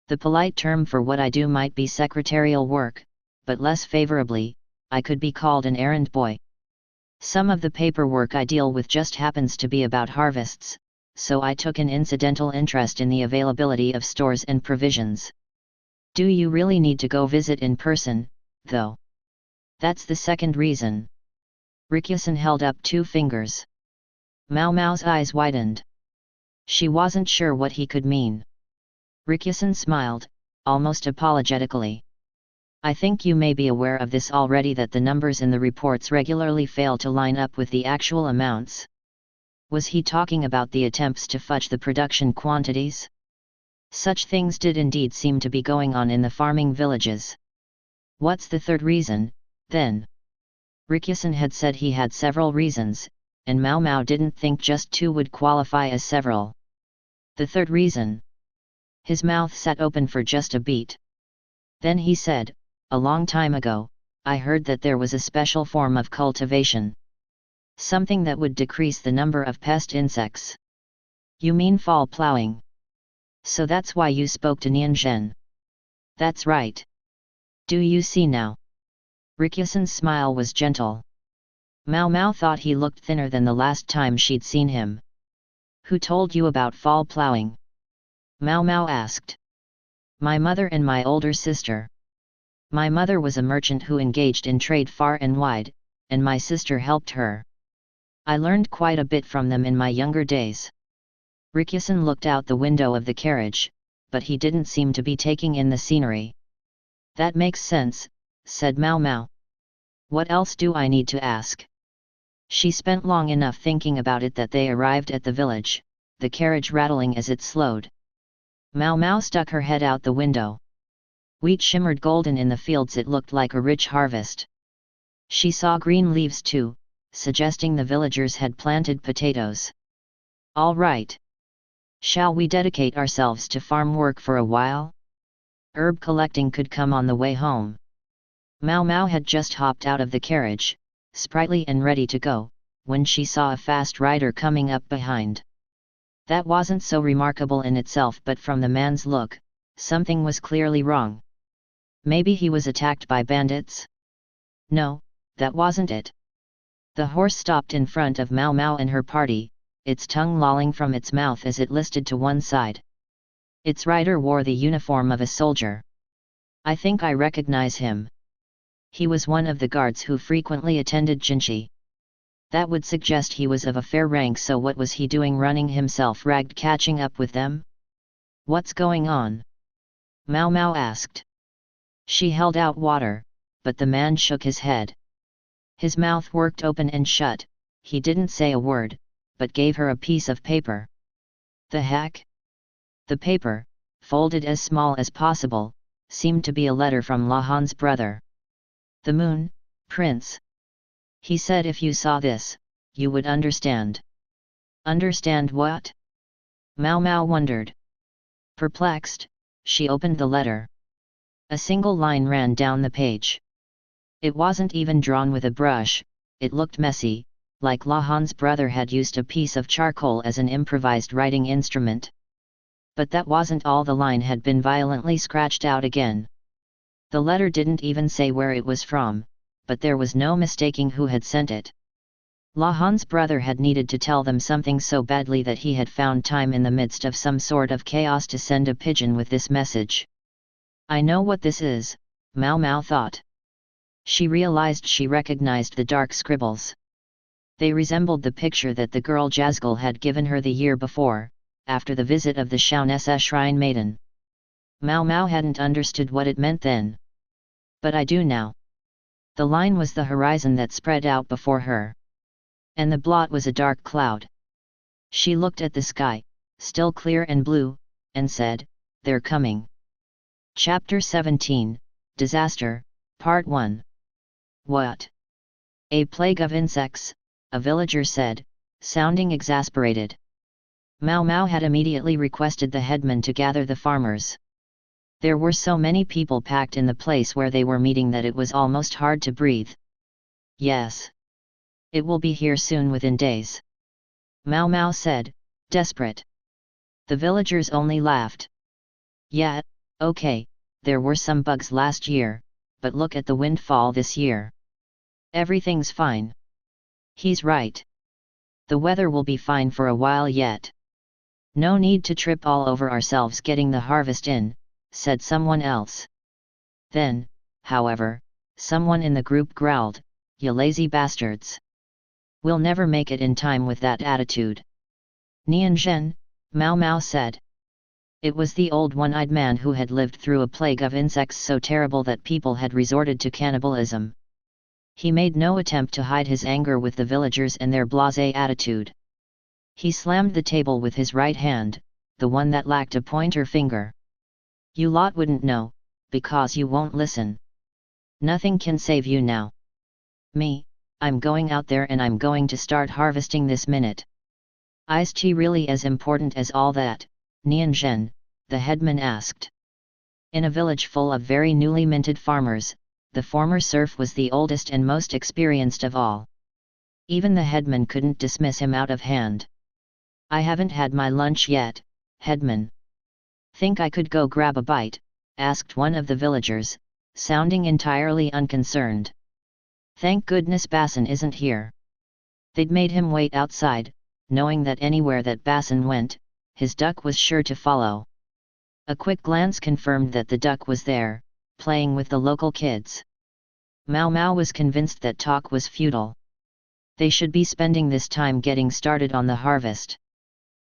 The polite term for what I do might be secretarial work, but less favorably, I could be called an errand boy. Some of the paperwork I deal with just happens to be about harvests, so I took an incidental interest in the availability of stores and provisions. Do you really need to go visit in person, though? That's the second reason." Rikyusen held up 2 fingers. Mao Mao's eyes widened. She wasn't sure what he could mean. Rikyasan smiled, almost apologetically. I think you may be aware of this already, that the numbers in the reports regularly fail to line up with the actual amounts. Was he talking about the attempts to fudge the production quantities? Such things did indeed seem to be going on in the farming villages. What's the third reason, then? Rikyasan had said he had several reasons, and Mao Mao didn't think just two would qualify as several. The third reason. His mouth sat open for just a beat. Then he said, a long time ago, I heard that there was a special form of cultivation. Something that would decrease the number of pest insects. You mean fall plowing? So that's why you spoke to Nian Zhen. That's right. Do you see now? Rikyasan's smile was gentle. Mao Mao thought he looked thinner than the last time she'd seen him. Who told you about fall plowing? Mao Mao asked. My mother and my older sister. My mother was a merchant who engaged in trade far and wide, and my sister helped her. I learned quite a bit from them in my younger days. Rikyasan looked out the window of the carriage, but he didn't seem to be taking in the scenery. That makes sense, said Mao Mao. What else do I need to ask? She spent long enough thinking about it that they arrived at the village, the carriage rattling as it slowed. Mao Mao stuck her head out the window. Wheat shimmered golden in the fields, it looked like a rich harvest. She saw green leaves too, suggesting the villagers had planted potatoes. All right. Shall we dedicate ourselves to farm work for a while? Herb collecting could come on the way home. Mao Mao had just hopped out of the carriage, sprightly and ready to go, when she saw a fast rider coming up behind. That wasn't so remarkable in itself, but from the man's look, something was clearly wrong. Maybe he was attacked by bandits? No, that wasn't it. The horse stopped in front of Mao Mao and her party, its tongue lolling from its mouth as it listed to one side. Its rider wore the uniform of a soldier. I think I recognize him. He was one of the guards who frequently attended Jinshi. That would suggest he was of a fair rank, so what was he doing running himself ragged, catching up with them? What's going on? Mao Mao asked. She held out water, but the man shook his head. His mouth worked open and shut, he didn't say a word, but gave her a piece of paper. The heck? The paper, folded as small as possible, seemed to be a letter from Lahan's brother. The moon, Prince. He said if you saw this, you would understand. Understand what? Mao Mao wondered. Perplexed, she opened the letter. A single line ran down the page. It wasn't even drawn with a brush, it looked messy, like Lahan's brother had used a piece of charcoal as an improvised writing instrument. But that wasn't all, the line had been violently scratched out again. The letter didn't even say where it was from, but there was no mistaking who had sent it. Lahan's brother had needed to tell them something so badly that he had found time in the midst of some sort of chaos to send a pigeon with this message. I know what this is, Mao Mao thought. She realized she recognized the dark scribbles. They resembled the picture that the girl Jazgal had given her the year before, after the visit of the Shaunessa Shrine Maiden. Mao Mao hadn't understood what it meant then. But I do now. The line was the horizon that spread out before her. And the blot was a dark cloud. She looked at the sky, still clear and blue, and said, "They're coming." Chapter 17, Disaster, Part 1. What? A plague of insects, a villager said, sounding exasperated. Mao Mao had immediately requested the headman to gather the farmers. There were so many people packed in the place where they were meeting that it was almost hard to breathe. Yes. It will be here soon, within days. Mao Mao said, desperate. The villagers only laughed. Yeah, okay, there were some bugs last year, but look at the windfall this year. Everything's fine. He's right. The weather will be fine for a while yet. No need to trip all over ourselves getting the harvest in, said someone else. Then, however, someone in the group growled, "You lazy bastards. We'll never make it in time with that attitude. Nianzhen, Mao Mao said. It was the old one-eyed man who had lived through a plague of insects so terrible that people had resorted to cannibalism. He made no attempt to hide his anger with the villagers and their blasé attitude. He slammed the table with his right hand, the one that lacked a pointer finger. You lot wouldn't know, because you won't listen. Nothing can save you now. Me, I'm going out there and I'm going to start harvesting this minute. Is tea really as important as all that, Nianzhen? The headman asked. In a village full of very newly minted farmers, the former serf was the oldest and most experienced of all. Even the headman couldn't dismiss him out of hand. I haven't had my lunch yet, headman. Think I could go grab a bite? Asked one of the villagers, sounding entirely unconcerned. Thank goodness Basin isn't here. They'd made him wait outside, knowing that anywhere that Basin went, his duck was sure to follow. A quick glance confirmed that the duck was there, playing with the local kids. Mao Mao was convinced that talk was futile. They should be spending this time getting started on the harvest.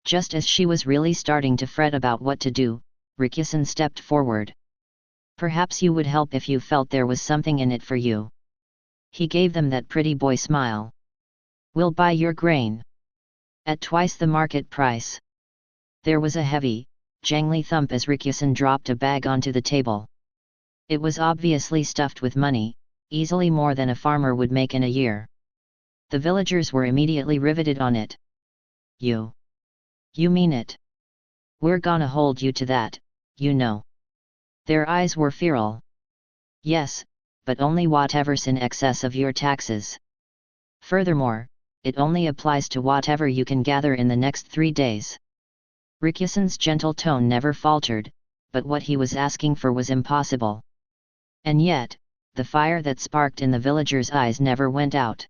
Just as she was really starting to fret about what to do, Rikusen stepped forward. Perhaps you would help if you felt there was something in it for you. He gave them that pretty boy smile. We'll buy your grain. At twice the market price. There was a heavy, jangly thump as Rikusen dropped a bag onto the table. It was obviously stuffed with money, easily more than a farmer would make in a year. The villagers were immediately riveted on it. You mean it? We're gonna hold you to that, you know. Their eyes were feral. Yes, but only whatever's in excess of your taxes. Furthermore, it only applies to whatever you can gather in the next 3 days. Rikusen's gentle tone never faltered, but what he was asking for was impossible. And yet, the fire that sparked in the villagers' eyes never went out.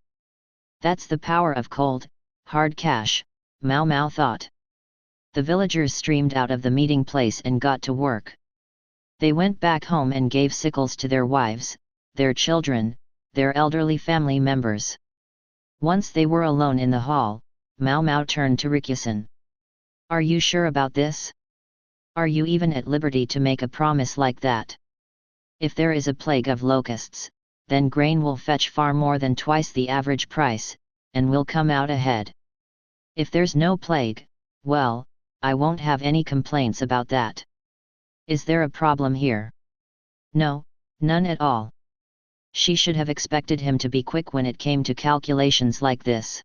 That's the power of cold, hard cash, Mao Mao thought. The villagers streamed out of the meeting place and got to work. They went back home and gave sickles to their wives, their children, their elderly family members. Once they were alone in the hall, Mao Mao turned to Rikusen. Are you sure about this? Are you even at liberty to make a promise like that? If there is a plague of locusts, then grain will fetch far more than twice the average price, and will come out ahead. If there's no plague, well, I won't have any complaints about that. Is there a problem here? No, none at all. She should have expected him to be quick when it came to calculations like this.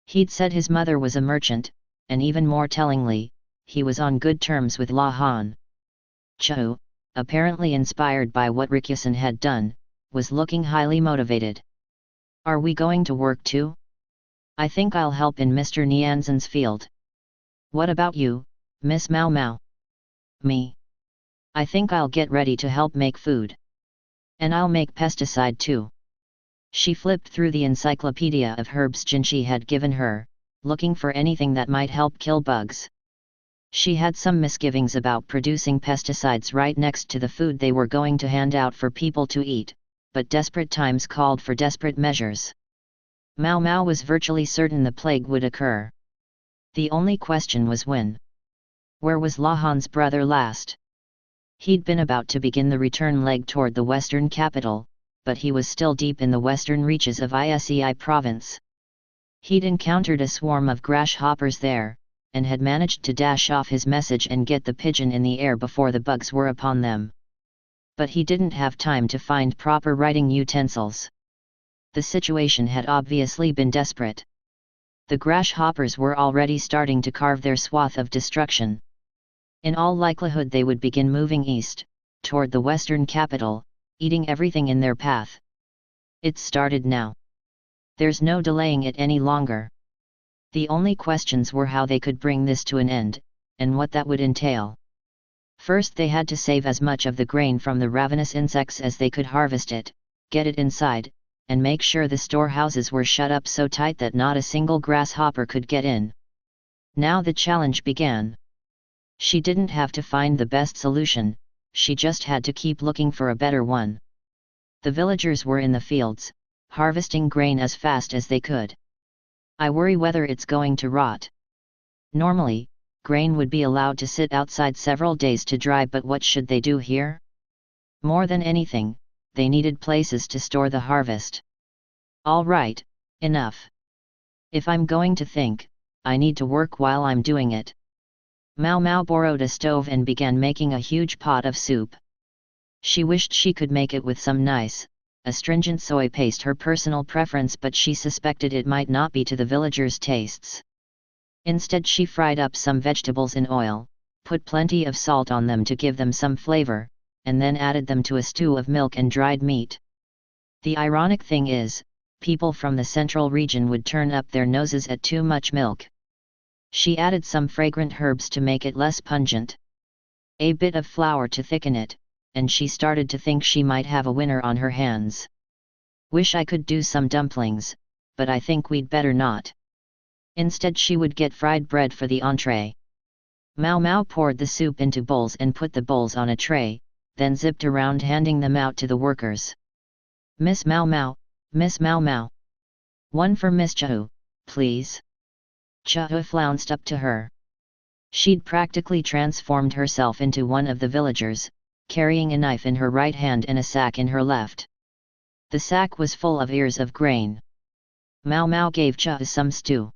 He'd said his mother was a merchant, and even more tellingly, he was on good terms with La Han. Chu, apparently inspired by what Rikusen had done, was looking highly motivated. Are we going to work too? I think I'll help in Mr. Nianzhen's field. What about you, Miss Mao Mao? Me? I think I'll get ready to help make food. And I'll make pesticide too. She flipped through the encyclopedia of herbs Jinshi had given her, looking for anything that might help kill bugs. She had some misgivings about producing pesticides right next to the food they were going to hand out for people to eat, but desperate times called for desperate measures. Mao Mao was virtually certain the plague would occur. The only question was when. Where was La Han's brother last? He'd been about to begin the return leg toward the western capital, but he was still deep in the western reaches of Isei province. He'd encountered a swarm of grasshoppers there, and had managed to dash off his message and get the pigeon in the air before the bugs were upon them. But he didn't have time to find proper writing utensils. The situation had obviously been desperate. The grasshoppers were already starting to carve their swath of destruction. In all likelihood they would begin moving east, toward the western capital, eating everything in their path. It started now. There's no delaying it any longer. The only questions were how they could bring this to an end, and what that would entail. First they had to save as much of the grain from the ravenous insects as they could harvest it, get it inside, and make sure the storehouses were shut up so tight that not a single grasshopper could get in. Now the challenge began. She didn't have to find the best solution, she just had to keep looking for a better one. The villagers were in the fields, harvesting grain as fast as they could. I worry whether it's going to rot. Normally, grain would be allowed to sit outside several days to dry, but what should they do here? More than anything, they needed places to store the harvest. All right, enough. If I'm going to think, I need to work while I'm doing it. Mao Mao borrowed a stove and began making a huge pot of soup. She wished she could make it with some nice, astringent soy paste, her personal preference, but she suspected it might not be to the villagers' tastes. Instead, she fried up some vegetables in oil, put plenty of salt on them to give them some flavor, and then added them to a stew of milk and dried meat. The ironic thing is, people from the central region would turn up their noses at too much milk. She added some fragrant herbs to make it less pungent. A bit of flour to thicken it, and she started to think she might have a winner on her hands. Wish I could do some dumplings, but I think we'd better not. Instead, she would get fried bread for the entree. Mao Mao poured the soup into bowls and put the bowls on a tray, then zipped around handing them out to the workers. Miss Mao Mao, Miss Mao Mao. One for Miss Chao, please. Chao flounced up to her. She'd practically transformed herself into one of the villagers, carrying a knife in her right hand and a sack in her left. The sack was full of ears of grain. Mao Mao gave Chao some stew.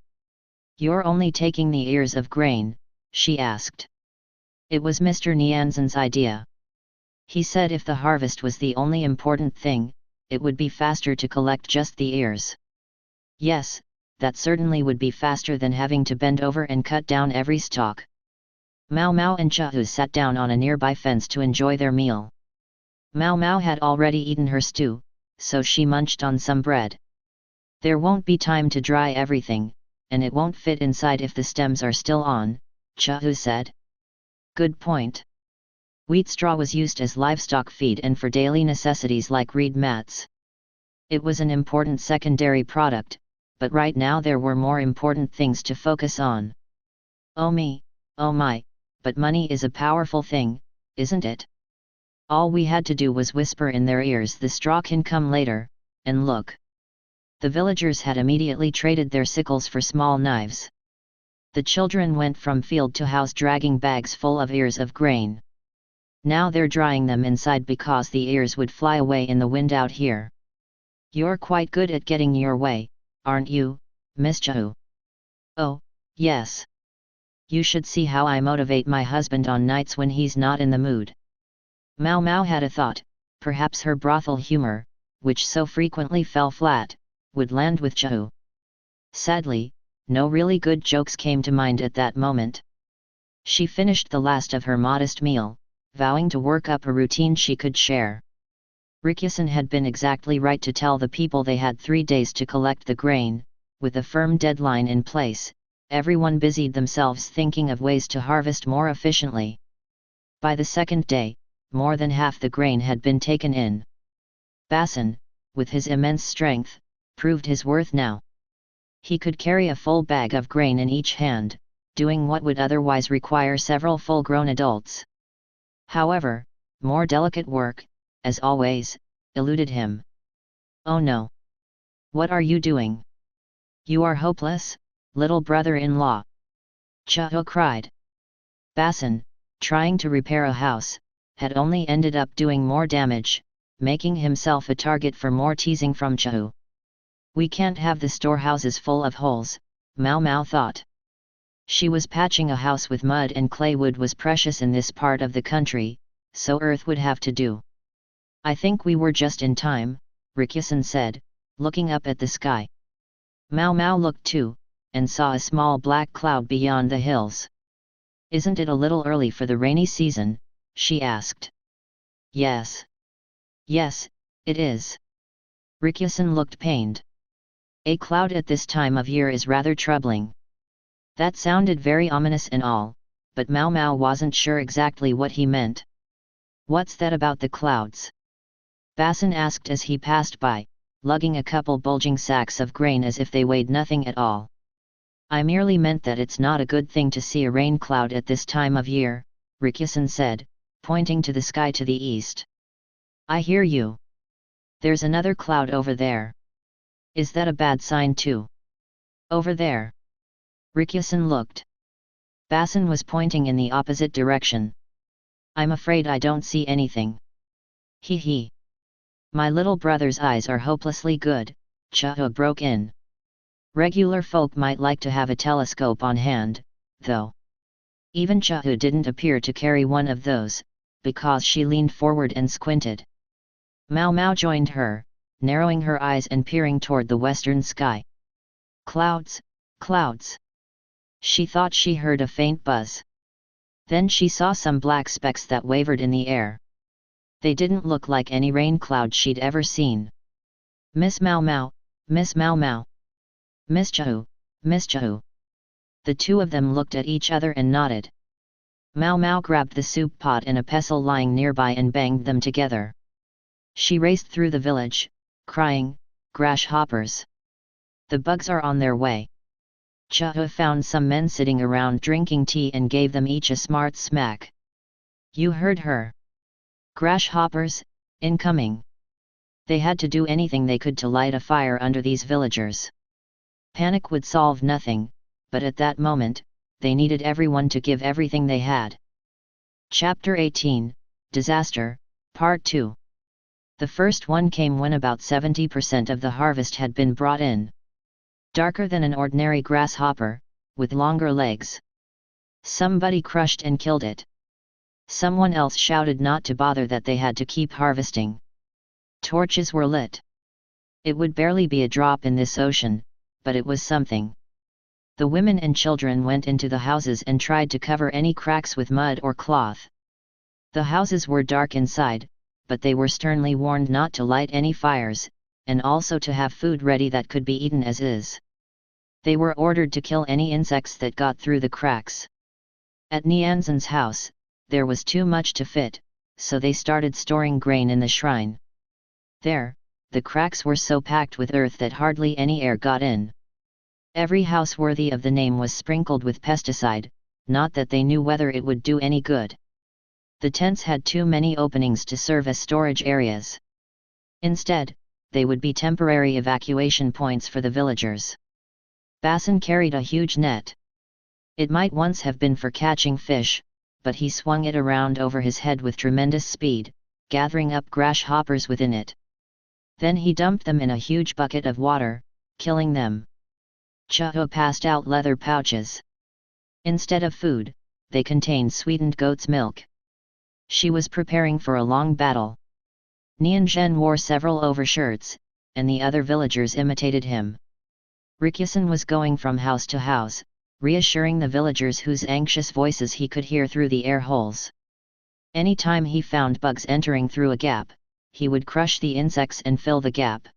You're only taking the ears of grain? She asked. It was Mr. Nianzhen's idea. He said if the harvest was the only important thing, it would be faster to collect just the ears. Yes, that certainly would be faster than having to bend over and cut down every stalk. Mao Mao and Chao sat down on a nearby fence to enjoy their meal. Mao Mao had already eaten her stew, so she munched on some bread. There won't be time to dry everything, and it won't fit inside if the stems are still on, Chao said. Good point. Wheat straw was used as livestock feed and for daily necessities like reed mats. It was an important secondary product, but right now there were more important things to focus on. Oh me, oh my, but money is a powerful thing, isn't it? All we had to do was whisper in their ears, the straw can come later, and look. The villagers had immediately traded their sickles for small knives. The children went from field to house dragging bags full of ears of grain. Now they're drying them inside because the ears would fly away in the wind out here. You're quite good at getting your way, aren't you, Miss Chao? Oh, yes. You should see how I motivate my husband on nights when he's not in the mood. Mao Mao had a thought, perhaps her brothel humor, which so frequently fell flat, would land with Chao. Sadly, no really good jokes came to mind at that moment. She finished the last of her modest meal, vowing to work up a routine she could share. Rikyasan had been exactly right to tell the people they had 3 days to collect the grain. With a firm deadline in place, everyone busied themselves thinking of ways to harvest more efficiently. By the second day, more than half the grain had been taken in. Basan, with his immense strength, proved his worth now. He could carry a full bag of grain in each hand, doing what would otherwise require several full-grown adults. However, more delicate work, as always, eluded him. Oh no! What are you doing? You are hopeless, little brother-in-law! Chao cried. Basan, trying to repair a house, had only ended up doing more damage, making himself a target for more teasing from Chao. We can't have the storehouses full of holes, Mao Mao thought. She was patching a house with mud and clay. Wood was precious in this part of the country, so earth would have to do. I think we were just in time, Rikyasan said, looking up at the sky. Mao Mao looked too, and saw a small black cloud beyond the hills. Isn't it a little early for the rainy season? She asked. Yes. Yes, it is. Rikyasan looked pained. A cloud at this time of year is rather troubling. That sounded very ominous and all, but Mao Mao wasn't sure exactly what he meant. What's that about the clouds? Basan asked as he passed by, lugging a couple bulging sacks of grain as if they weighed nothing at all. I merely meant that it's not a good thing to see a rain cloud at this time of year, Rikyasan said, pointing to the sky to the east. I hear you. There's another cloud over there. Is that a bad sign too? Over there. Rikyu-san looked. Basin was pointing in the opposite direction. I'm afraid I don't see anything. Hee hee. My little brother's eyes are hopelessly good, Chiho broke in. Regular folk might like to have a telescope on hand, though. Even Chiho didn't appear to carry one of those, because she leaned forward and squinted. Mao Mao joined her, narrowing her eyes and peering toward the western sky. Clouds, clouds. She thought she heard a faint buzz. Then she saw some black specks that wavered in the air. They didn't look like any rain cloud she'd ever seen. Miss Mao Mao, Miss Mao Mao. Miss Chiho, Miss Chiho. The two of them looked at each other and nodded. Mao Mao grabbed the soup pot and a pestle lying nearby and banged them together. She raced through the village, crying, "Grasshoppers! The bugs are on their way!" Chiho found some men sitting around drinking tea and gave them each a smart smack. You heard her. Grasshoppers, incoming! They had to do anything they could to light a fire under these villagers. Panic would solve nothing, but at that moment, they needed everyone to give everything they had. Chapter 18, Disaster, Part 2. The first one came when about 70% of the harvest had been brought in. Darker than an ordinary grasshopper, with longer legs. Somebody crushed and killed it. Someone else shouted not to bother that they had to keep harvesting. Torches were lit. It would barely be a drop in this ocean, but it was something. The women and children went into the houses and tried to cover any cracks with mud or cloth. The houses were dark inside, but they were sternly warned not to light any fires, and also to have food ready that could be eaten as is. They were ordered to kill any insects that got through the cracks. At Nianzan's house, there was too much to fit, so they started storing grain in the shrine. There, the cracks were so packed with earth that hardly any air got in. Every house worthy of the name was sprinkled with pesticide, not that they knew whether it would do any good. The tents had too many openings to serve as storage areas. Instead, they would be temporary evacuation points for the villagers. Basin carried a huge net. It might once have been for catching fish, but he swung it around over his head with tremendous speed, gathering up grasshoppers within it. Then he dumped them in a huge bucket of water, killing them. Chiho passed out leather pouches. Instead of food, they contained sweetened goat's milk. She was preparing for a long battle. Nianzhan wore several overshirts, and the other villagers imitated him. Rikyu-san was going from house to house, reassuring the villagers whose anxious voices he could hear through the air holes. Any time he found bugs entering through a gap, he would crush the insects and fill the gap.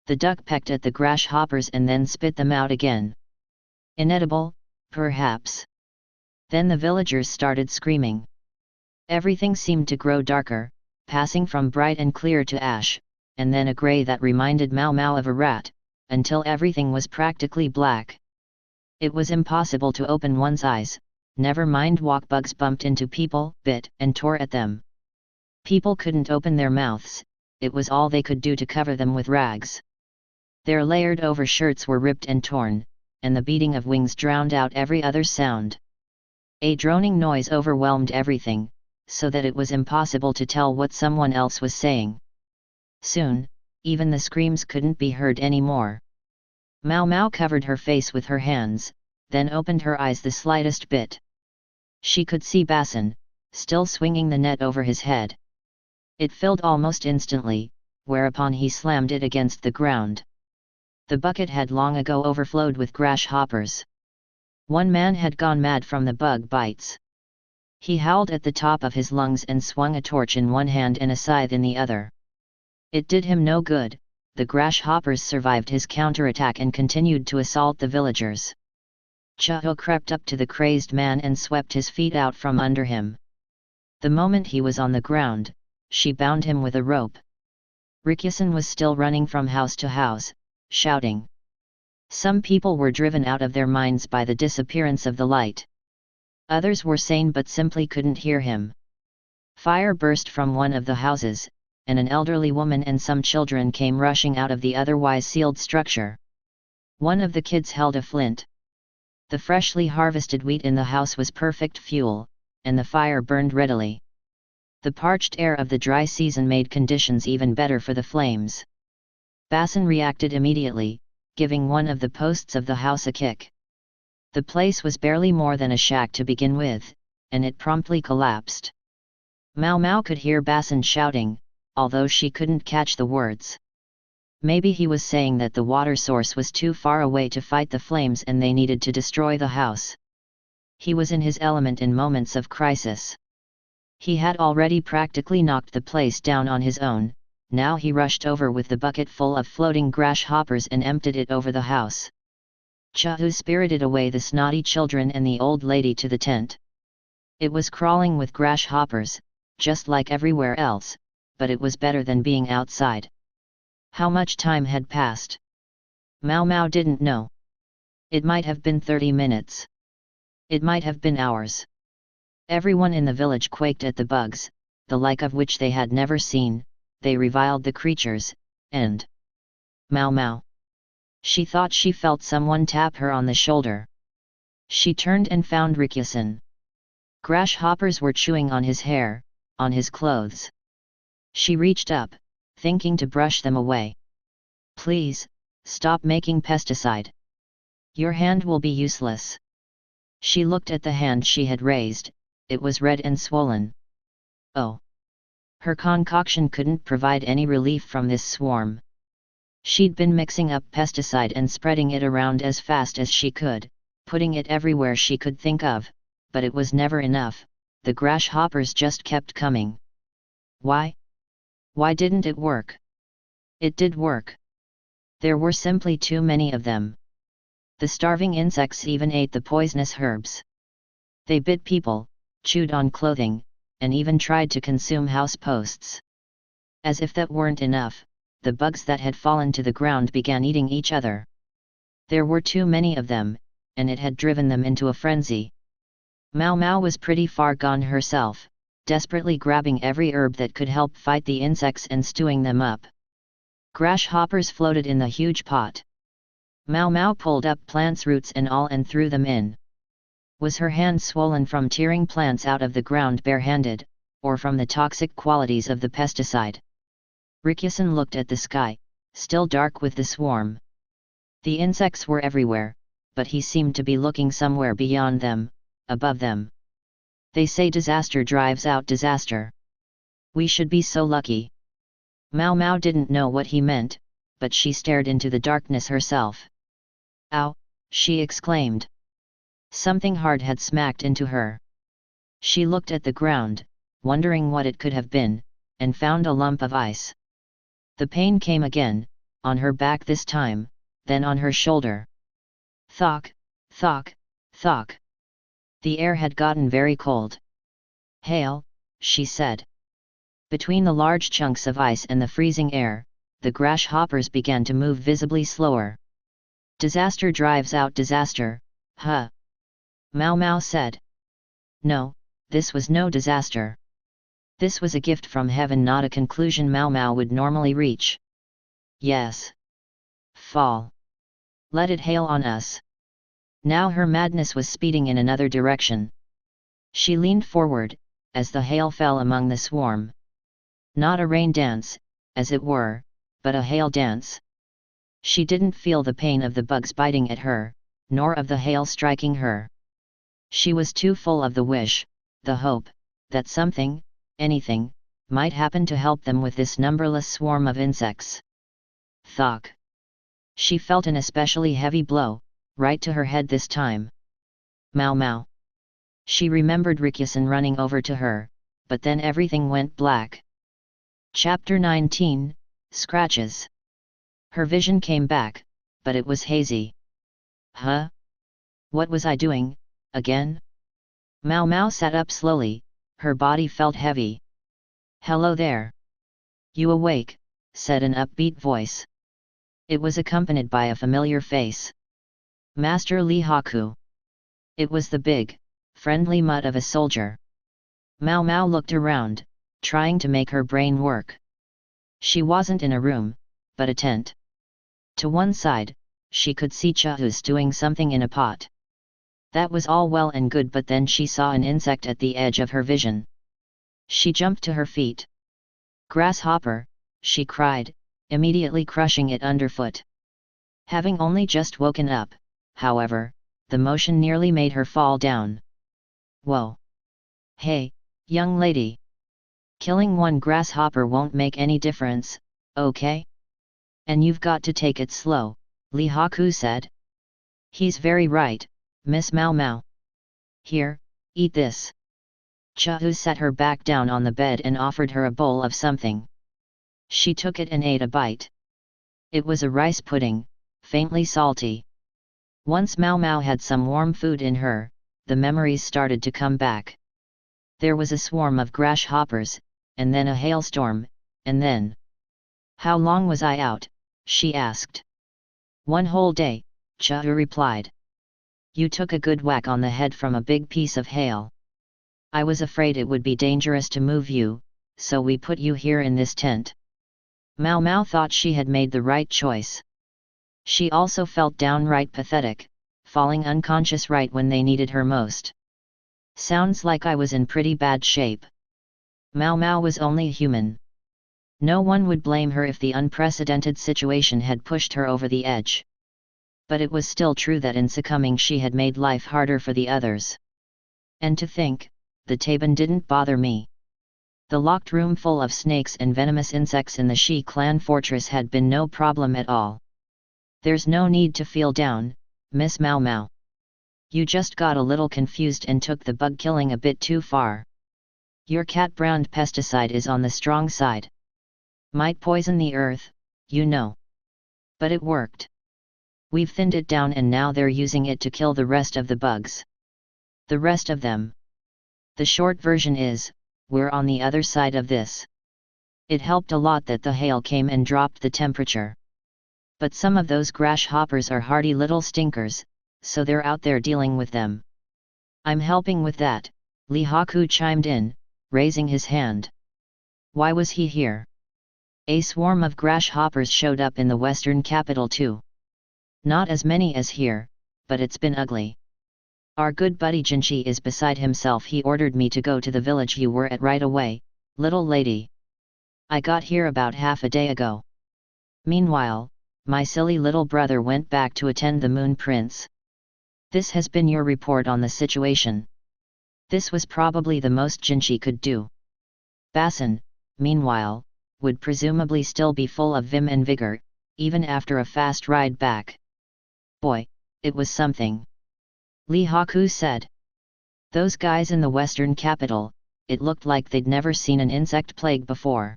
The duck pecked at the grasshoppers and then spit them out again. Inedible, perhaps. Then the villagers started screaming. Everything seemed to grow darker, passing from bright and clear to ash, and then a grey that reminded Mao Mao of a rat, until everything was practically black. It was impossible to open one's eyes, never mind walk. Bugs bumped into people, bit and tore at them. People couldn't open their mouths, it was all they could do to cover them with rags. Their layered overshirts were ripped and torn, and the beating of wings drowned out every other sound. A droning noise overwhelmed everything, so that it was impossible to tell what someone else was saying. Soon, even the screams couldn't be heard anymore. Mao Mao covered her face with her hands, then opened her eyes the slightest bit. She could see Basin, still swinging the net over his head. It filled almost instantly, whereupon he slammed it against the ground. The bucket had long ago overflowed with grasshoppers. One man had gone mad from the bug bites. He howled at the top of his lungs and swung a torch in one hand and a scythe in the other. It did him no good. The grasshoppers survived his counterattack and continued to assault the villagers. Chiho crept up to the crazed man and swept his feet out from under him. The moment he was on the ground, she bound him with a rope. Rikyu-san was still running from house to house, shouting. Some people were driven out of their minds by the disappearance of the light. Others were sane but simply couldn't hear him. Fire burst from one of the houses, and an elderly woman and some children came rushing out of the otherwise sealed structure. One of the kids held a flint. The freshly harvested wheat in the house was perfect fuel, and the fire burned readily. The parched air of the dry season made conditions even better for the flames. Basin reacted immediately, giving one of the posts of the house a kick. The place was barely more than a shack to begin with, and it promptly collapsed. Mau Mau could hear Basin shouting, although she couldn't catch the words. Maybe he was saying that the water source was too far away to fight the flames and they needed to destroy the house. He was in his element in moments of crisis. He had already practically knocked the place down on his own. Now he rushed over with the bucket full of floating grasshoppers and emptied it over the house. Chahu spirited away the snotty children and the old lady to the tent. It was crawling with grasshoppers, just like everywhere else, but it was better than being outside. How much time had passed? Mau Mau didn't know. It might have been 30 minutes. It might have been hours. Everyone in the village quaked at the bugs, the like of which they had never seen. They reviled the creatures, and Mau Mau. She thought she felt someone tap her on the shoulder. She turned and found Rikyu-san. Grasshoppers were chewing on his hair, on his clothes. She reached up, thinking to brush them away. Please, stop making pesticide. Your hand will be useless. She looked at the hand she had raised, it was red and swollen. Oh! Her concoction couldn't provide any relief from this swarm. She'd been mixing up pesticide and spreading it around as fast as she could, putting it everywhere she could think of, but it was never enough. The grasshoppers just kept coming. Why? Why didn't it work? It did work. There were simply too many of them. The starving insects even ate the poisonous herbs. They bit people, chewed on clothing, and even tried to consume house posts. As if that weren't enough, the bugs that had fallen to the ground began eating each other. There were too many of them, and it had driven them into a frenzy. Mau Mau was pretty far gone herself, desperately grabbing every herb that could help fight the insects and stewing them up. Grasshoppers floated in the huge pot. Mau Mau pulled up plants' roots and all and threw them in. Was her hand swollen from tearing plants out of the ground barehanded, or from the toxic qualities of the pesticide? Rikyu-san looked at the sky, still dark with the swarm. The insects were everywhere, but he seemed to be looking somewhere beyond them, above them. They say disaster drives out disaster. We should be so lucky. Mau Mau didn't know what he meant, but she stared into the darkness herself. Ow! She exclaimed. Something hard had smacked into her. She looked at the ground, wondering what it could have been, and found a lump of ice. The pain came again, on her back this time, then on her shoulder. Thok, thok, thok. The air had gotten very cold. Hail, she said. Between the large chunks of ice and the freezing air, the grasshoppers began to move visibly slower. Disaster drives out disaster, huh? Mau Mau said. No, this was no disaster. This was a gift from heaven, not a conclusion Mau Mau would normally reach. Yes. Fall. Let it hail on us. Now her madness was speeding in another direction. She leaned forward, as the hail fell among the swarm. Not a rain dance, as it were, but a hail dance. She didn't feel the pain of the bugs biting at her, nor of the hail striking her. She was too full of the wish, the hope, that something, anything, might happen to help them with this numberless swarm of insects. Thok. She felt an especially heavy blow, right to her head this time. Mau Mau. She remembered Rikyu-san running over to her, but then everything went black. Chapter 19, Scratches. Her vision came back, but it was hazy. Huh? What was I doing, again? Mau Mau sat up slowly, her body felt heavy. Hello there. You awake? Said an upbeat voice. It was accompanied by a familiar face. Master Lee Haku. It was the big, friendly mutt of a soldier. Mau Mau looked around, trying to make her brain work. She wasn't in a room, but a tent. To one side, she could see Chahu doing something in a pot. That was all well and good, but then she saw an insect at the edge of her vision. She jumped to her feet. "Grasshopper!" she cried, immediately crushing it underfoot. Having only just woken up, however, the motion nearly made her fall down. "Whoa! Hey, young lady! Killing one grasshopper won't make any difference, okay? And you've got to take it slow," Li Haku said. "He's very right, Miss Mau Mau. Here, eat this." Chahu sat her back down on the bed and offered her a bowl of something. She took it and ate a bite. It was a rice pudding, faintly salty. Once Mau Mau had some warm food in her, the memories started to come back. There was a swarm of grasshoppers, and then a hailstorm, and then... "How long was I out?" she asked. "1 whole day," Chahu replied. "You took a good whack on the head from a big piece of hail. I was afraid it would be dangerous to move you, so we put you here in this tent." Mau Mau thought she had made the right choice. She also felt downright pathetic, falling unconscious right when they needed her most. "Sounds like I was in pretty bad shape." Mau Mau was only human. No one would blame her if the unprecedented situation had pushed her over the edge. But it was still true that in succumbing she had made life harder for the others. And to think, the Taban didn't bother me. The locked room full of snakes and venomous insects in the Shi clan fortress had been no problem at all. "There's no need to feel down, Miss Mau Mau. You just got a little confused and took the bug killing a bit too far. Your cat-browned pesticide is on the strong side. Might poison the earth, you know. But it worked. We've thinned it down and now they're using it to kill the rest of the bugs. The rest of them. The short version is, we're on the other side of this. It helped a lot that the hail came and dropped the temperature. But some of those grasshoppers are hardy little stinkers, so they're out there dealing with them. I'm helping with that," Li Haku chimed in, raising his hand. Why was he here? A swarm of grasshoppers showed up in the western capital too. Not as many as here, but it's been ugly. Our good buddy Jinchi is beside himself. He ordered me to go to the village you were at right away, little lady. I got here about half a day ago. Meanwhile, my silly little brother went back to attend the Moon Prince. This has been your report on the situation." This was probably the most Jinchi could do. Basin, meanwhile, would presumably still be full of vim and vigor, even after a fast ride back. "Boy, it was something," Li Haku said. "Those guys in the western capital, it looked like they'd never seen an insect plague before.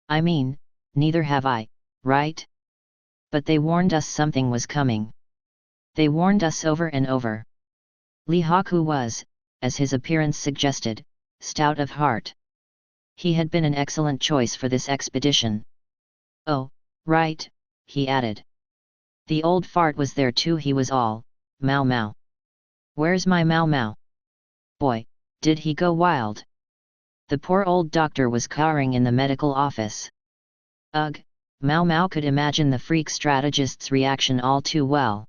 I mean, neither have I, right? But they warned us something was coming. They warned us over and over." Li Haku was, as his appearance suggested, stout of heart. He had been an excellent choice for this expedition. "Oh, right," he added. "The old fart was there too. He was all, Mau Mau. Where's my Mau Mau? Boy, did he go wild." The poor old doctor was cowering in the medical office. Ugh, Mau Mau could imagine the freak strategist's reaction all too well.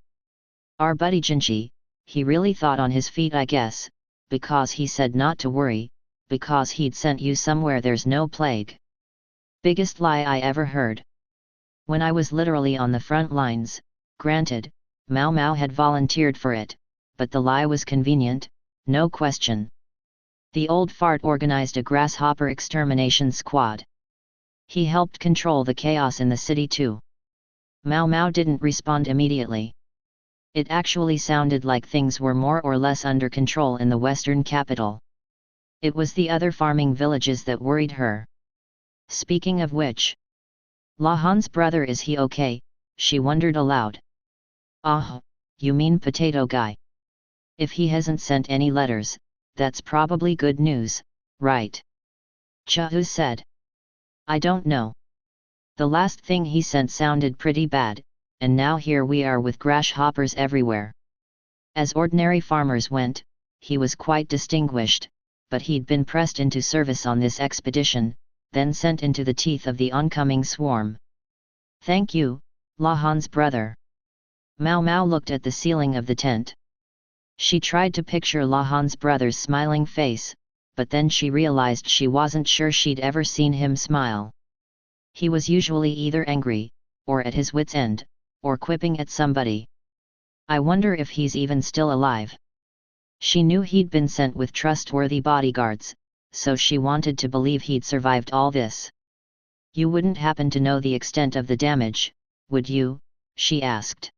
Our buddy Jinchi, he really thought on his feet, I guess, because he said not to worry, because he'd sent you somewhere there's no plague. Biggest lie I ever heard. When I was literally on the front lines, granted, Mau Mau had volunteered for it, but the lie was convenient, no question. The old fart organized a grasshopper extermination squad. He helped control the chaos in the city too. Mau Mau didn't respond immediately. It actually sounded like things were more or less under control in the western capital. It was the other farming villages that worried her. Speaking of which, Lahan's brother, is he okay? She wondered aloud. Ah, you mean Potato Guy. If he hasn't sent any letters, that's probably good news, right? Chahu said. I don't know. The last thing he sent sounded pretty bad, and now here we are with grasshoppers everywhere. As ordinary farmers went, he was quite distinguished, but he'd been pressed into service on this expedition, then sent into the teeth of the oncoming swarm. Thank you, Lahan's brother. Mao Mao looked at the ceiling of the tent. She tried to picture Lahan's brother's smiling face, but then she realized she wasn't sure she'd ever seen him smile. He was usually either angry, or at his wit's end, or quipping at somebody. I wonder if he's even still alive. She knew he'd been sent with trustworthy bodyguards, so she wanted to believe he'd survived all this. You wouldn't happen to know the extent of the damage, would you? She asked.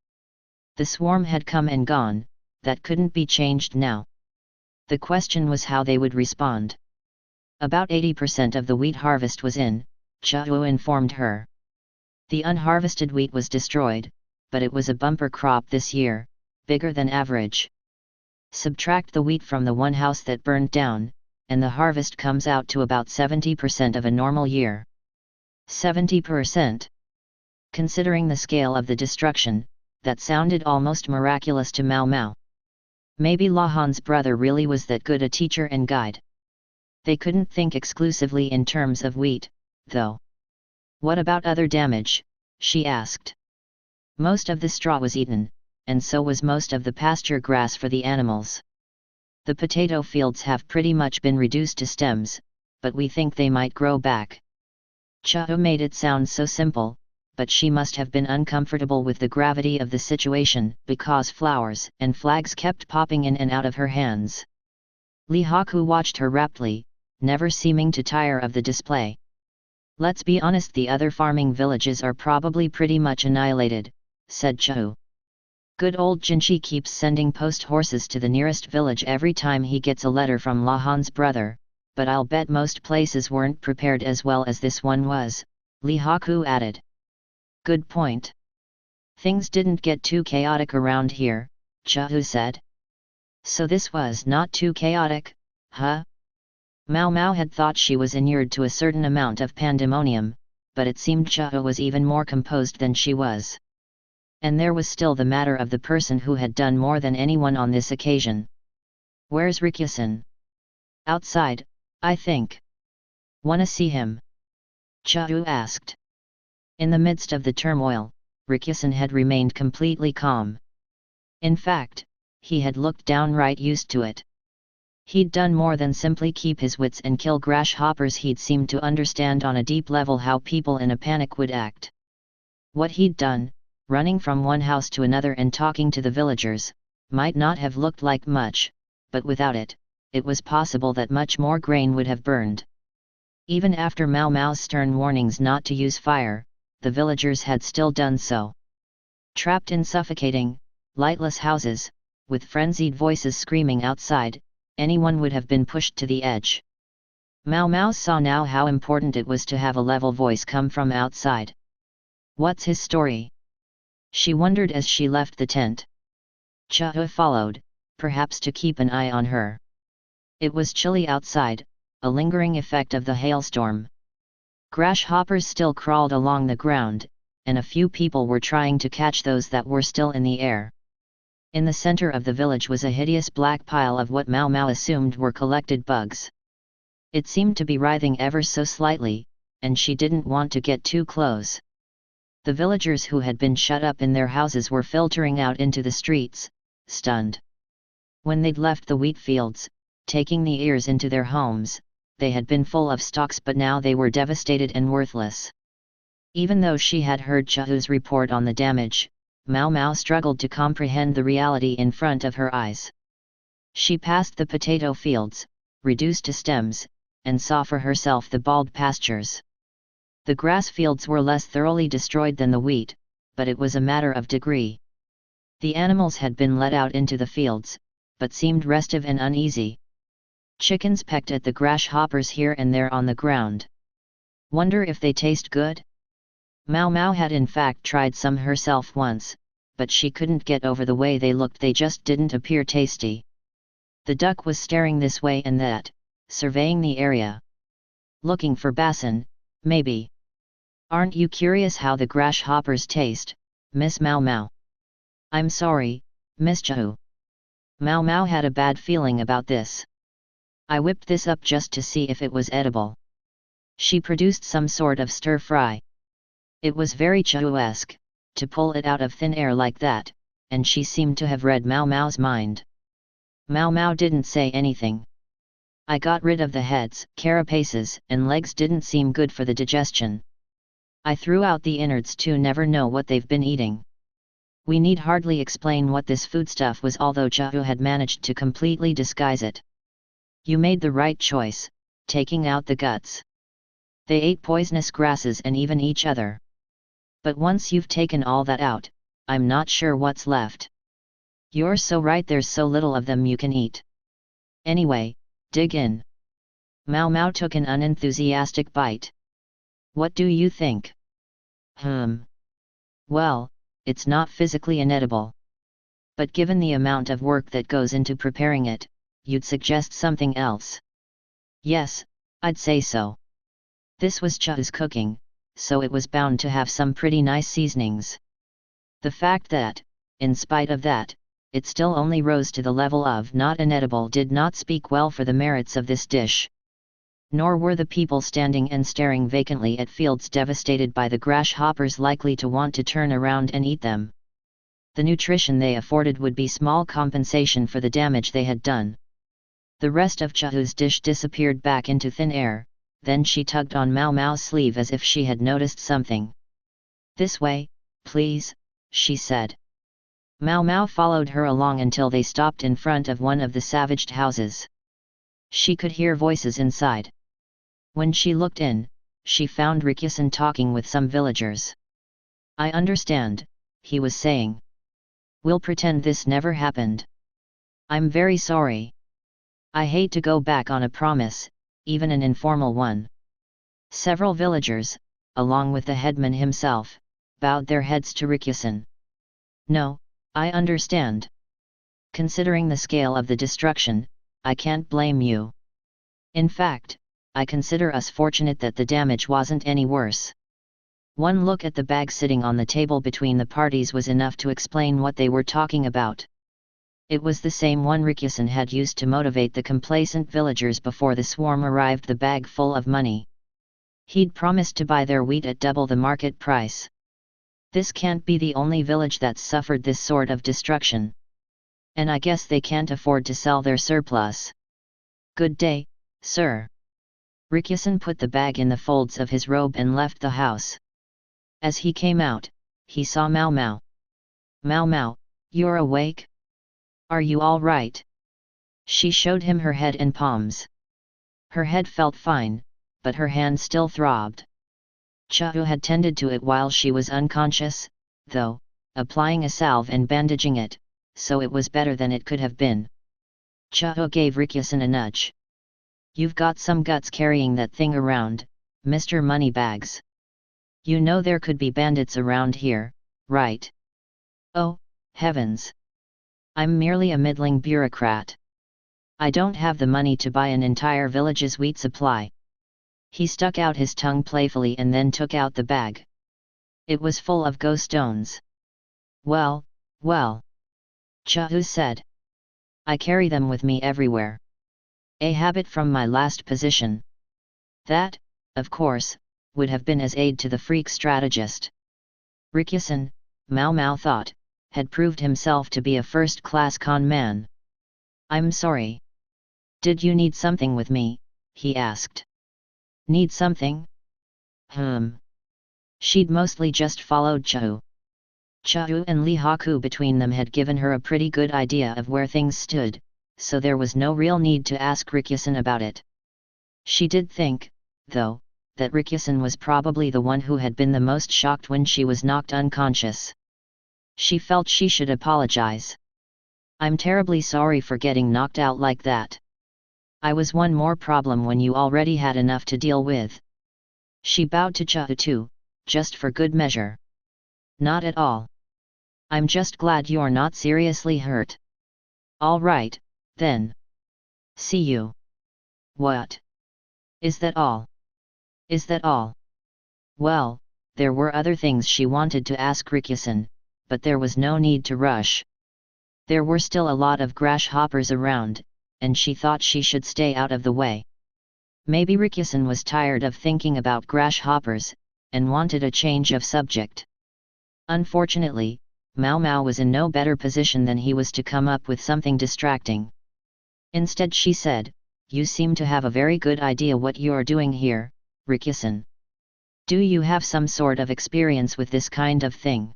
The swarm had come and gone, that couldn't be changed now. The question was how they would respond. About 80% of the wheat harvest was in, Chao informed her. The unharvested wheat was destroyed, but it was a bumper crop this year, bigger than average. Subtract the wheat from the one house that burned down, and the harvest comes out to about 70% of a normal year. 70%? Considering the scale of the destruction, that sounded almost miraculous to Mao Mao. Maybe Lahan's brother really was that good a teacher and guide. They couldn't think exclusively in terms of wheat, though. What about other damage? She asked. Most of the straw was eaten, and so was most of the pasture grass for the animals. The potato fields have pretty much been reduced to stems, but we think they might grow back. Chao made it sound so simple, but she must have been uncomfortable with the gravity of the situation because flowers and flags kept popping in and out of her hands. Li Haku watched her raptly, never seeming to tire of the display. Let's be honest, the other farming villages are probably pretty much annihilated, said Chao. Good old Jinchi keeps sending post horses to the nearest village every time he gets a letter from Lahan's brother, but I'll bet most places weren't prepared as well as this one was, Li Haku added. Good point. Things didn't get too chaotic around here, Chao said. So this was not too chaotic, huh? Mao Mao had thought she was inured to a certain amount of pandemonium, but it seemed Chao was even more composed than she was. And there was still the matter of the person who had done more than anyone on this occasion. Where's Rikyu-san? Outside, I think. Wanna see him? Chao asked. In the midst of the turmoil, Rikyu-san had remained completely calm. In fact, he had looked downright used to it. He'd done more than simply keep his wits and kill grasshoppers. He'd seemed to understand on a deep level how people in a panic would act. What he'd done, running from one house to another and talking to the villagers, might not have looked like much, but without it, it was possible that much more grain would have burned. Even after Mao Mao's stern warnings not to use fire, the villagers had still done so. Trapped in suffocating, lightless houses, with frenzied voices screaming outside, anyone would have been pushed to the edge. Mao Mao saw now how important it was to have a level voice come from outside. What's his story? She wondered as she left the tent. Chao followed, perhaps to keep an eye on her. It was chilly outside, a lingering effect of the hailstorm. Grasshoppers still crawled along the ground, and a few people were trying to catch those that were still in the air. In the center of the village was a hideous black pile of what Mao Mao assumed were collected bugs. It seemed to be writhing ever so slightly, and she didn't want to get too close. The villagers who had been shut up in their houses were filtering out into the streets, stunned. When they'd left the wheat fields, taking the ears into their homes, they had been full of stalks, but now they were devastated and worthless. Even though she had heard Chao's report on the damage, Mao Mao struggled to comprehend the reality in front of her eyes. She passed the potato fields, reduced to stems, and saw for herself the bald pastures. The grass fields were less thoroughly destroyed than the wheat, but it was a matter of degree. The animals had been let out into the fields, but seemed restive and uneasy. Chickens pecked at the grasshoppers here and there on the ground. Wonder if they taste good? Mao Mao had in fact tried some herself once, but she couldn't get over the way they looked. They just didn't appear tasty. The duck was staring this way and that, surveying the area. Looking for basin, maybe. Aren't you curious how the grasshoppers taste, Miss Mao Mao? I'm sorry, Miss Chao. Mao Mao had a bad feeling about this. I whipped this up just to see if it was edible. She produced some sort of stir-fry. It was very Chao-esque, to pull it out of thin air like that, and she seemed to have read Mao Mao's mind. Mao Mao didn't say anything. I got rid of the heads, carapaces, and legs didn't seem good for the digestion. I threw out the innards too, never know what they've been eating. We need hardly explain what this foodstuff was, although Chahu had managed to completely disguise it. You made the right choice, taking out the guts. They ate poisonous grasses and even each other. But once you've taken all that out, I'm not sure what's left. You're so right, there's so little of them you can eat. Anyway, dig in. Mao Mao took an unenthusiastic bite. What do you think? Well, it's not physically inedible. But given the amount of work that goes into preparing it, you'd suggest something else. Yes, I'd say so. This was Chahu's cooking, so it was bound to have some pretty nice seasonings. The fact that, in spite of that, it still only rose to the level of not inedible did not speak well for the merits of this dish. Nor were the people standing and staring vacantly at fields devastated by the grasshoppers likely to want to turn around and eat them. The nutrition they afforded would be small compensation for the damage they had done. The rest of Chahu's dish disappeared back into thin air, then she tugged on Mao Mao's sleeve as if she had noticed something. This way, please, she said. Mao Mao followed her along until they stopped in front of one of the savaged houses. She could hear voices inside. When she looked in, she found Rikyasan talking with some villagers. I understand, he was saying. We'll pretend this never happened. I'm very sorry. I hate to go back on a promise, even an informal one. Several villagers, along with the headman himself, bowed their heads to Rikyasan. No, I understand. Considering the scale of the destruction, I can't blame you. In fact, I consider us fortunate that the damage wasn't any worse. One look at the bag sitting on the table between the parties was enough to explain what they were talking about. It was the same one Rikyasan had used to motivate the complacent villagers before the swarm arrived, the bag full of money. He'd promised to buy their wheat at double the market price. This can't be the only village that's suffered this sort of destruction. And I guess they can't afford to sell their surplus. Good day, sir. Rikyasan put the bag in the folds of his robe and left the house. As he came out, he saw Mao Mao. Mao Mao, you're awake? Are you all right? She showed him her head and palms. Her head felt fine, but her hand still throbbed. Chahu had tended to it while she was unconscious, though, applying a salve and bandaging it, so it was better than it could have been. Chahu gave Rikyasan a nudge. You've got some guts carrying that thing around, Mr. Moneybags. You know there could be bandits around here, right? Oh, heavens! I'm merely a middling bureaucrat. I don't have the money to buy an entire village's wheat supply. He stuck out his tongue playfully and then took out the bag. It was full of ghost stones. Well, well. Chahu said. I carry them with me everywhere. A habit from my last position. That, of course, would have been as aid to the freak strategist. Rikyasan, Mao Mao thought, had proved himself to be a first-class con man. I'm sorry. Did you need something with me? He asked. Need something? She'd mostly just followed Chahu. Chahu and Li Haku between them had given her a pretty good idea of where things stood, so there was no real need to ask Rikyasan about it. She did think, though, that Rikyasan was probably the one who had been the most shocked when she was knocked unconscious. She felt she should apologize. I'm terribly sorry for getting knocked out like that. I was one more problem when you already had enough to deal with. She bowed to Chahu too, just for good measure. Not at all. I'm just glad you're not seriously hurt. All right, then. See you. What? Is that all? Is that all? Well, there were other things she wanted to ask Rikyasan, but there was no need to rush. There were still a lot of grasshoppers around, and she thought she should stay out of the way. Maybe Rikyasan was tired of thinking about grasshoppers, and wanted a change of subject. Unfortunately, Mao Mao was in no better position than he was to come up with something distracting. Instead she said, "You seem to have a very good idea what you're doing here, Rikyu-san. Do you have some sort of experience with this kind of thing?"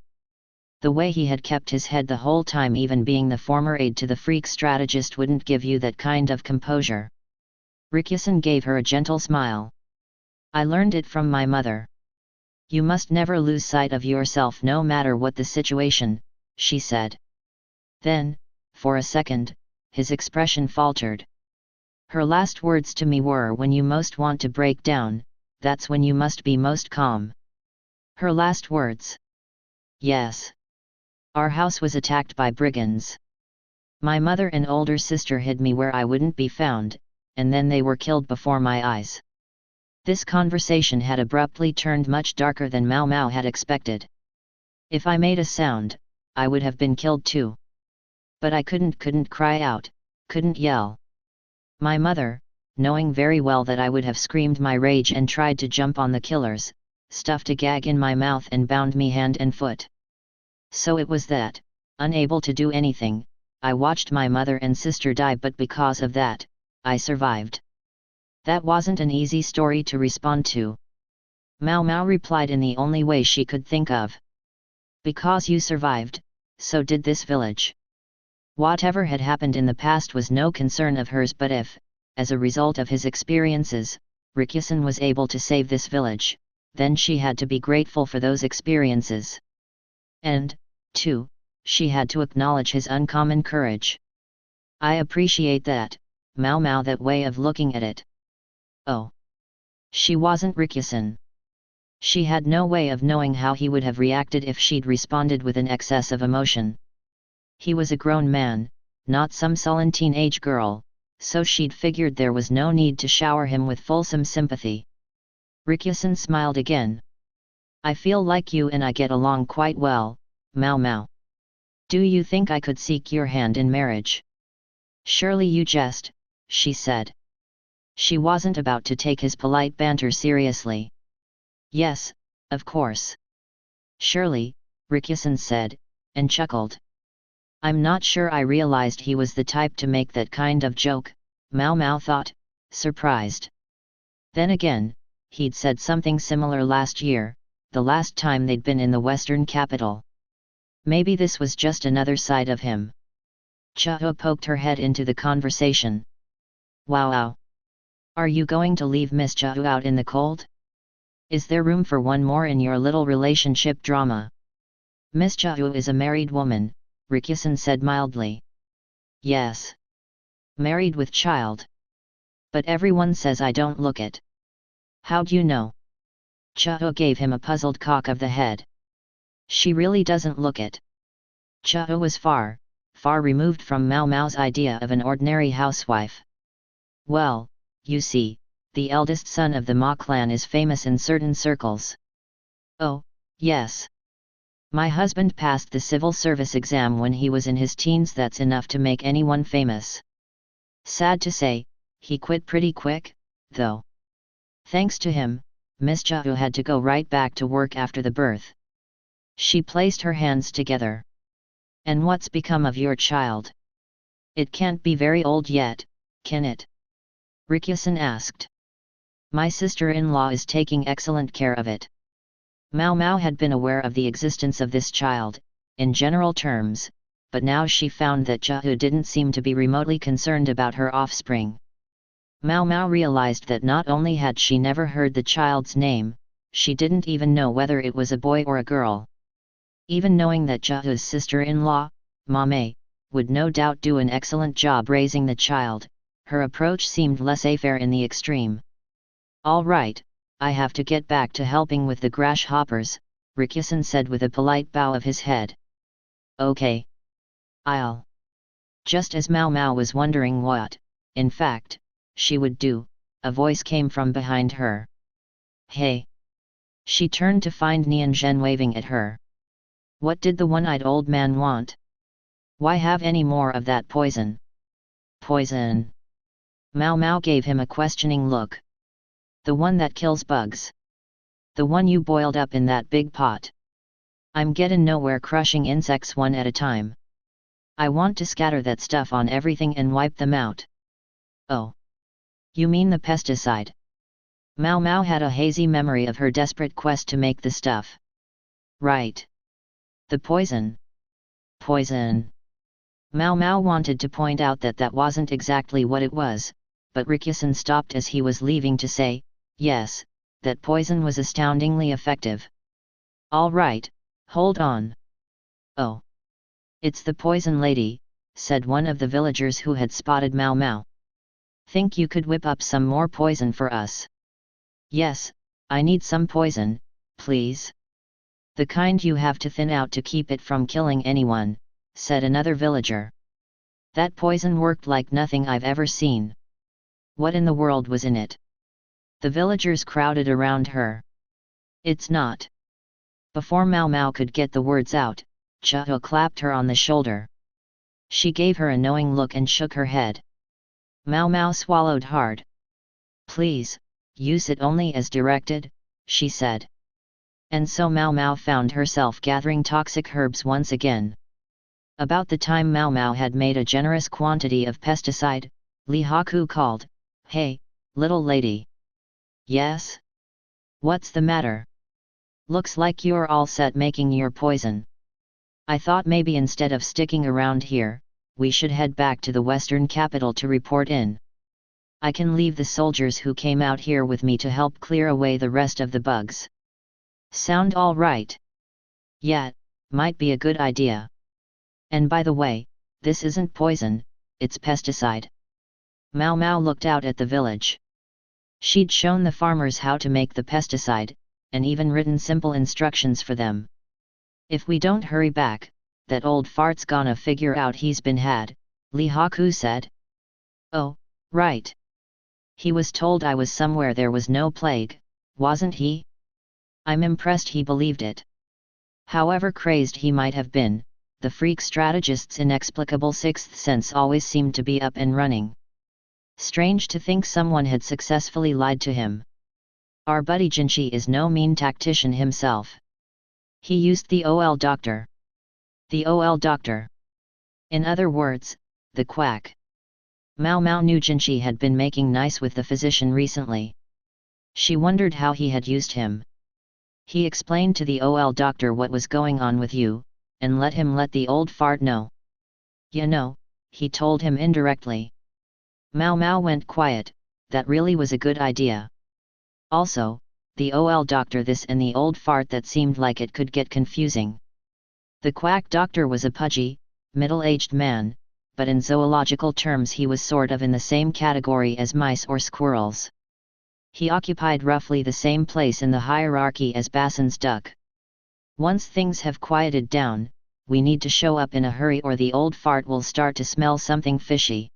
The way he had kept his head the whole time, even being the former aide to the freak strategist, wouldn't give you that kind of composure. Rikyu-san gave her a gentle smile. "I learned it from my mother." "You must never lose sight of yourself no matter what the situation," she said. Then, for a second, his expression faltered. "Her last words to me were, when you most want to break down, that's when you must be most calm." Her last words? Yes. Our house was attacked by brigands. My mother and older sister hid me where I wouldn't be found, and then they were killed before my eyes. This conversation had abruptly turned much darker than Mao Mao had expected. If I made a sound, I would have been killed too. But I couldn't cry out, couldn't yell. My mother, knowing very well that I would have screamed my rage and tried to jump on the killers, stuffed a gag in my mouth and bound me hand and foot. So it was that, unable to do anything, I watched my mother and sister die, but because of that, I survived." That wasn't an easy story to respond to. Mao Mao replied in the only way she could think of. "Because you survived, so did this village." Whatever had happened in the past was no concern of hers, but if, as a result of his experiences, Rikyu-san was able to save this village, then she had to be grateful for those experiences. And, too, she had to acknowledge his uncommon courage. "I appreciate that, Mao Mao, that way of looking at it." Oh. She wasn't Rikyu-san. She had no way of knowing how he would have reacted if she'd responded with an excess of emotion. He was a grown man, not some sullen teenage girl, so she'd figured there was no need to shower him with fulsome sympathy. Rikyu-san smiled again. "I feel like you and I get along quite well, Mao Mao. Do you think I could seek your hand in marriage?" "Surely you jest," she said. She wasn't about to take his polite banter seriously. "Yes, of course." "Surely," Rikyu-san said, and chuckled. I'm not sure I realized he was the type to make that kind of joke, Mao Mao thought, surprised. Then again, he'd said something similar last year, the last time they'd been in the western capital. Maybe this was just another side of him. Chiho poked her head into the conversation. Wow. Are you going to leave Miss Chiho out in the cold? Is there room for one more in your little relationship drama? Miss Chiho is a married woman, Rikyu-san said mildly. Yes. Married with child. But everyone says I don't look it. How'd you know? Chiho gave him a puzzled cock of the head. She really doesn't look it. Chiho was far removed from Mao Mao's idea of an ordinary housewife. Well, you see, the eldest son of the Ma clan is famous in certain circles. Oh, yes. My husband passed the civil service exam when he was in his teens. That's enough to make anyone famous. Sad to say, he quit pretty quick, though. Thanks to him, Miss Chiho had to go right back to work after the birth. She placed her hands together. And what's become of your child? It can't be very old yet, can it? Rikyu-san asked. My sister-in-law is taking excellent care of it. Mao Mao had been aware of the existence of this child, in general terms, but now she found that Chiho didn't seem to be remotely concerned about her offspring. Mao Mao realized that not only had she never heard the child's name, she didn't even know whether it was a boy or a girl. Even knowing that Chiho's sister-in-law, Mame, would no doubt do an excellent job raising the child, her approach seemed laissez-faire in the extreme. All right, I have to get back to helping with the grasshoppers, Rikyu-san said with a polite bow of his head. Okay. I'll. Just as Mao Mao was wondering what, in fact, she would do, a voice came from behind her. Hey! She turned to find Nian Zhen waving at her. What did the one-eyed old man want? Why have any more of that poison? Poison? Mao Mao gave him a questioning look. The one that kills bugs. The one you boiled up in that big pot. I'm getting nowhere crushing insects one at a time. I want to scatter that stuff on everything and wipe them out. Oh. You mean the pesticide? Mao Mao had a hazy memory of her desperate quest to make the stuff. Right. The poison. Poison. Mao Mao wanted to point out that that wasn't exactly what it was, but Rikusan stopped as he was leaving to say, yes, that poison was astoundingly effective. All right, hold on. Oh. It's the poison lady, said one of the villagers who had spotted Mao Mao. Think you could whip up some more poison for us? Yes, I need some poison, please. The kind you have to thin out to keep it from killing anyone, said another villager. That poison worked like nothing I've ever seen. What in the world was in it? The villagers crowded around her. It's not. Before Mao Mao could get the words out, Chaho clapped her on the shoulder. She gave her a knowing look and shook her head. Mao Mao swallowed hard. Please, use it only as directed, she said. And so Mao Mao found herself gathering toxic herbs once again. About the time Mao Mao had made a generous quantity of pesticide, Li Haku called, "Hey, little lady." Yes? What's the matter? Looks like you're all set making your poison. I thought maybe instead of sticking around here, we should head back to the western capital to report in. I can leave the soldiers who came out here with me to help clear away the rest of the bugs. Sound all right? Yeah, might be a good idea. And by the way, this isn't poison, it's pesticide. Mao Mao looked out at the village. She'd shown the farmers how to make the pesticide, and even written simple instructions for them. If we don't hurry back, that old fart's gonna figure out he's been had, Li Haku said. Oh, right. He was told I was somewhere there was no plague, wasn't he? I'm impressed he believed it. However crazed he might have been, the freak strategist's inexplicable sixth sense always seemed to be up and running. Strange to think someone had successfully lied to him. Our buddy Jinchi is no mean tactician himself. He used the OL doctor. The OL doctor. In other words, the quack. Mao Mao knew Jinchi had been making nice with the physician recently. She wondered how he had used him. He explained to the OL doctor what was going on with you, and let him let the old fart know. You know, he told him indirectly. Mao Mao went quiet, that really was a good idea. Also, the OL doctor this and the old fart that seemed like it could get confusing. The quack doctor was a pudgy, middle-aged man, but in zoological terms he was sort of in the same category as mice or squirrels. He occupied roughly the same place in the hierarchy as Bassan's duck. Once things have quieted down, we need to show up in a hurry or the old fart will start to smell something fishy.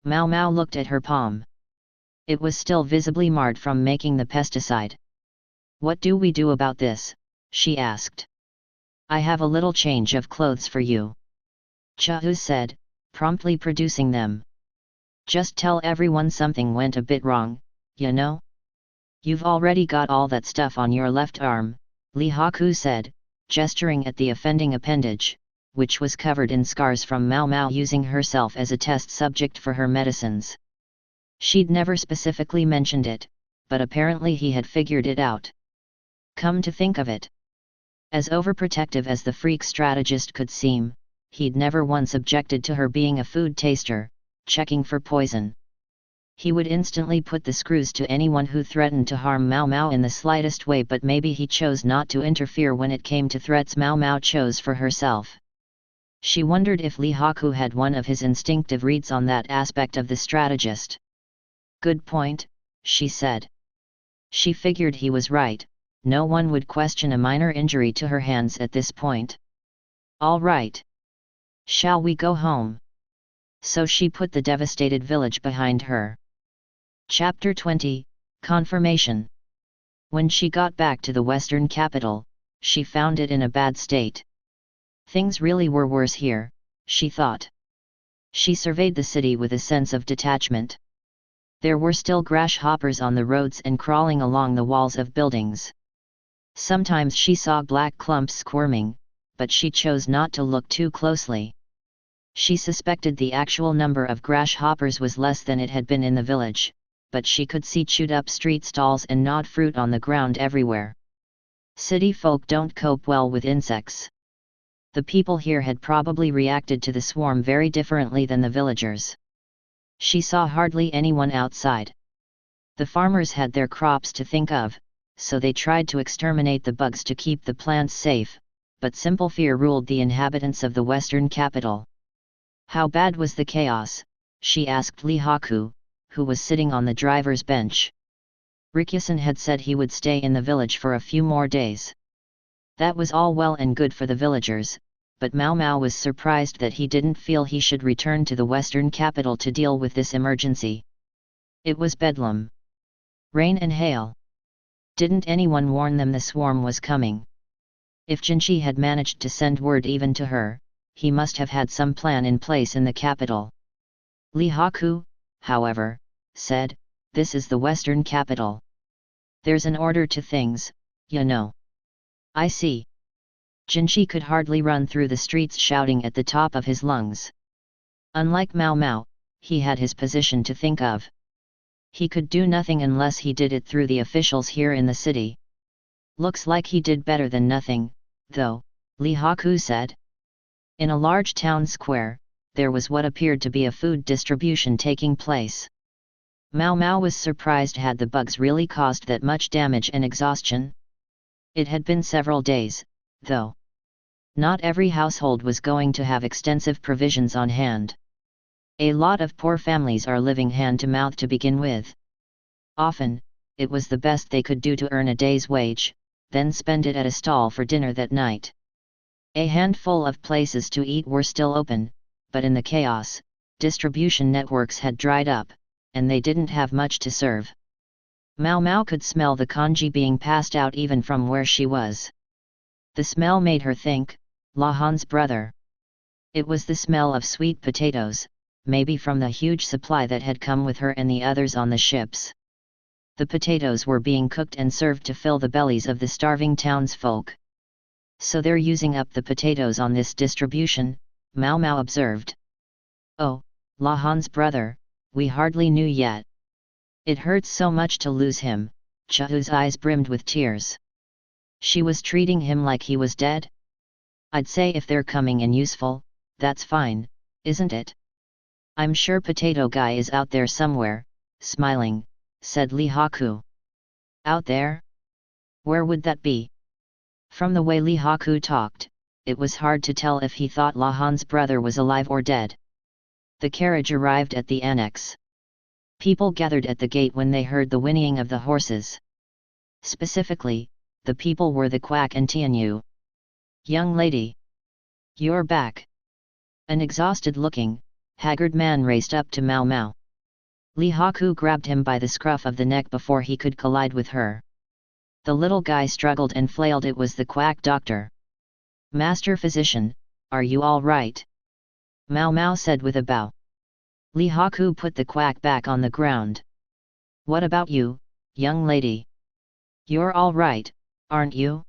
Mao Mao looked at her palm. It was still visibly marred from making the pesticide. What do we do about this? She asked. I have a little change of clothes for you. Chahu said, promptly producing them. Just tell everyone something went a bit wrong, you know? You've already got all that stuff on your left arm, Li Haku said, gesturing at the offending appendage, which was covered in scars from Mao Mao using herself as a test subject for her medicines. She'd never specifically mentioned it, but apparently he had figured it out. Come to think of it. As overprotective as the freak strategist could seem, he'd never once objected to her being a food taster, checking for poison. He would instantly put the screws to anyone who threatened to harm Mao Mao in the slightest way, but maybe he chose not to interfere when it came to threats Mao Mao chose for herself. She wondered if Li Haku had one of his instinctive reads on that aspect of the strategist. Good point, she said. She figured he was right, no one would question a minor injury to her hands at this point. All right. Shall we go home? So she put the devastated village behind her. Chapter 20, Confirmation. When she got back to the western capital, she found it in a bad state. Things really were worse here, she thought. She surveyed the city with a sense of detachment. There were still grasshoppers on the roads and crawling along the walls of buildings. Sometimes she saw black clumps squirming, but she chose not to look too closely. She suspected the actual number of grasshoppers was less than it had been in the village, but she could see chewed-up street stalls and gnawed fruit on the ground everywhere. City folk don't cope well with insects. The people here had probably reacted to the swarm very differently than the villagers. She saw hardly anyone outside. The farmers had their crops to think of, so they tried to exterminate the bugs to keep the plants safe, but simple fear ruled the inhabitants of the western capital. How bad was the chaos? She asked Lihaku, who was sitting on the driver's bench. Rikyasan had said he would stay in the village for a few more days. That was all well and good for the villagers, but Mao Mao was surprised that he didn't feel he should return to the western capital to deal with this emergency. It was bedlam. Rain and hail. Didn't anyone warn them the swarm was coming? If Jinshi had managed to send word even to her, he must have had some plan in place in the capital. Lihaku, however, said, "This is the western capital. There's an order to things, you know." "I see." Jinshi could hardly run through the streets shouting at the top of his lungs. Unlike Mao Mao, he had his position to think of. He could do nothing unless he did it through the officials here in the city. "Looks like he did better than nothing, though," Lihaku said. In a large town square, there was what appeared to be a food distribution taking place. Mao Mao was surprised had the bugs really caused that much damage and exhaustion. It had been several days, though. Not every household was going to have extensive provisions on hand. A lot of poor families are living hand to mouth to begin with. Often, it was the best they could do to earn a day's wage, then spend it at a stall for dinner that night. A handful of places to eat were still open, but in the chaos, distribution networks had dried up, and they didn't have much to serve. Mao Mao could smell the congee being passed out even from where she was. The smell made her think, Lahan's brother. It was the smell of sweet potatoes, maybe from the huge supply that had come with her and the others on the ships. The potatoes were being cooked and served to fill the bellies of the starving townsfolk. "So they're using up the potatoes on this distribution," Mao Mao observed. "Oh, Lahan's brother, we hardly knew yet. It hurts so much to lose him." Chahu's eyes brimmed with tears. She was treating him like he was dead? "I'd say if they're coming in useful, that's fine, isn't it? I'm sure Potato Guy is out there somewhere," smiling, said Lihaku. "Out there? Where would that be?" From the way Lihaku talked, it was hard to tell if he thought Lahan's brother was alive or dead. The carriage arrived at the annex. People gathered at the gate when they heard the whinnying of the horses. Specifically, the people were the quack and Tianyu. "Young lady! You're back!" An exhausted-looking, haggard man raced up to Mao Mao. Lihaku grabbed him by the scruff of the neck before he could collide with her. The little guy struggled and flailed. It was the quack doctor. "Master physician, are you all right?" Mao Mao said with a bow. Lihaku put the quack back on the ground. "What about you, young lady? You're all right, aren't you?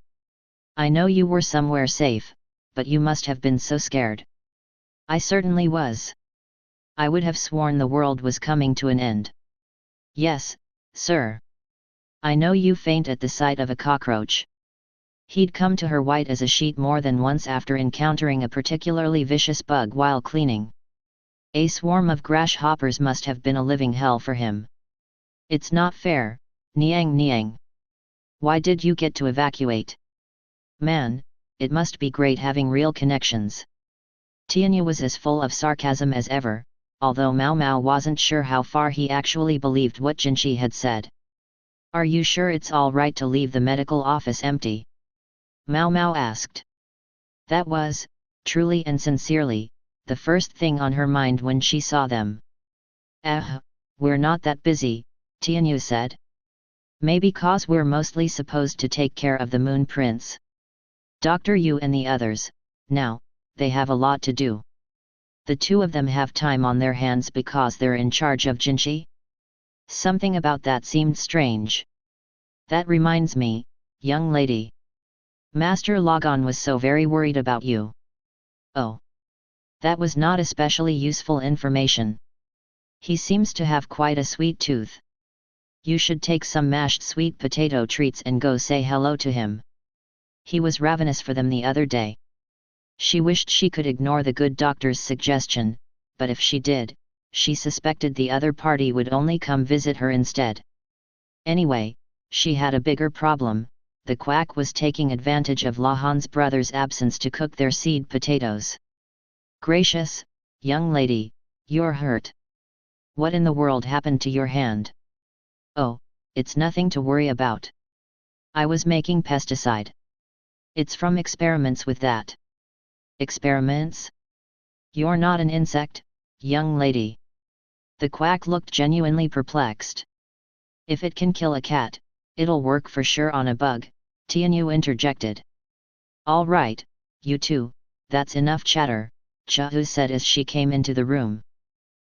I know you were somewhere safe, but you must have been so scared." "I certainly was. I would have sworn the world was coming to an end." "Yes, sir. I know you faint at the sight of a cockroach." He'd come to her white as a sheet more than once after encountering a particularly vicious bug while cleaning. A swarm of grasshoppers must have been a living hell for him. "It's not fair, Niang Niang. Why did you get to evacuate? Man, it must be great having real connections." Tianyu was as full of sarcasm as ever, although Mao Mao wasn't sure how far he actually believed what Jinshi had said. "Are you sure it's all right to leave the medical office empty?" Mao Mao asked. That was, truly and sincerely, the first thing on her mind when she saw them. We're not that busy," Tianyu said. "Maybe 'cause we're mostly supposed to take care of the Moon Prince. Dr. Yu and the others, now, they have a lot to do. The two of them have time on their hands because they're in charge of Jinshi?" Something about that seemed strange. "That reminds me, young lady. Master Logon was so very worried about you. Oh. That was not especially useful information. He seems to have quite a sweet tooth. You should take some mashed sweet potato treats and go say hello to him. He was ravenous for them the other day. She wished she could ignore the good doctor's suggestion, but if she did, she suspected the other party would only come visit her instead. Anyway, she had a bigger problem. The quack was taking advantage of Lahan's brother's absence to cook their seed potatoes. Gracious, young lady, you're hurt. What in the world happened to your hand? Oh, it's nothing to worry about. I was making pesticide. It's from experiments with that. Experiments? You're not an insect, young lady. The quack looked genuinely perplexed. If it can kill a cat, it'll work for sure on a bug, Tianyu interjected. All right, you two, that's enough chatter, Chahu said as she came into the room.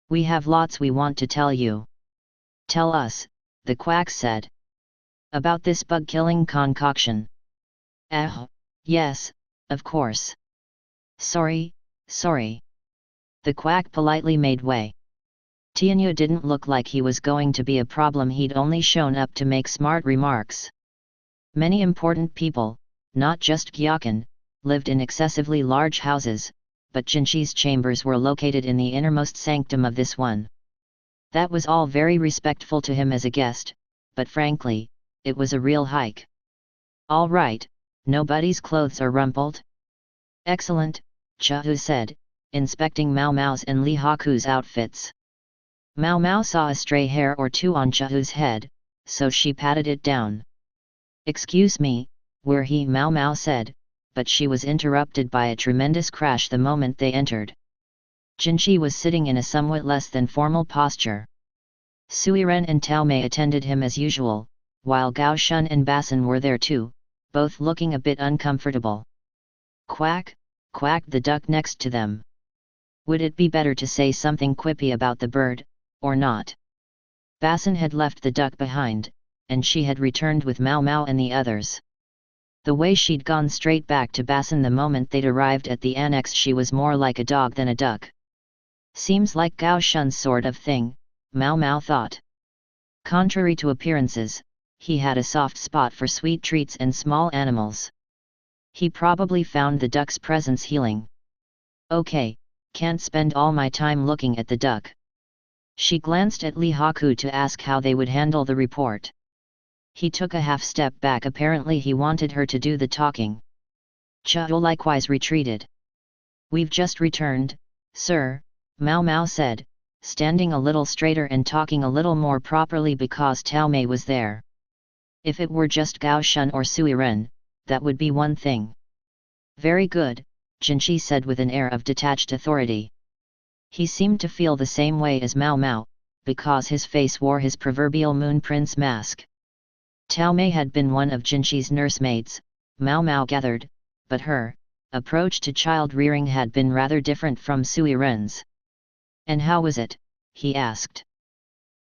We have lots we want to tell you. Tell us, the quack said. About this bug-killing concoction. Yes, of course. Sorry. The quack politely made way. Tianyu didn't look like he was going to be a problem. He'd only shown up to make smart remarks. Many important people, not just Gyakan, lived in excessively large houses, but Jinchi's chambers were located in the innermost sanctum of this one. That was all very respectful to him as a guest, but frankly, it was a real hike. All right, nobody's clothes are rumpled? Excellent, Chahu said, inspecting Mao Mao's and Li Haku's outfits. Mao Mao saw a stray hair or two on Chahu's head, so she patted it down. Excuse me, where he? Mao Mao said, but she was interrupted by a tremendous crash the moment they entered. Jinchi was sitting in a somewhat less than formal posture. Suiren and Taomei attended him as usual, while Gao Shun and Basin were there too, both looking a bit uncomfortable. Quack, quacked the duck next to them. Would it be better to say something quippy about the bird, or not? Basin had left the duck behind, and she had returned with Mao Mao and the others. The way she'd gone straight back to Basin the moment they'd arrived at the annex, she was more like a dog than a duck. Seems like Gao Shun's sort of thing, Mao Mao thought. Contrary to appearances, he had a soft spot for sweet treats and small animals. He probably found the duck's presence healing. Okay, can't spend all my time looking at the duck. She glanced at Li Haku to ask how they would handle the report. He took a half step back. Apparently he wanted her to do the talking. Chahu likewise retreated. We've just returned, sir, Mao Mao said, standing a little straighter and talking a little more properly because Taomei was there. If it were just Gao Shun or Suiren, that would be one thing. Very good, Jinchi said with an air of detached authority. He seemed to feel the same way as Mao Mao, because his face wore his proverbial moon prince mask. Taomei had been one of Jinchi's nursemaids, Mao Mao gathered, but her approach to child rearing had been rather different from Suiren's. And how was it? He asked.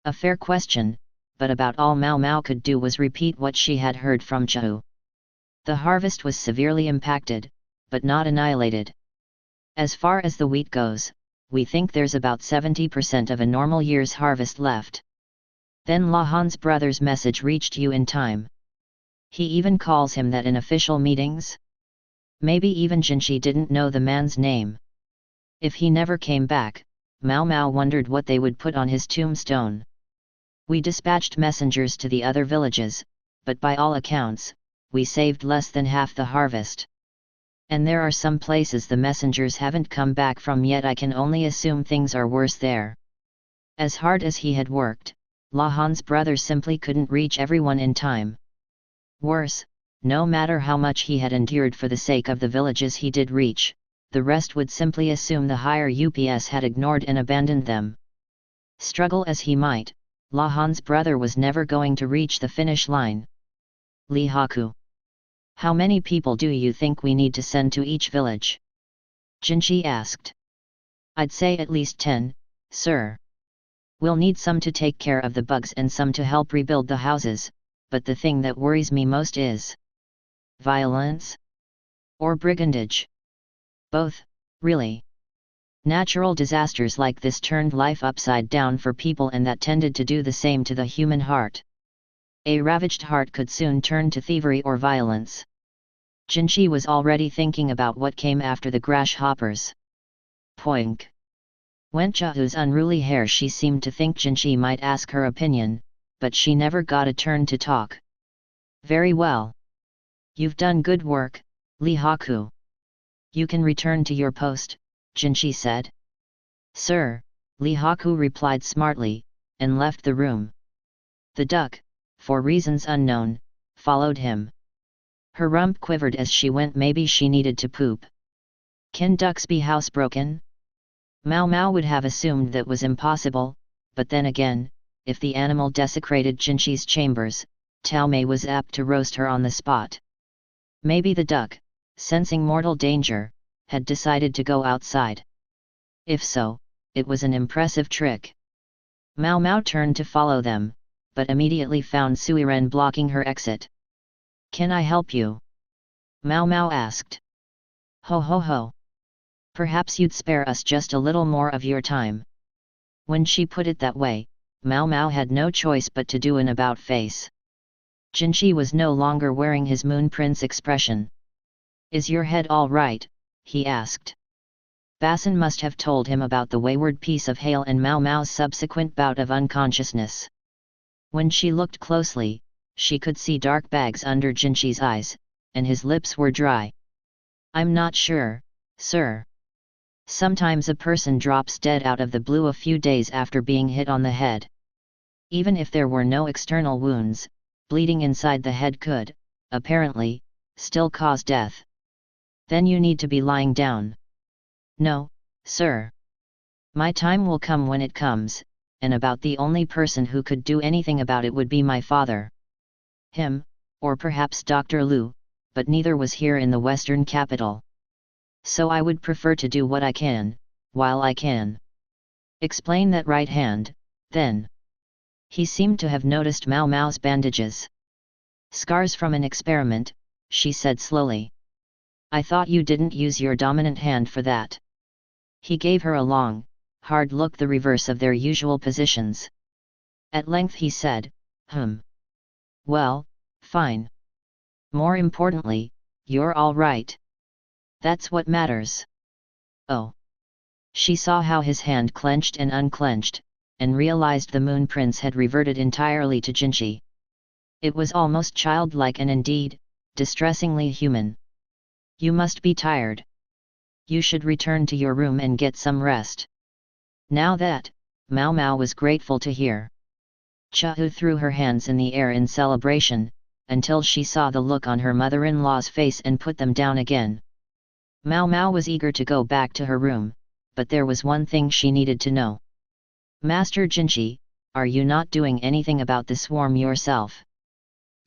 A fair question, but about all Mao Mao could do was repeat what she had heard from Chahu. The harvest was severely impacted, but not annihilated. As far as the wheat goes, we think there's about 70% of a normal year's harvest left. Then Lahan's brother's message reached you in time. He even calls him that in official meetings? Maybe even Jinchi didn't know the man's name. If he never came back, Mao Mao wondered what they would put on his tombstone. We dispatched messengers to the other villages, but by all accounts, we saved less than half the harvest. And there are some places the messengers haven't come back from yet. I can only assume things are worse there. As hard as he had worked, Lahan's brother simply couldn't reach everyone in time. Worse, no matter how much he had endured for the sake of the villages he did reach, the rest would simply assume the higher UPS had ignored and abandoned them. Struggle as he might, Lahan's brother was never going to reach the finish line. Li Haku. How many people do you think we need to send to each village? Jinchi asked. I'd say at least 10, sir. We'll need some to take care of the bugs and some to help rebuild the houses, but the thing that worries me most is violence, Or brigandage? Both, really. Natural disasters like this turned life upside down for people, and that tended to do the same to the human heart. A ravaged heart could soon turn to thievery or violence. Jinchi was already thinking about what came after the grasshoppers. Poink! Went Chahu's unruly hair. She seemed to think Jinchi might ask her opinion, but she never got a turn to talk. Very well. You've done good work, Lee Haku. You can return to your post, Jinchi said. Sir, Lee Haku replied smartly, and left the room. The duck, for reasons unknown, followed him. Her rump quivered as she went. Maybe she needed to poop. Can ducks be housebroken? Mao Mao would have assumed that was impossible, but then again, if the animal desecrated Jinchi's chambers, Tao Mei was apt to roast her on the spot. Maybe the duck, sensing mortal danger, had decided to go outside. If so, it was an impressive trick. Mao Mao turned to follow them, but immediately found Suiren blocking her exit. Can I help you? Mao Mao asked. Ho ho ho. Perhaps you'd spare us just a little more of your time. When she put it that way, Mao Mao had no choice but to do an about face. Jinchi was no longer wearing his Moon Prince expression. Is your head all right? He asked. Basin must have told him about the wayward piece of hail and Mao Mao's subsequent bout of unconsciousness. When she looked closely, she could see dark bags under Jinchi's eyes, and his lips were dry. I'm not sure, sir. Sometimes a person drops dead out of the blue a few days after being hit on the head. Even if there were no external wounds, bleeding inside the head could, apparently, still cause death. Then you need to be lying down. No, sir. My time will come when it comes, and about the only person who could do anything about it would be my father. Him, or perhaps Dr. Liu, but neither was here in the Western capital. So I would prefer to do what I can, while I can. Explain that right hand, then. He seemed to have noticed Mao Mao's bandages. Scars from an experiment, she said slowly. I thought you didn't use your dominant hand for that. He gave her a long, hard look, the reverse of their usual positions. At length he said, Well, fine. More importantly, you're all right. That's what matters. Oh. She saw how his hand clenched and unclenched, and realized the Moon Prince had reverted entirely to Jinchi. It was almost childlike and indeed, distressingly human. You must be tired. You should return to your room and get some rest. Now that, Mao Mao was grateful to hear. Chahu threw her hands in the air in celebration, until she saw the look on her mother-in-law's face and put them down again. Mao Mao was eager to go back to her room, but there was one thing she needed to know. Master Jinchi, are you not doing anything about the swarm yourself?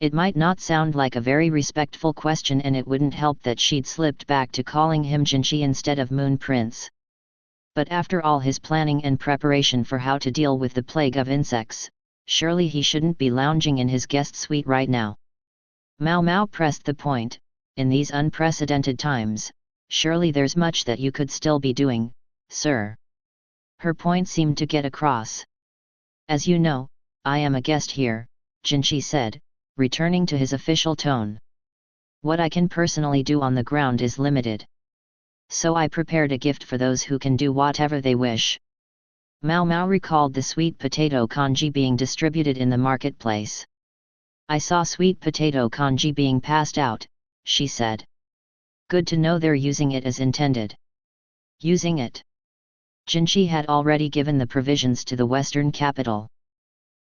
It might not sound like a very respectful question, and it wouldn't help that she'd slipped back to calling him Jinchi instead of Moon Prince. But after all his planning and preparation for how to deal with the plague of insects, surely he shouldn't be lounging in his guest suite right now. Mao Mao pressed the point. In these unprecedented times, surely there's much that you could still be doing, sir. Her point seemed to get across. As you know, I am a guest here, Jinchi said, returning to his official tone. What I can personally do on the ground is limited. So I prepared a gift for those who can do whatever they wish. Mao Mao recalled the sweet potato congee being distributed in the marketplace. I saw sweet potato congee being passed out, she said. Good to know they're using it as intended. Using it? Jinchi had already given the provisions to the Western capital.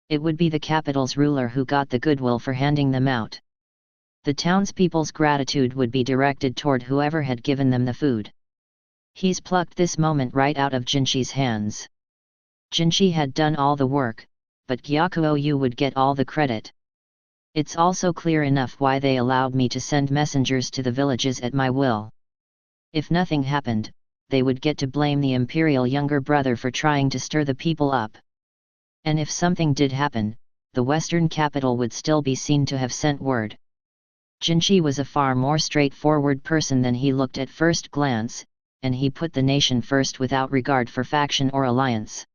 It would be the capital's ruler who got the goodwill for handing them out. The townspeople's gratitude would be directed toward whoever had given them the food. He's plucked this moment right out of Jinchi's hands. Jinchi had done all the work, but Gyakuo would get all the credit. It's also clear enough why they allowed me to send messengers to the villages at my will. If nothing happened, they would get to blame the imperial younger brother for trying to stir the people up. And if something did happen, the Western capital would still be seen to have sent word. Jinchi was a far more straightforward person than he looked at first glance, and he put the nation first without regard for faction or alliance.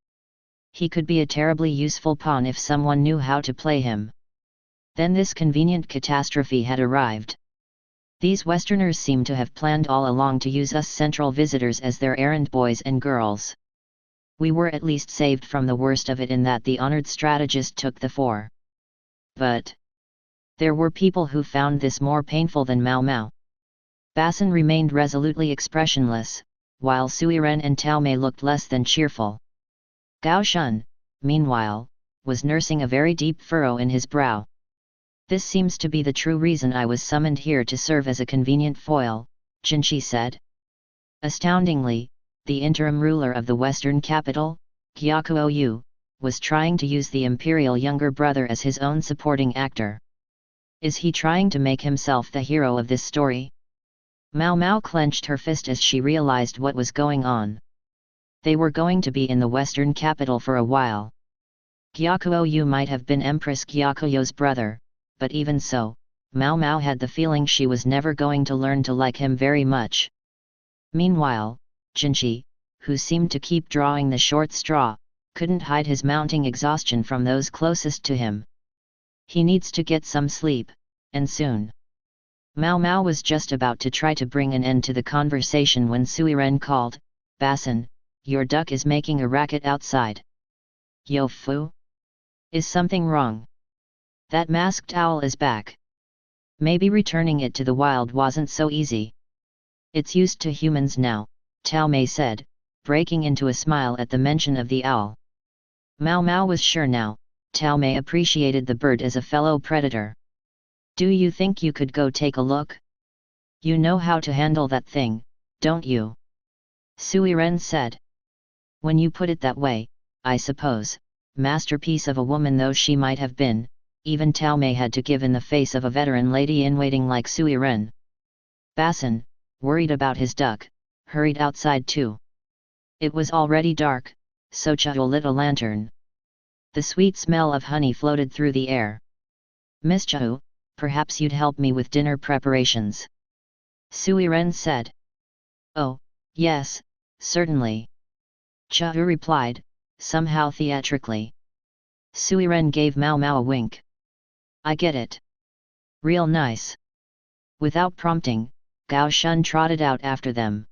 He could be a terribly useful pawn if someone knew how to play him. Then this convenient catastrophe had arrived. These Westerners seemed to have planned all along to use us central visitors as their errand boys and girls. We were at least saved from the worst of it in that the honored strategist took the fore. But there were people who found this more painful than Mao Mao. Basin remained resolutely expressionless, while Suiren and Tao Mei looked less than cheerful. Gao Shun, meanwhile, was nursing a very deep furrow in his brow. "This seems to be the true reason I was summoned here to serve as a convenient foil," Jinchi said. Astoundingly, the interim ruler of the western capital, Gyakuo, was trying to use the imperial younger brother as his own supporting actor. Is he trying to make himself the hero of this story? Mao Mao clenched her fist as she realized what was going on. They were going to be in the western capital for a while. Gyakuo might have been Empress Gyakuyo's brother, but even so, Mao Mao had the feeling she was never going to learn to like him very much. Meanwhile, Jinchi, who seemed to keep drawing the short straw, couldn't hide his mounting exhaustion from those closest to him. He needs to get some sleep, and soon. Mao Mao was just about to try to bring an end to the conversation when Suiren called, "Basin, your duck is making a racket outside." "Yo Fu? Is something wrong? That masked owl is back. Maybe returning it to the wild wasn't so easy." "It's used to humans now," Tao Mei said, breaking into a smile at the mention of the owl. Mao Mao was sure now, Tao Mei appreciated the bird as a fellow predator. "Do you think you could go take a look? You know how to handle that thing, don't you?" Suiren said. "When you put it that way, I suppose, masterpiece of a woman though she might have been, even Tao Mei had to give in the face of a veteran lady-in-waiting like Suiren." Basin, worried about his duck, hurried outside too. It was already dark, so Chao lit a lantern. The sweet smell of honey floated through the air. "Miss Chao, perhaps you'd help me with dinner preparations," Suiren said. "Oh, yes, certainly," Chao replied, somehow theatrically. Suiren gave Mao Mao a wink. "I get it. Real nice." Without prompting, Gao Shun trotted out after them.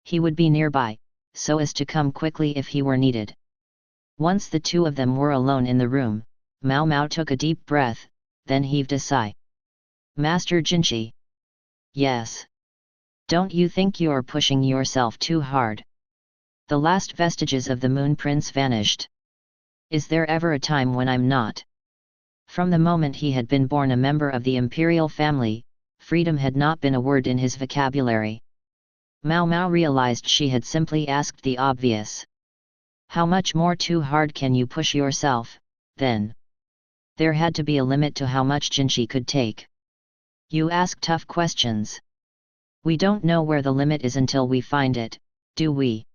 He would be nearby, so as to come quickly if he were needed. Once the two of them were alone in the room, Mao Mao took a deep breath, then heaved a sigh. "Master Jinchi." "Yes. Don't you think you're pushing yourself too hard? The last vestiges of the Moon Prince vanished. Is there ever a time when I'm not?" From the moment he had been born a member of the imperial family, freedom had not been a word in his vocabulary. Mao Mao realized she had simply asked the obvious. How much more too hard can you push yourself, then? There had to be a limit to how much Jinchi could take. "You ask tough questions. We don't know where the limit is until we find it, do we?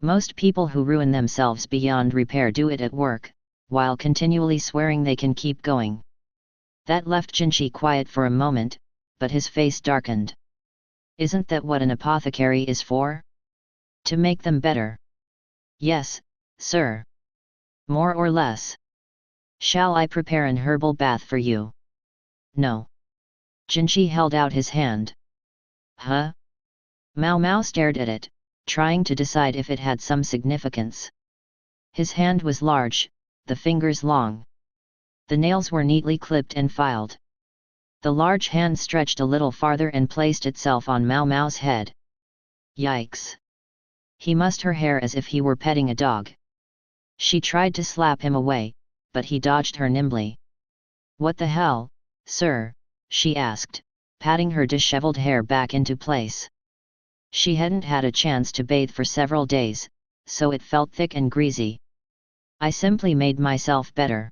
Most people who ruin themselves beyond repair do it at work, while continually swearing they can keep going." That left Jinchi quiet for a moment, but his face darkened. "Isn't that what an apothecary is for? To make them better?" "Yes, sir. More or less. Shall I prepare an herbal bath for you?" "No." Jinchi held out his hand. "Huh?" Mao Mao stared at it, trying to decide if it had some significance. His hand was large, the fingers long. The nails were neatly clipped and filed. The large hand stretched a little farther and placed itself on Mao Mao's head. Yikes! He mussed her hair as if he were petting a dog. She tried to slap him away, but he dodged her nimbly. "What the hell, sir?" she asked, patting her disheveled hair back into place. She hadn't had a chance to bathe for several days, so it felt thick and greasy. "I simply made myself better,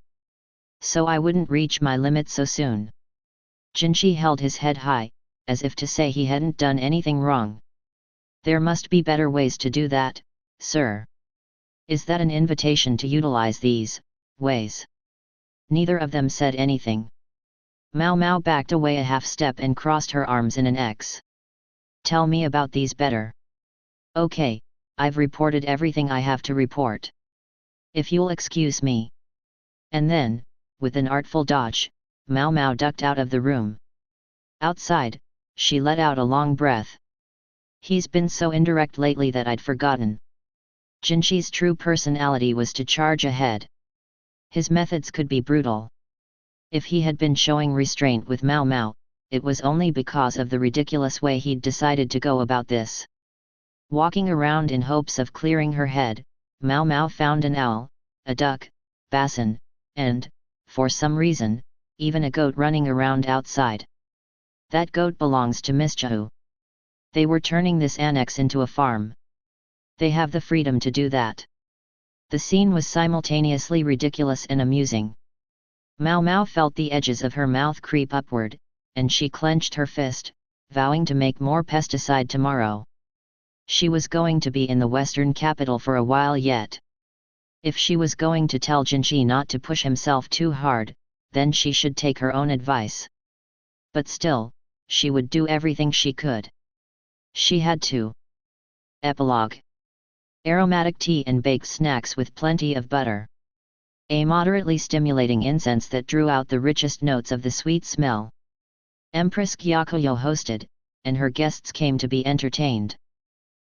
so I wouldn't reach my limit so soon." Jinchi held his head high, as if to say he hadn't done anything wrong. "There must be better ways to do that, sir." "Is that an invitation to utilize these ways?" Neither of them said anything. Mao Mao backed away a half step and crossed her arms in an X. Tell me about these better. Okay, I've reported everything I have to report. If you'll excuse me. And then, with an artful dodge, Mao Mao ducked out of the room. Outside, she let out a long breath. He's been so indirect lately that I'd forgotten. Jinxi's true personality was to charge ahead. His methods could be brutal. If he had been showing restraint with Mao Mao, it was only because of the ridiculous way he'd decided to go about this. Walking around in hopes of clearing her head, Mao Mao found an owl, a duck, basin, and, for some reason, even a goat running around outside. That goat belongs to Miss Chihu. They were turning this annex into a farm. They have the freedom to do that. The scene was simultaneously ridiculous and amusing. Mao Mao felt the edges of her mouth creep upward, and she clenched her fist, vowing to make more pesticide tomorrow. She was going to be in the western capital for a while yet. If she was going to tell Jinxi not to push himself too hard, then she should take her own advice. But still, she would do everything she could. She had to. Epilogue. Aromatic tea and baked snacks with plenty of butter. A moderately stimulating incense that drew out the richest notes of the sweet smell. Empress Gyakuyo hosted, and her guests came to be entertained.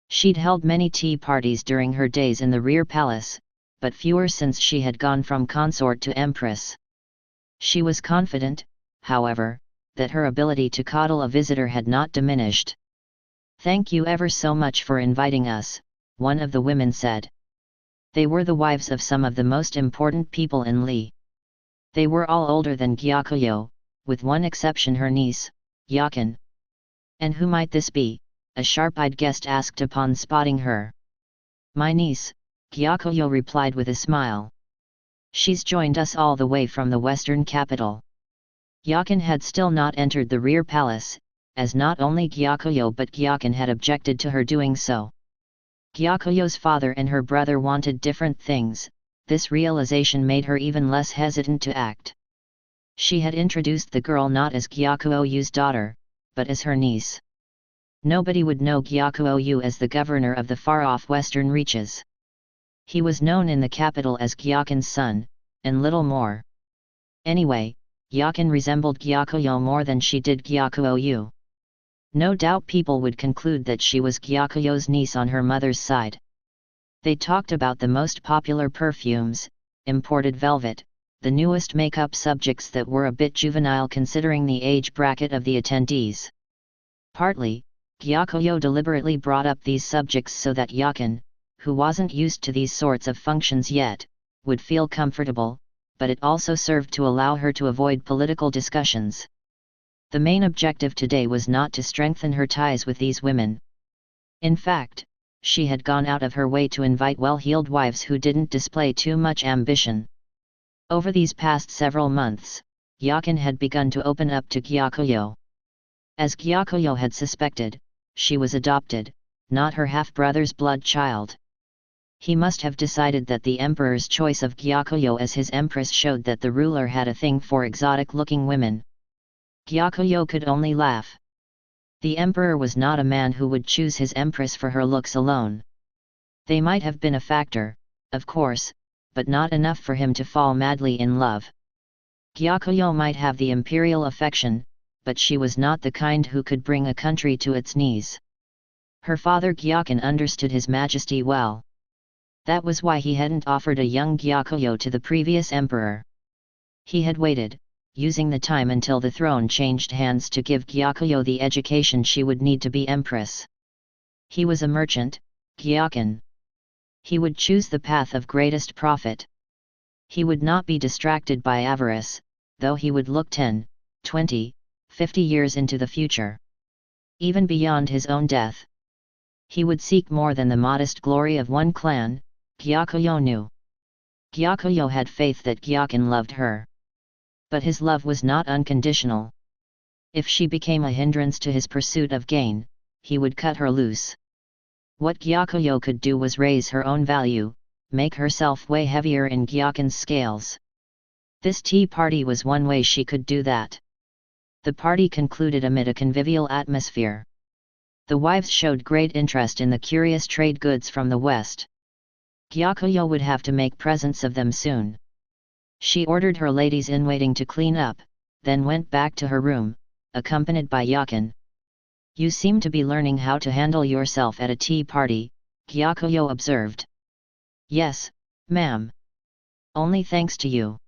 She'd held many tea parties during her days in the rear palace, but fewer since she had gone from consort to empress. She was confident, however, that her ability to coddle a visitor had not diminished. "Thank you ever so much for inviting us," one of the women said. They were the wives of some of the most important people in Li. They were all older than Gyakuyo, with one exception, her niece, Yakin. "And who might this be?" a sharp-eyed guest asked upon spotting her. "My niece," Gyakuyo replied with a smile. "She's joined us all the way from the western capital." Yakin had still not entered the rear palace, as not only Gyakuyo but Gyakin had objected to her doing so. Gyakuyo's father and her brother wanted different things. This realization made her even less hesitant to act. She had introduced the girl not as Gyakuoyu's daughter, but as her niece. Nobody would know Gyakuoyu as the governor of the far-off western reaches. He was known in the capital as Gyakin's son, and little more. Anyway, Yakin resembled Gyakuyo more than she did Gyakuoyu. No doubt people would conclude that she was Gyakuyo's niece on her mother's side. They talked about the most popular perfumes, imported velvet, the newest makeup subjects that were a bit juvenile considering the age bracket of the attendees. Partly, Gyakuyo deliberately brought up these subjects so that Yakin, who wasn't used to these sorts of functions yet, would feel comfortable, but it also served to allow her to avoid political discussions. The main objective today was not to strengthen her ties with these women. In fact, she had gone out of her way to invite well-heeled wives who didn't display too much ambition. Over these past several months, Yakin had begun to open up to Gyakuyo. As Gyakuyo had suspected, she was adopted, not her half-brother's blood child. He must have decided that the emperor's choice of Gyakuyo as his empress showed that the ruler had a thing for exotic-looking women. Gyakuyo could only laugh. The emperor was not a man who would choose his empress for her looks alone. They might have been a factor, of course, but not enough for him to fall madly in love. Gyakuyo might have the imperial affection, but she was not the kind who could bring a country to its knees. Her father Gyakin understood his majesty well. That was why he hadn't offered a young Gyakuyo to the previous emperor. He had waited, using the time until the throne changed hands to give Gyakuyo the education she would need to be empress. He was a merchant, Gyakin. He would choose the path of greatest profit. He would not be distracted by avarice, though he would look 10, 20, 50 years into the future. Even beyond his own death. He would seek more than the modest glory of one clan, Gyakuyo knew. Gyakuyo had faith that Gyakin loved her. But his love was not unconditional. If she became a hindrance to his pursuit of gain, he would cut her loose. What Gyakuyo could do was raise her own value, make herself weigh heavier in Gyakin's scales. This tea party was one way she could do that. The party concluded amid a convivial atmosphere. The wives showed great interest in the curious trade goods from the West. Gyakuyo would have to make presents of them soon. She ordered her ladies-in-waiting to clean up, then went back to her room, accompanied by Yakin. "You seem to be learning how to handle yourself at a tea party," Gyakuyo observed. "Yes, ma'am. Only thanks to you.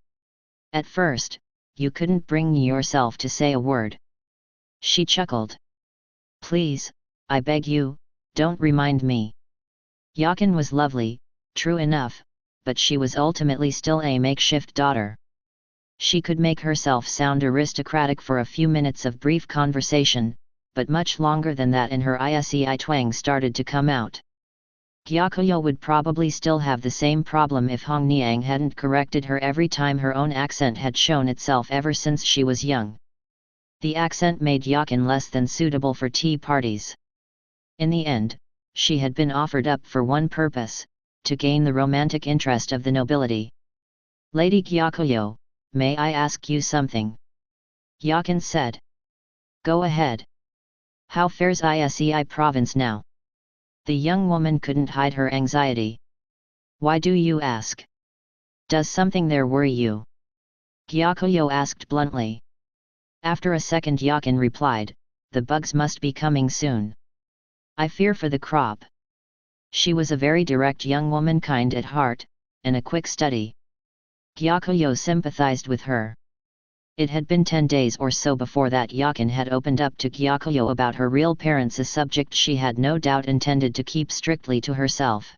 At first, you couldn't bring yourself to say a word." She chuckled. "Please, I beg you, don't remind me." Yakin was lovely, true enough, but she was ultimately still a makeshift daughter. She could make herself sound aristocratic for a few minutes of brief conversation, but much longer than that and her ISEI twang started to come out. Gyakuyo would probably still have the same problem if Hong Niang hadn't corrected her every time her own accent had shown itself ever since she was young. The accent made Yakin less than suitable for tea parties. In the end, she had been offered up for one purpose, to gain the romantic interest of the nobility. "Lady Gyakuyo, may I ask you something?" Yakin said. "Go ahead. How fares Isei province now?" The young woman couldn't hide her anxiety. "Why do you ask? Does something there worry you?" Gyakuyo asked bluntly. After a second Yakin replied, "The bugs must be coming soon. I fear for the crop." She was a very direct young woman, kind at heart, and a quick study. Gyakuyo sympathized with her. It had been 10 days or so before that Yakin had opened up to Gyakuyo about her real parents, a subject she had no doubt intended to keep strictly to herself.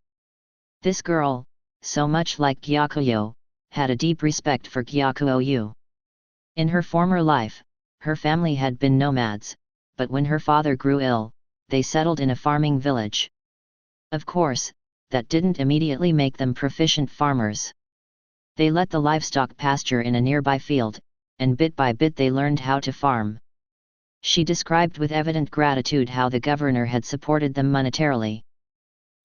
This girl, so much like Gyakuyo, had a deep respect for Gyakuyo. In her former life, her family had been nomads, but when her father grew ill, they settled in a farming village. Of course, that didn't immediately make them proficient farmers. They let the livestock pasture in a nearby field, and bit by bit they learned how to farm. She described with evident gratitude how the governor had supported them monetarily.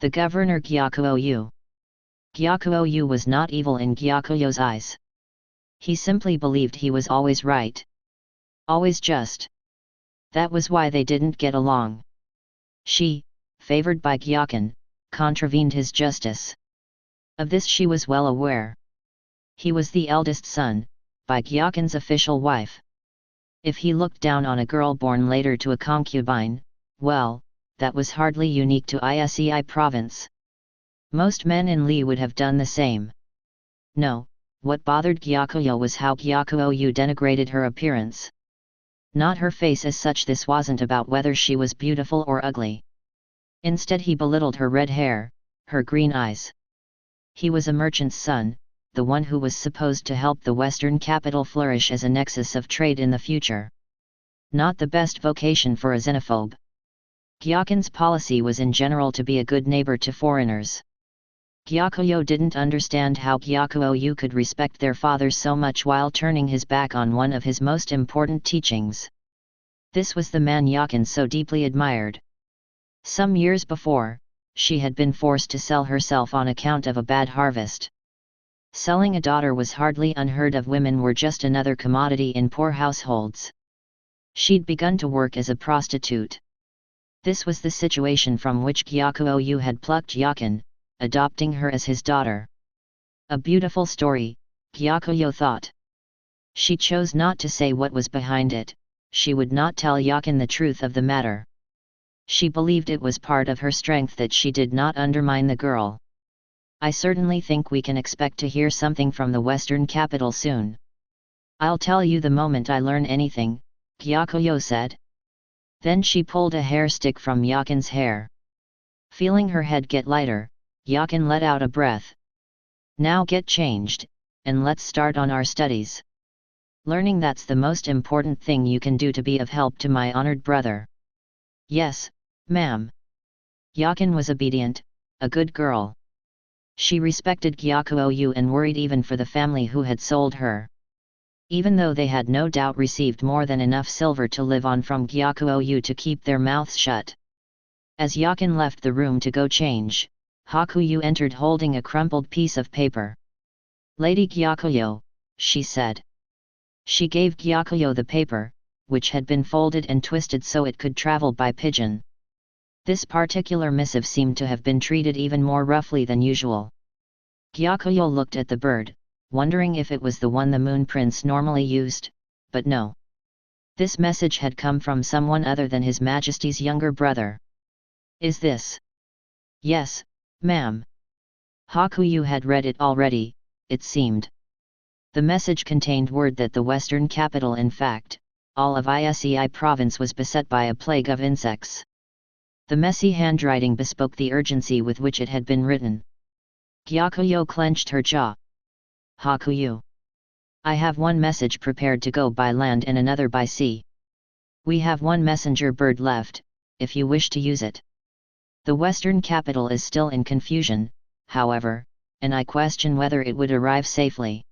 The governor Gyakuyo. Gyakuyo was not evil in Gyakuyo's eyes. He simply believed he was always right. Always just. That was why they didn't get along. She, favored by Gyakin, contravened his justice. Of this she was well aware. He was the eldest son, by Gyakin's official wife. If he looked down on a girl born later to a concubine, well, that was hardly unique to Isei province. Most men in Li would have done the same. No, what bothered Gyakuyo was how Gyakuyo denigrated her appearance. Not her face as such, this wasn't about whether she was beautiful or ugly. Instead he belittled her red hair, her green eyes. He was a merchant's son, the one who was supposed to help the Western capital flourish as a nexus of trade in the future. Not the best vocation for a xenophobe. Gyakin's policy was in general to be a good neighbor to foreigners. Gyakuyo didn't understand how Gyakuyo could respect their father so much while turning his back on one of his most important teachings. This was the man Yakin so deeply admired. Some years before, she had been forced to sell herself on account of a bad harvest. Selling a daughter was hardly unheard of. Women were just another commodity in poor households. She'd begun to work as a prostitute. This was the situation from which Gyakuyo had plucked Yakin, adopting her as his daughter. A beautiful story, Gyakuyo thought. She chose not to say what was behind it. She would not tell Yakin the truth of the matter. She believed it was part of her strength that she did not undermine the girl. "I certainly think we can expect to hear something from the Western capital soon. I'll tell you the moment I learn anything," Gyakuyo said. Then she pulled a hair stick from Yakin's hair. Feeling her head get lighter, Yakin let out a breath. "Now get changed, and let's start on our studies. Learning, that's the most important thing you can do to be of help to my honored brother." "Yes, ma'am." Yakin was obedient, a good girl. She respected Gyakuyo and worried even for the family who had sold her. Even though they had no doubt received more than enough silver to live on from Gyakuyo to keep their mouths shut. As Yakin left the room to go change, Hakuyu entered holding a crumpled piece of paper. "Lady Gyakuyo," she said. She gave Gyakuyo the paper, which had been folded and twisted so it could travel by pigeon. This particular missive seemed to have been treated even more roughly than usual. Gyakuyo looked at the bird, wondering if it was the one the Moon Prince normally used, but no. This message had come from someone other than His Majesty's younger brother. Is this? Yes, ma'am. Hakuyu had read it already, it seemed. The message contained word that the western capital, in fact, all of Isei province, was beset by a plague of insects. The messy handwriting bespoke the urgency with which it had been written. Gyakuyo clenched her jaw. Hakuyu. I have one message prepared to go by land and another by sea. We have one messenger bird left, if you wish to use it. The western capital is still in confusion, however, and I question whether it would arrive safely.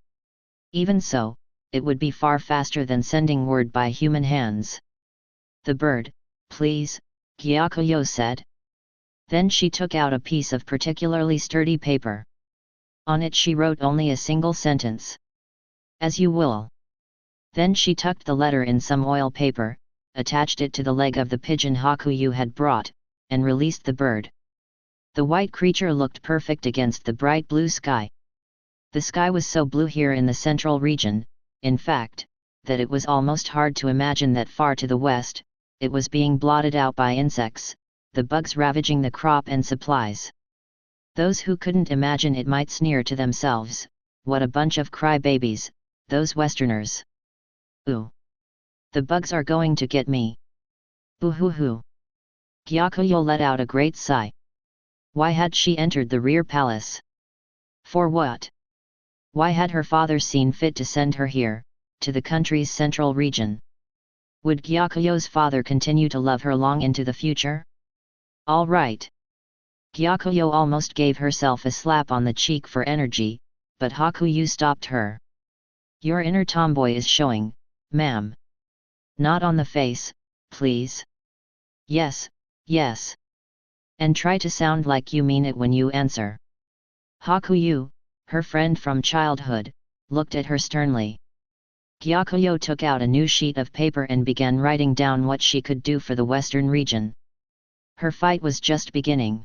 Even so, it would be far faster than sending word by human hands. The bird, please, Gyakuyo said. Then she took out a piece of particularly sturdy paper. On it she wrote only a single sentence. As you will. Then she tucked the letter in some oil paper, attached it to the leg of the pigeon Hakuyu had brought, and released the bird. The white creature looked perfect against the bright blue sky. The sky was so blue here in the central region, in fact, that it was almost hard to imagine that far to the west, it was being blotted out by insects, the bugs ravaging the crop and supplies. Those who couldn't imagine it might sneer to themselves, what a bunch of crybabies, those Westerners. Ooh! The bugs are going to get me. Boo-hoo-hoo! Gyakuyo let out a great sigh. Why had she entered the rear palace? For what? Why had her father seen fit to send her here, to the country's central region? Would Gyakuyo's father continue to love her long into the future? All right. Gyakuyo almost gave herself a slap on the cheek for energy, but Hakuyu stopped her. Your inner tomboy is showing, ma'am. Not on the face, please. Yes, yes. And try to sound like you mean it when you answer. Hakuyu, her friend from childhood, looked at her sternly. Gyakuyo took out a new sheet of paper and began writing down what she could do for the western region. Her fight was just beginning.